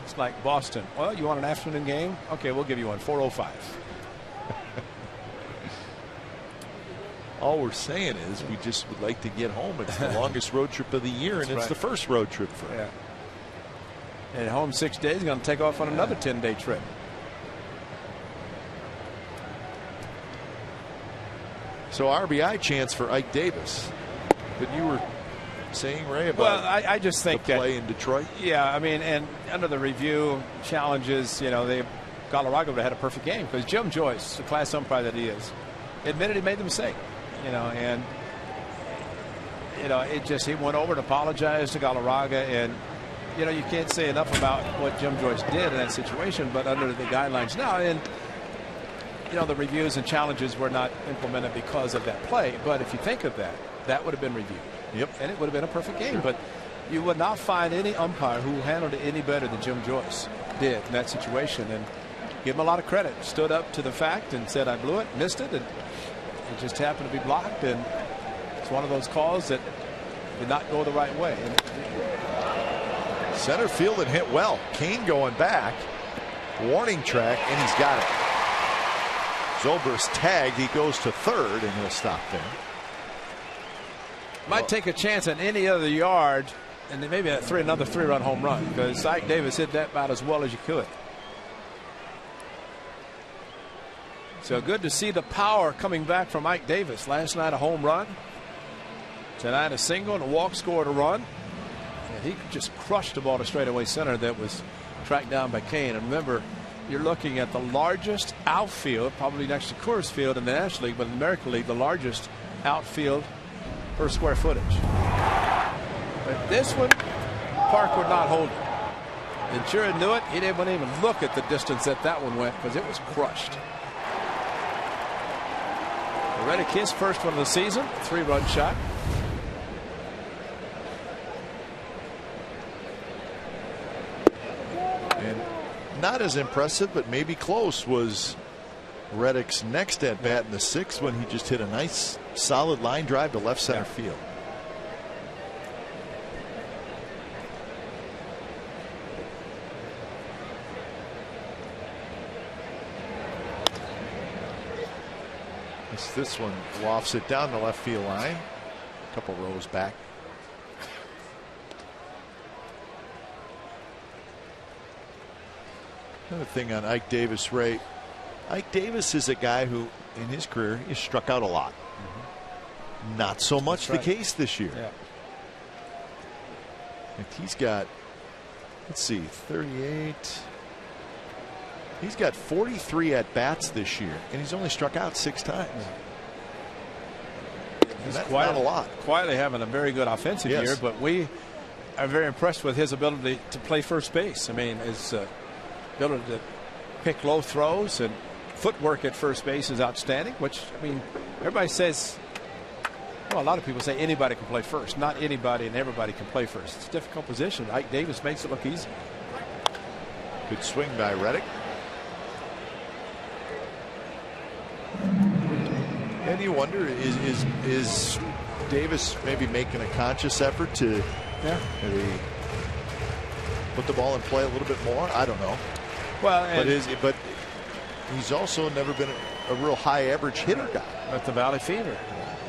It's like Boston. Well, you want an afternoon game? Okay, we'll give you one. 4:05. All we're saying is we just would like to get home. It's the longest road trip of the year, and it's the first road trip for him. And home 6 days, going to take off on another 10-day trip. So RBI chance for Ike Davis. But you were saying, Ray, about I just think the play in Detroit? Yeah, I mean, and under the review challenges, Galarraga would have had a perfect game because Jim Joyce, the class umpire that he is, admitted he made the mistake. And it just, he went over and apologized to Galarraga, and you can't say enough about what Jim Joyce did in that situation, but under the guidelines now, and the reviews and challenges were not implemented because of that play. But if you think of that, that would have been reviewed. Yep. And it would have been a perfect game. But you would not find any umpire who handled it any better than Jim Joyce did in that situation. And give him a lot of credit. Stood up to the fact and said, I blew it, missed it, and it just happened to be blocked. And it's one of those calls that did not go the right way. And center field and hit well. Kane going back. Warning track, and he's got it. Zobrist tagged. He goes to third, and he'll stop there. Might take a chance on any other yard, and then maybe another 3-run home run, because Ike Davis hit that about as well as you could. So good to see the power coming back from Ike Davis. Last night a home run. Tonight a single and a walk, scored a run. And he just crushed the ball to straightaway center that was tracked down by Kane. And remember, you're looking at the largest outfield, probably next to Coors Field in the National League, but in the American League, the largest outfield per square footage. But this one, Park would not hold it. Ventura knew it. He didn't even look at the distance that one went because it was crushed. Reddick, his first one of the season, 3-run shot. And not as impressive, but maybe close, was Reddick's next at bat in the 6th when he just hit a nice solid line drive to left center field. This one lofts it down the left field line, a couple rows back. Another thing on Ike Davis, Ray. Ike Davis is a guy who, in his career, he struck out a lot. Not so much the case this year. Yeah. And he's got, let's see, 38. He's got 43 at bats this year, and he's only struck out 6 times. He's that's not a lot. Quietly having a very good offensive year, but we are very impressed with his ability to play first base. I mean, his ability to pick low throws and footwork at first base is outstanding, which, I mean, everybody says, well, a lot of people say anybody can play first. Not anybody and everybody can play first. It's a difficult position. Ike Davis makes it look easy. Good swing by Reddick. And you wonder, is Davis maybe making a conscious effort to maybe put the ball in play a little bit more? I don't know. Well, but he's also never been a real high average hitter guy. At the Valley Fever.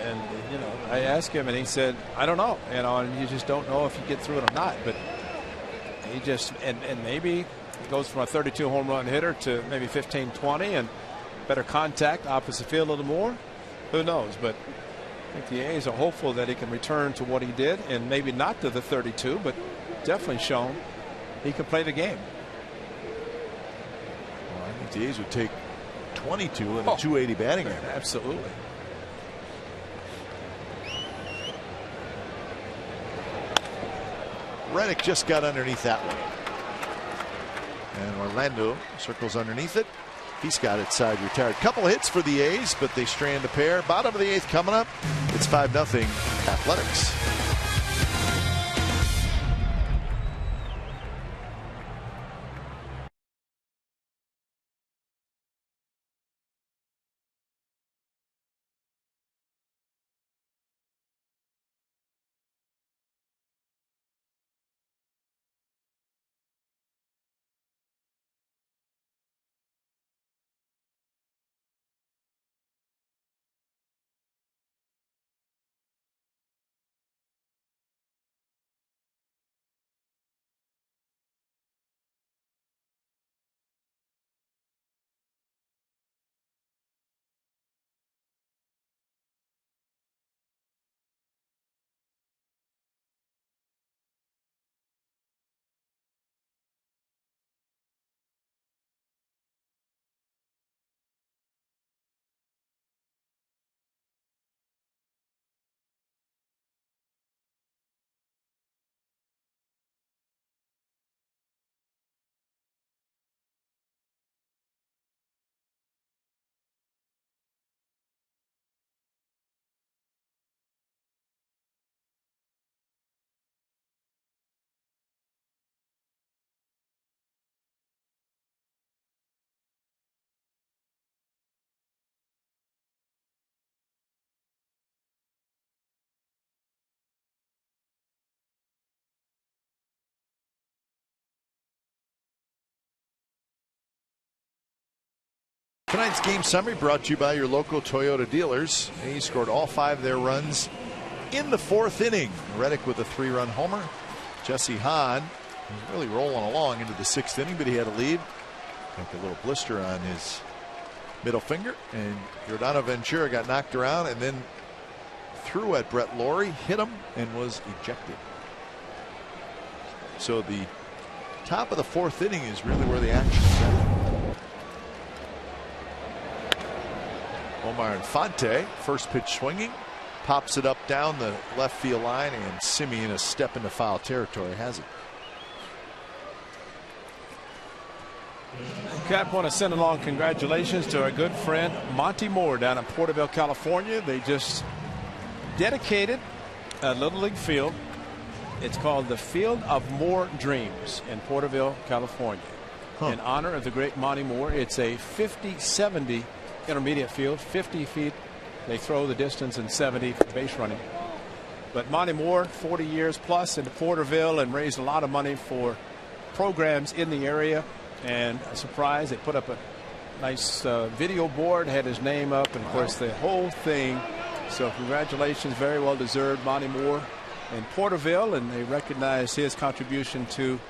And, you know, I asked him and he said, I don't know, you know, and you just don't know if you get through it or not. But he just, and maybe he goes from a 32 home run hitter to maybe 15, 20 and better contact, opposite field a little more. Who knows? But I think the A's are hopeful that he can return to what he did, and maybe not to the 32, but definitely shown he can play the game. Well, I think the A's would take 22 and a 280 batting average. Absolutely. Reddick just got underneath that one. And Orlando circles underneath it. He's got it side retired. Couple hits for the A's, but they strand a pair. Bottom of the 8th coming up. It's 5-0 Athletics. Tonight's game summary brought to you by your local Toyota dealers. He scored all 5 of their runs in the 4th inning. Reddick with a 3-run homer. Jesse Hahn was really rolling along into the 6th inning, but he had a lead. Like a little blister on his middle finger. And Giordano Ventura got knocked around and then threw at Brett Lawrie, hit him, and was ejected. So the top of the 4th inning is really where the action is at. Omar Infante, first pitch swinging, pops it up down the left field line, and Simeon, a step into foul territory, has it. Cap, want to send along congratulations to our good friend Monty Moore down in Porterville, California. They just dedicated a Little League field. It's called the Field of More Dreams in Porterville, California, in honor of the great Monty Moore. It's a 50-70 intermediate field, 50 feet. They throw the distance and 70 for base running. But Monty Moore, 40 years plus into Porterville, and raised a lot of money for programs in the area. And a surprise, they put up a nice video board, had his name up, and of course the whole thing. So congratulations, very well deserved, Monty Moore in Porterville, and they recognize his contribution to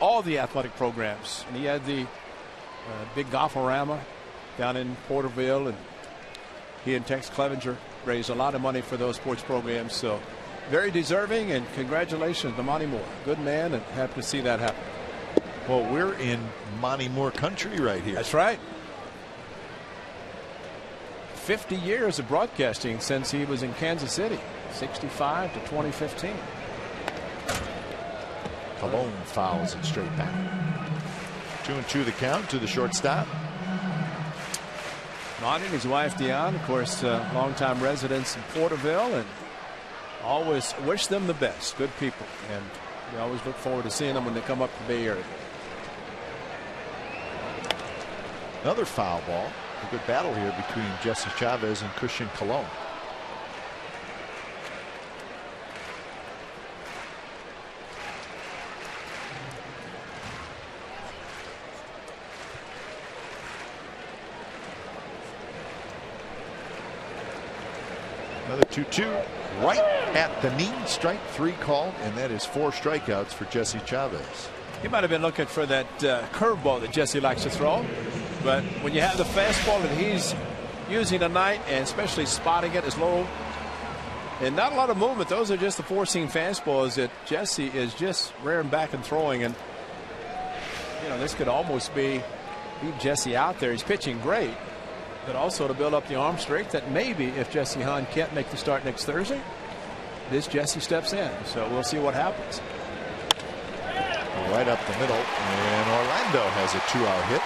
all the athletic programs. And he had the big golf-orama down in Porterville, and he and Tex Clevenger raised a lot of money for those sports programs. So very deserving, and congratulations to Monty Moore. Good man, and happy to see that happen. Well, we're in Monty Moore country right here. That's right. 50 years of broadcasting since he was in Kansas City, 65 to 2015. Colon fouls it straight back. 2-2 the count to the shortstop. Monty and his wife Dion, of course, longtime residents in Porterville, and always wish them the best. Good people, and we always look forward to seeing them when they come up to the Bay Area. Another foul ball. A good battle here between Jesse Chavez and Christian Colon. Another 2-2 right at the knee. Strike 3 called, and that is 4 strikeouts for Jesse Chavez. He might have been looking for that curveball that Jesse likes to throw, but when you have the fastball that he's using tonight, and especially spotting it as low and not a lot of movement, those are just the 4-seam fastballs that Jesse is just rearing back and throwing. And you know, this could almost be Jesse out there. He's pitching great, but also to build up the arm strength that maybe if Jesse Hahn can't make the start next Thursday, this Jesse steps in. So we'll see what happens. Right up the middle, and Orlando has a 2-out hit.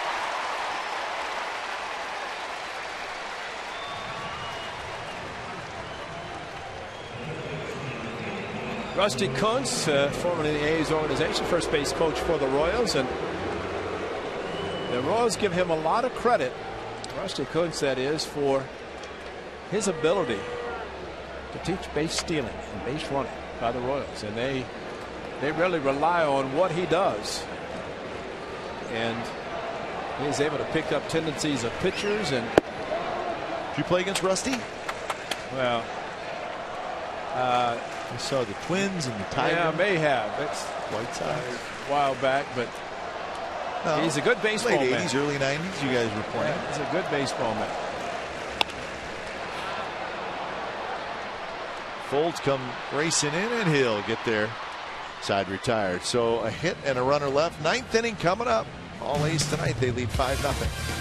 Rusty Kuntz, formerly the A's organization, first base coach for the Royals, and the Royals give him a lot of credit, Rusty Kuntz that is, for his ability to teach base stealing and base running by the Royals, and they really rely on what he does, and he's able to pick up tendencies of pitchers. And did you play against Rusty? Well, I saw the Twins and the Tigers. Yeah, I may have. That's White Sox a while back, but he's a good baseball late man. 80s, early 90s. You guys were playing. Yeah, he's a good baseball man. Folds come racing in, and he'll get there. Side retired. So a hit and a runner left. 9th inning coming up. All A's tonight. They lead 5-0.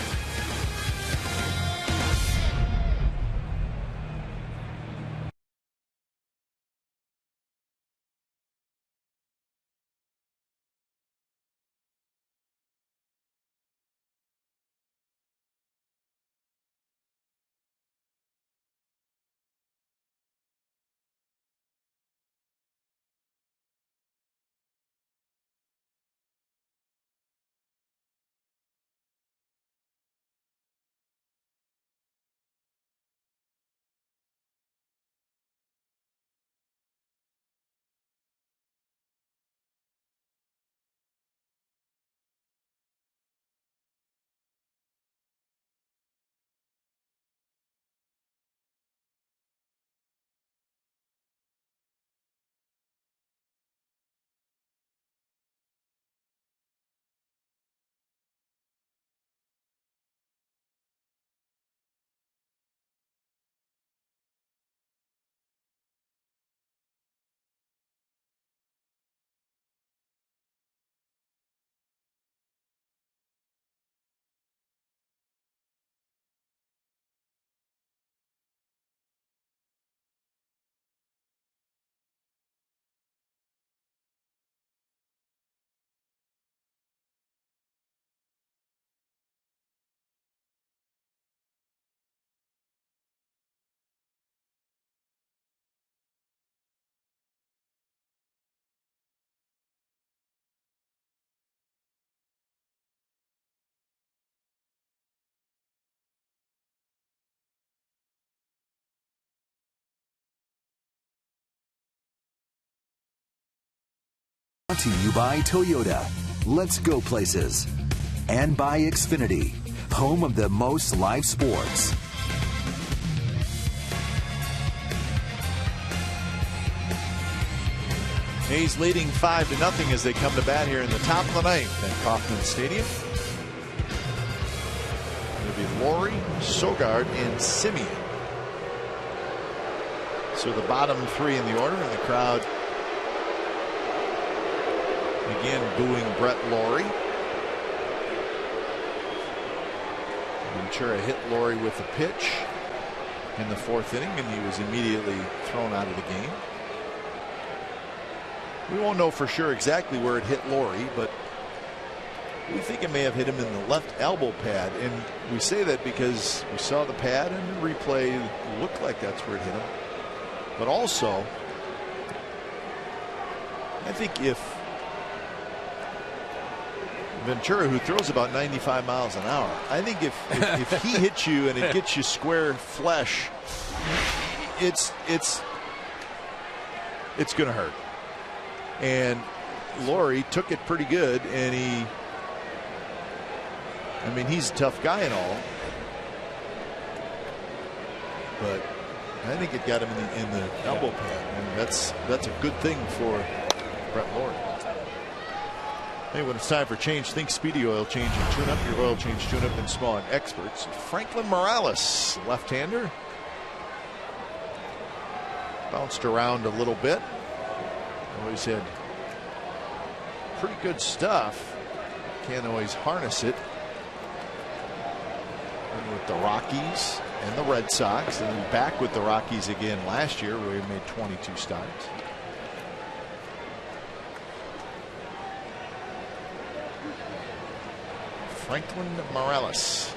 Brought to you by Toyota. Let's go places. And by Xfinity, home of the most live sports. A's leading 5-0 as they come to bat here in the top of the 9th at Kauffman Stadium. It'll be Laurie, Sogard, and Simeon. So the bottom 3 in the order, and the crowd again booing Brett Laurie. Ventura hit Laurie with a pitch in the 4th inning, and he was immediately thrown out of the game. We won't know for sure exactly where it hit Laurie, but we think it may have hit him in the left elbow pad. And we say that because we saw the pad and the replay looked like that's where it hit him. But also, I think if Ventura, who throws about 95 miles an hour. I think if he hits you and it gets you square flesh, it's going to hurt. And Laurie took it pretty good, and I mean, he's a tough guy and all, but I think it got him in the elbow pad, and that's a good thing for Brett Laurie. Hey, when it's time for change, think Speedy Oil Change and Tune Up. Your oil change, tune up, and small and experts. Franklin Morales, left-hander, bounced around a little bit. Always had pretty good stuff. Can't always harness it. And with the Rockies and the Red Sox, and then back with the Rockies again last year, where he made 22 starts. Franklin Morales.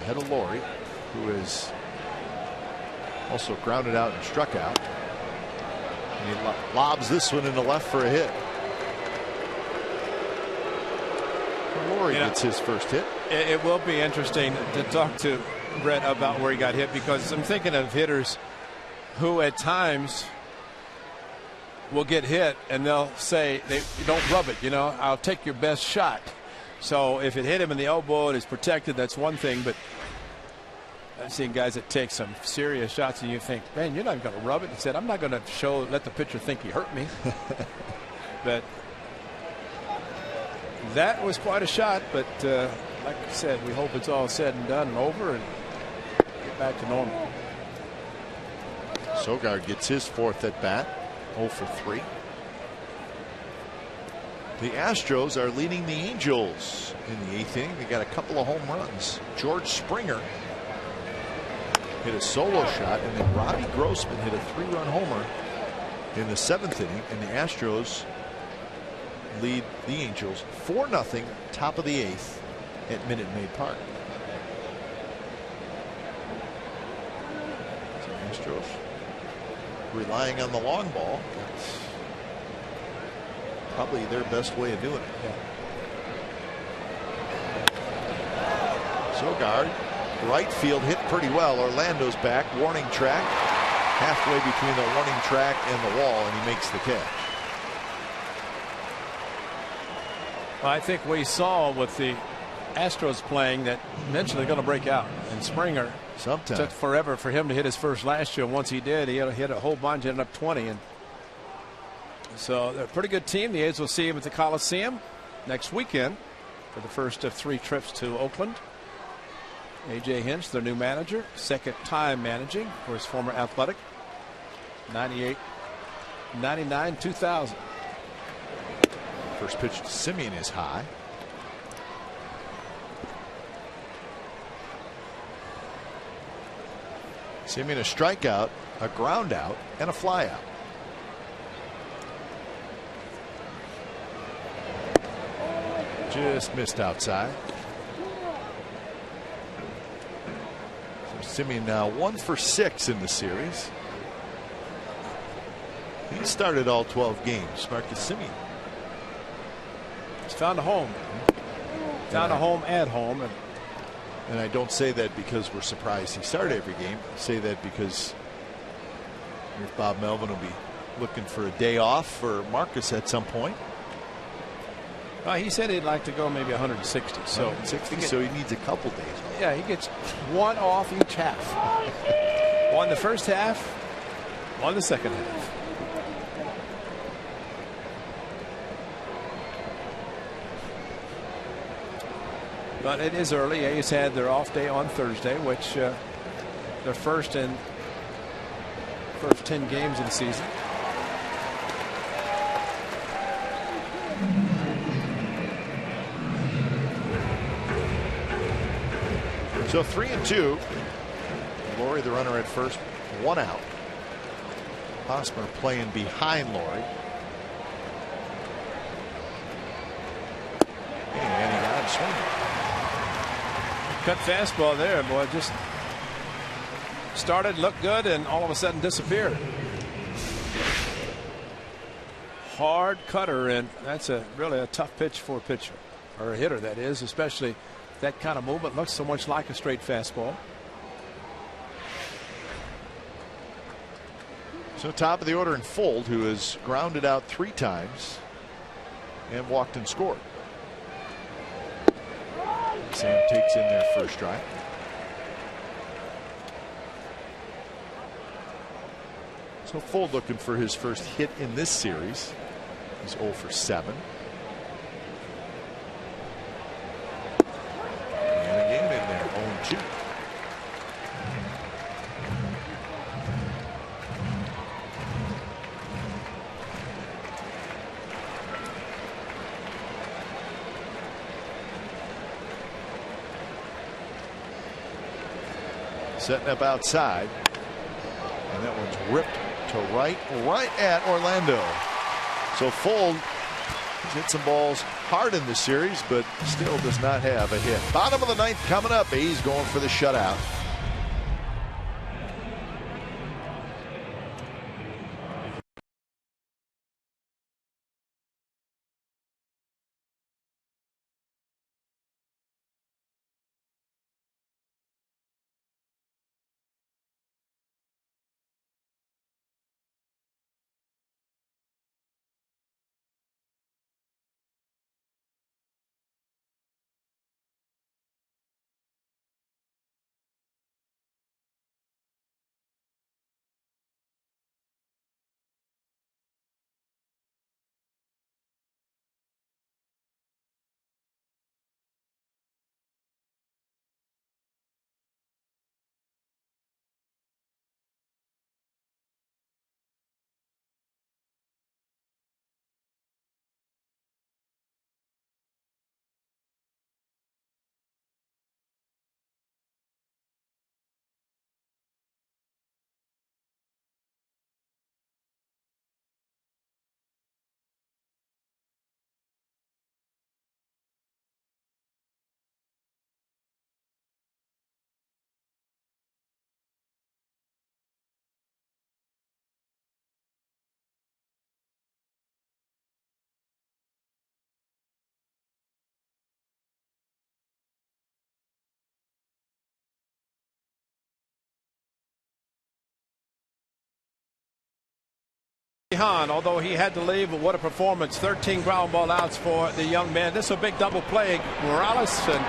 Ahead of Laurie, who is also grounded out and struck out. And he lobs this one in the left for a hit. Laurie gets his first hit. It will be interesting to talk to Brett about where he got hit, because I'm thinking of hitters who at times will get hit and they'll say, don't rub it, I'll take your best shot. So if it hit him in the elbow and it's protected, that's one thing, but I've seen guys that take some serious shots and you think, man, you're not going to rub it. He said, I'm not going to let the pitcher think he hurt me. But that was quite a shot, but like I said, we hope it's all said and done and over and get back to normal. Sogard gets his fourth at bat. 0 for 3. The Astros are leading the Angels in the 8th inning. They got a couple of home runs. George Springer hit a solo shot, and then Robbie Grossman hit a 3-run homer in the 7th inning, and the Astros lead the Angels 4-0, top of the 8th at Minute Maid Park. So Astros relying on the long ball. That's probably their best way of doing it. Sogard, right field, hit pretty well. Orlando's back, warning track, halfway between the warning track and the wall, and he makes the catch. Well, I think we saw with the Astros playing that eventually they're going to break out, and Springer took forever for him to hit his first last year. Once he did, he hit a whole bunch, ended up 20, and so they're a pretty good team. The A's will see him at the Coliseum next weekend for the first of 3 trips to Oakland. A.J. Hinch, their new manager, second time managing for his former Athletic. 98, 99, 2000. First pitch to Simeon is high. Simeon a strikeout, a ground out, and a fly out. Just missed outside. So Simeon now 1 for 6 in the series. He started all 12 games. Marcus Simeon. He's found a home. Found a home at home. And I don't say that because we're surprised he started every game. I say that because if Bob Melvin will be looking for a day off for Marcus at some point. He said he'd like to go maybe 160. So 160, so he needs a couple days off. Yeah, he gets 1 off each half. 1 the first half, 1 the second half. But it is early. A's had their off day on Thursday, which their first 10 games of the season. So 3-2. Laurie, the runner at first, 1 out. Hosmer playing behind Laurie. And he got him swinging. Cut fastball there, boy. Just started, looked good, and all of a sudden disappeared. hard cutter, and that's really a tough pitch for a pitcher, or a hitter, that is, especially that kind of movement. Looks so much like a straight fastball. So top of the order in Fold, who has grounded out 3 times and walked and scored. Sam takes in their first strike. So Fold looking for his first hit in this series. He's 0 for 7. And a game in there, 0-2. Setting up outside, and that one's ripped to right at Orlando. So Fold has hit some balls hard in this series, but still does not have a hit. Bottom of the 9th coming up. A's going for the shutout. Hahn, although he had to leave, but what a performance. 13 ground ball outs for the young man. This is a big double play. Morales and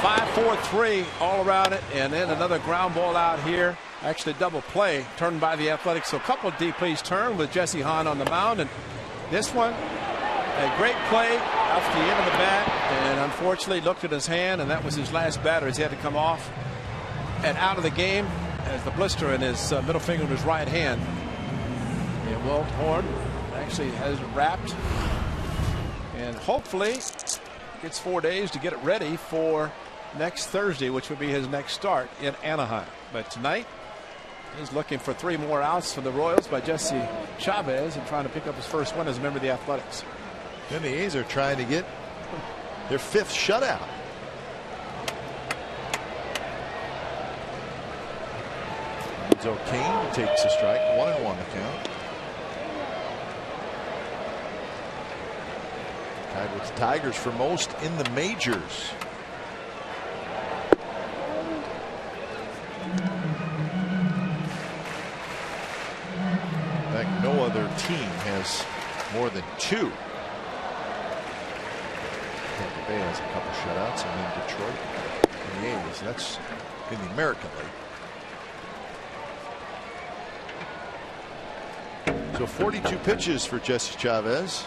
5-4-3 all around it, and then another ground ball out here. Actually double play turned by the Athletics. So a couple of deep plays turned with Jesse Hahn on the mound, and this one a great play off the end of the bat, and unfortunately looked at his hand, and that was his last batter as he had to come off and out of the game as the blister in his middle finger of his right hand. And Walt Horn actually has it wrapped, and hopefully gets 4 days to get it ready for next Thursday, which would be his next start in Anaheim. But tonight he's looking for 3 more outs for the Royals by Jesse Chavez and trying to pick up his first win as a member of the Athletics. Then the A's are trying to get their 5th shutout. So Kane takes a strike, 1-1 the count. Tied with the Tigers for most in the majors. In fact, no other team has more than 2. Tampa Bay has a couple shutouts, and then Detroit and the A's. That's in the American League. So 42 pitches for Jesse Chavez.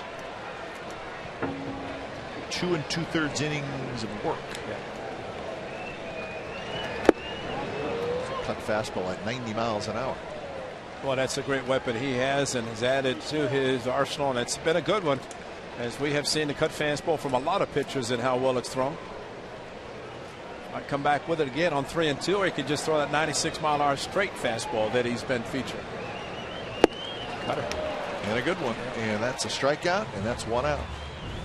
2 2/3 innings of work. Cut fastball at 90 miles an hour. Well, that's a great weapon he has and has added to his arsenal, and it's been a good one, as we have seen the cut fastball from a lot of pitchers and how well it's thrown. Might come back with it again on 3-2, or he could just throw that 96-mile-an-hour straight fastball that he's been featuring. Cutter. And a good one. And that's a strikeout, and that's 1 out.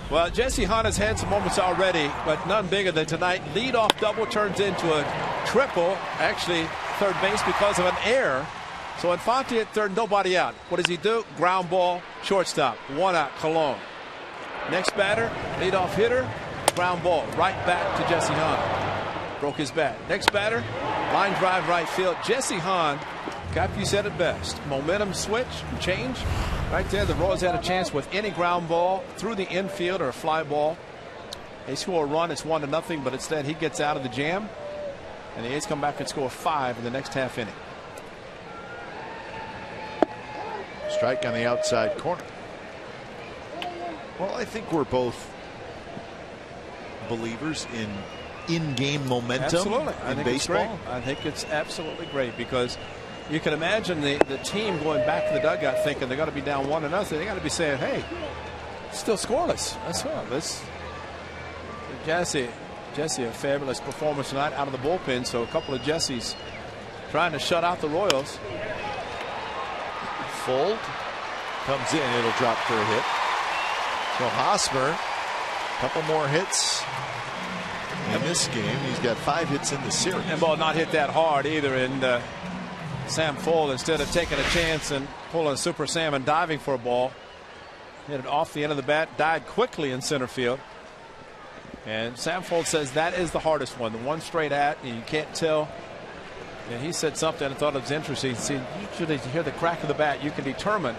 Well, Jesse Hahn has had some moments already, but none bigger than tonight. Leadoff double turns into a triple, actually third base because of an error So Infante at third, nobody out. What does he do? Ground ball, shortstop, 1 out, Colon. Next batter, leadoff hitter, ground ball, right back to Jesse Hahn. Broke his bat. Next batter, line drive right field. Jesse Hahn, Cap, you said it best. Momentum switch, change. Right there, the Royals had a chance with any ground ball through the infield or a fly ball. They score a run, it's 1-0, but instead he gets out of the jam. And the A's come back and score 5 in the next half inning. Strike on the outside corner. Well, I think we're both believers in game momentum. Absolutely. I in think baseball. It's great. I think it's absolutely great because you can imagine the team going back to the dugout thinking they're going to be down 1-0. They got to be saying, hey, it's still scoreless. That's well. Jesse, a fabulous performance tonight out of the bullpen. So a couple of Jessies trying to shut out the Royals. Fold comes in. It'll drop for a hit. So Hosmer, a couple more hits in this game. He's got 5 hits in the series. And ball not hit that hard either. And Sam Fold, instead of taking a chance and pulling Super Sam and diving for a ball, hit it off the end of the bat, died quickly in center field. And Sam Fold says that is the hardest one, the one straight at, and you can't tell. And he said something I thought it was interesting. He said, usually you hear the crack of the bat, you can determine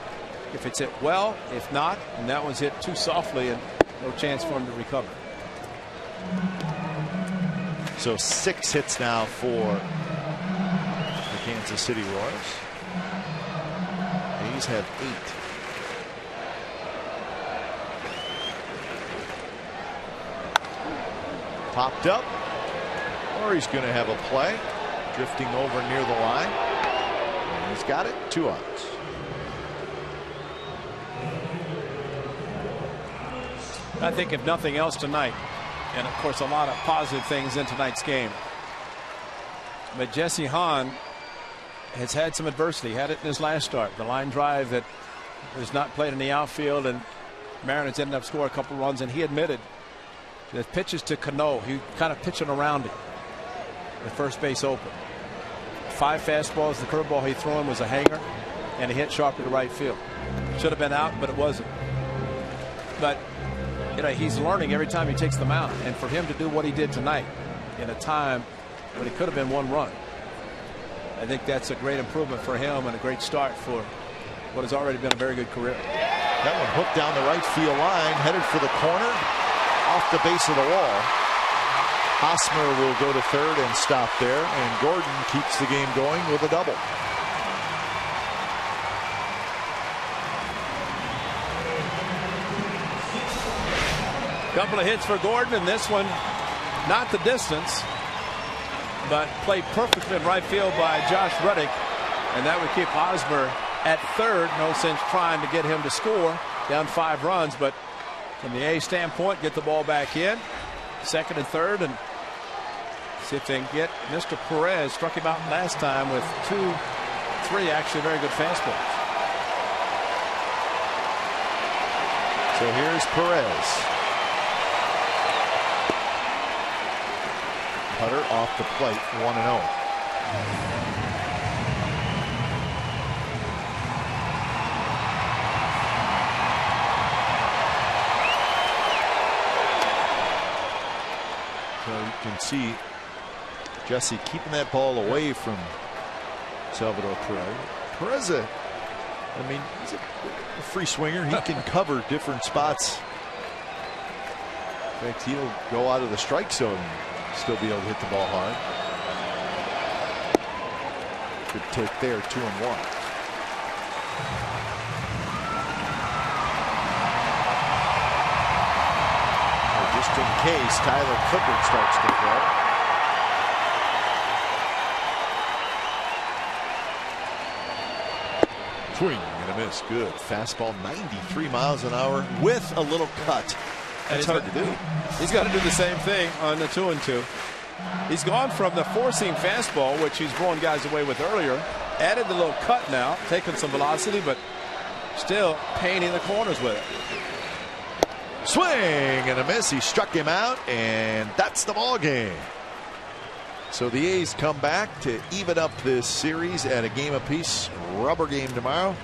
if it's hit well, if not, and that one's hit too softly and no chance for him to recover. So 6 hits now for the Kansas City Royals. A's have 8. Popped up, or he's going to have a play. Drifting over near the line. And he's got it. 2 outs. I think if nothing else tonight, and of course a lot of positive things in tonight's game, but Jesse Hahn has had some adversity. Had it in his last start. The line drive that was not played in the outfield, and Mariners ended up scoring a couple runs, and he admitted that pitches to Cano, he kind of pitching around him. The first base open. 5 fastballs. The curveball he threw him was a hanger, and he hit sharply to right field. Should have been out, but it wasn't. But you know, he's learning every time he takes the mound, and for him to do what he did tonight in a time when it could have been 1 run, I think that's a great improvement for him and a great start for what has already been a very good career. That one hooked down the right field line, headed for the corner, off the base of the wall. Hosmer will go to third and stop there, and Gordon keeps the game going with a double. Couple of hits for Gordon, and this one not the distance, but played perfectly in right field by Josh Reddick, and that would keep Hosmer at third. No sense trying to get him to score, down 5 runs, but from the A standpoint, get the ball back in, second and third, and see if they can get Mr. Perez. Struck him out last time with 2-3 actually very good fastballs. So here's Perez. Cutter off the plate, 1-0. So you can see Jesse keeping that ball away from Salvador Perez. Perez, I mean, he's a free swinger. He can cover different spots. In fact, he'll go out of the strike zone and still be able to hit the ball hard. Good take there, 2-1. Just in case Tyler Clippard starts to throw. Swing and a miss. Good. Fastball 93 miles an hour with a little cut. That's hard to do. He's got to do the same thing on the 2-2. He's gone from the four-seam fastball, which he's blowing guys away with earlier, added the little cut now, taking some velocity, but still painting the corners with it. Swing and a miss. He struck him out, and that's the ball game. So the A's come back to even up this series at a game apiece. Rubber game tomorrow.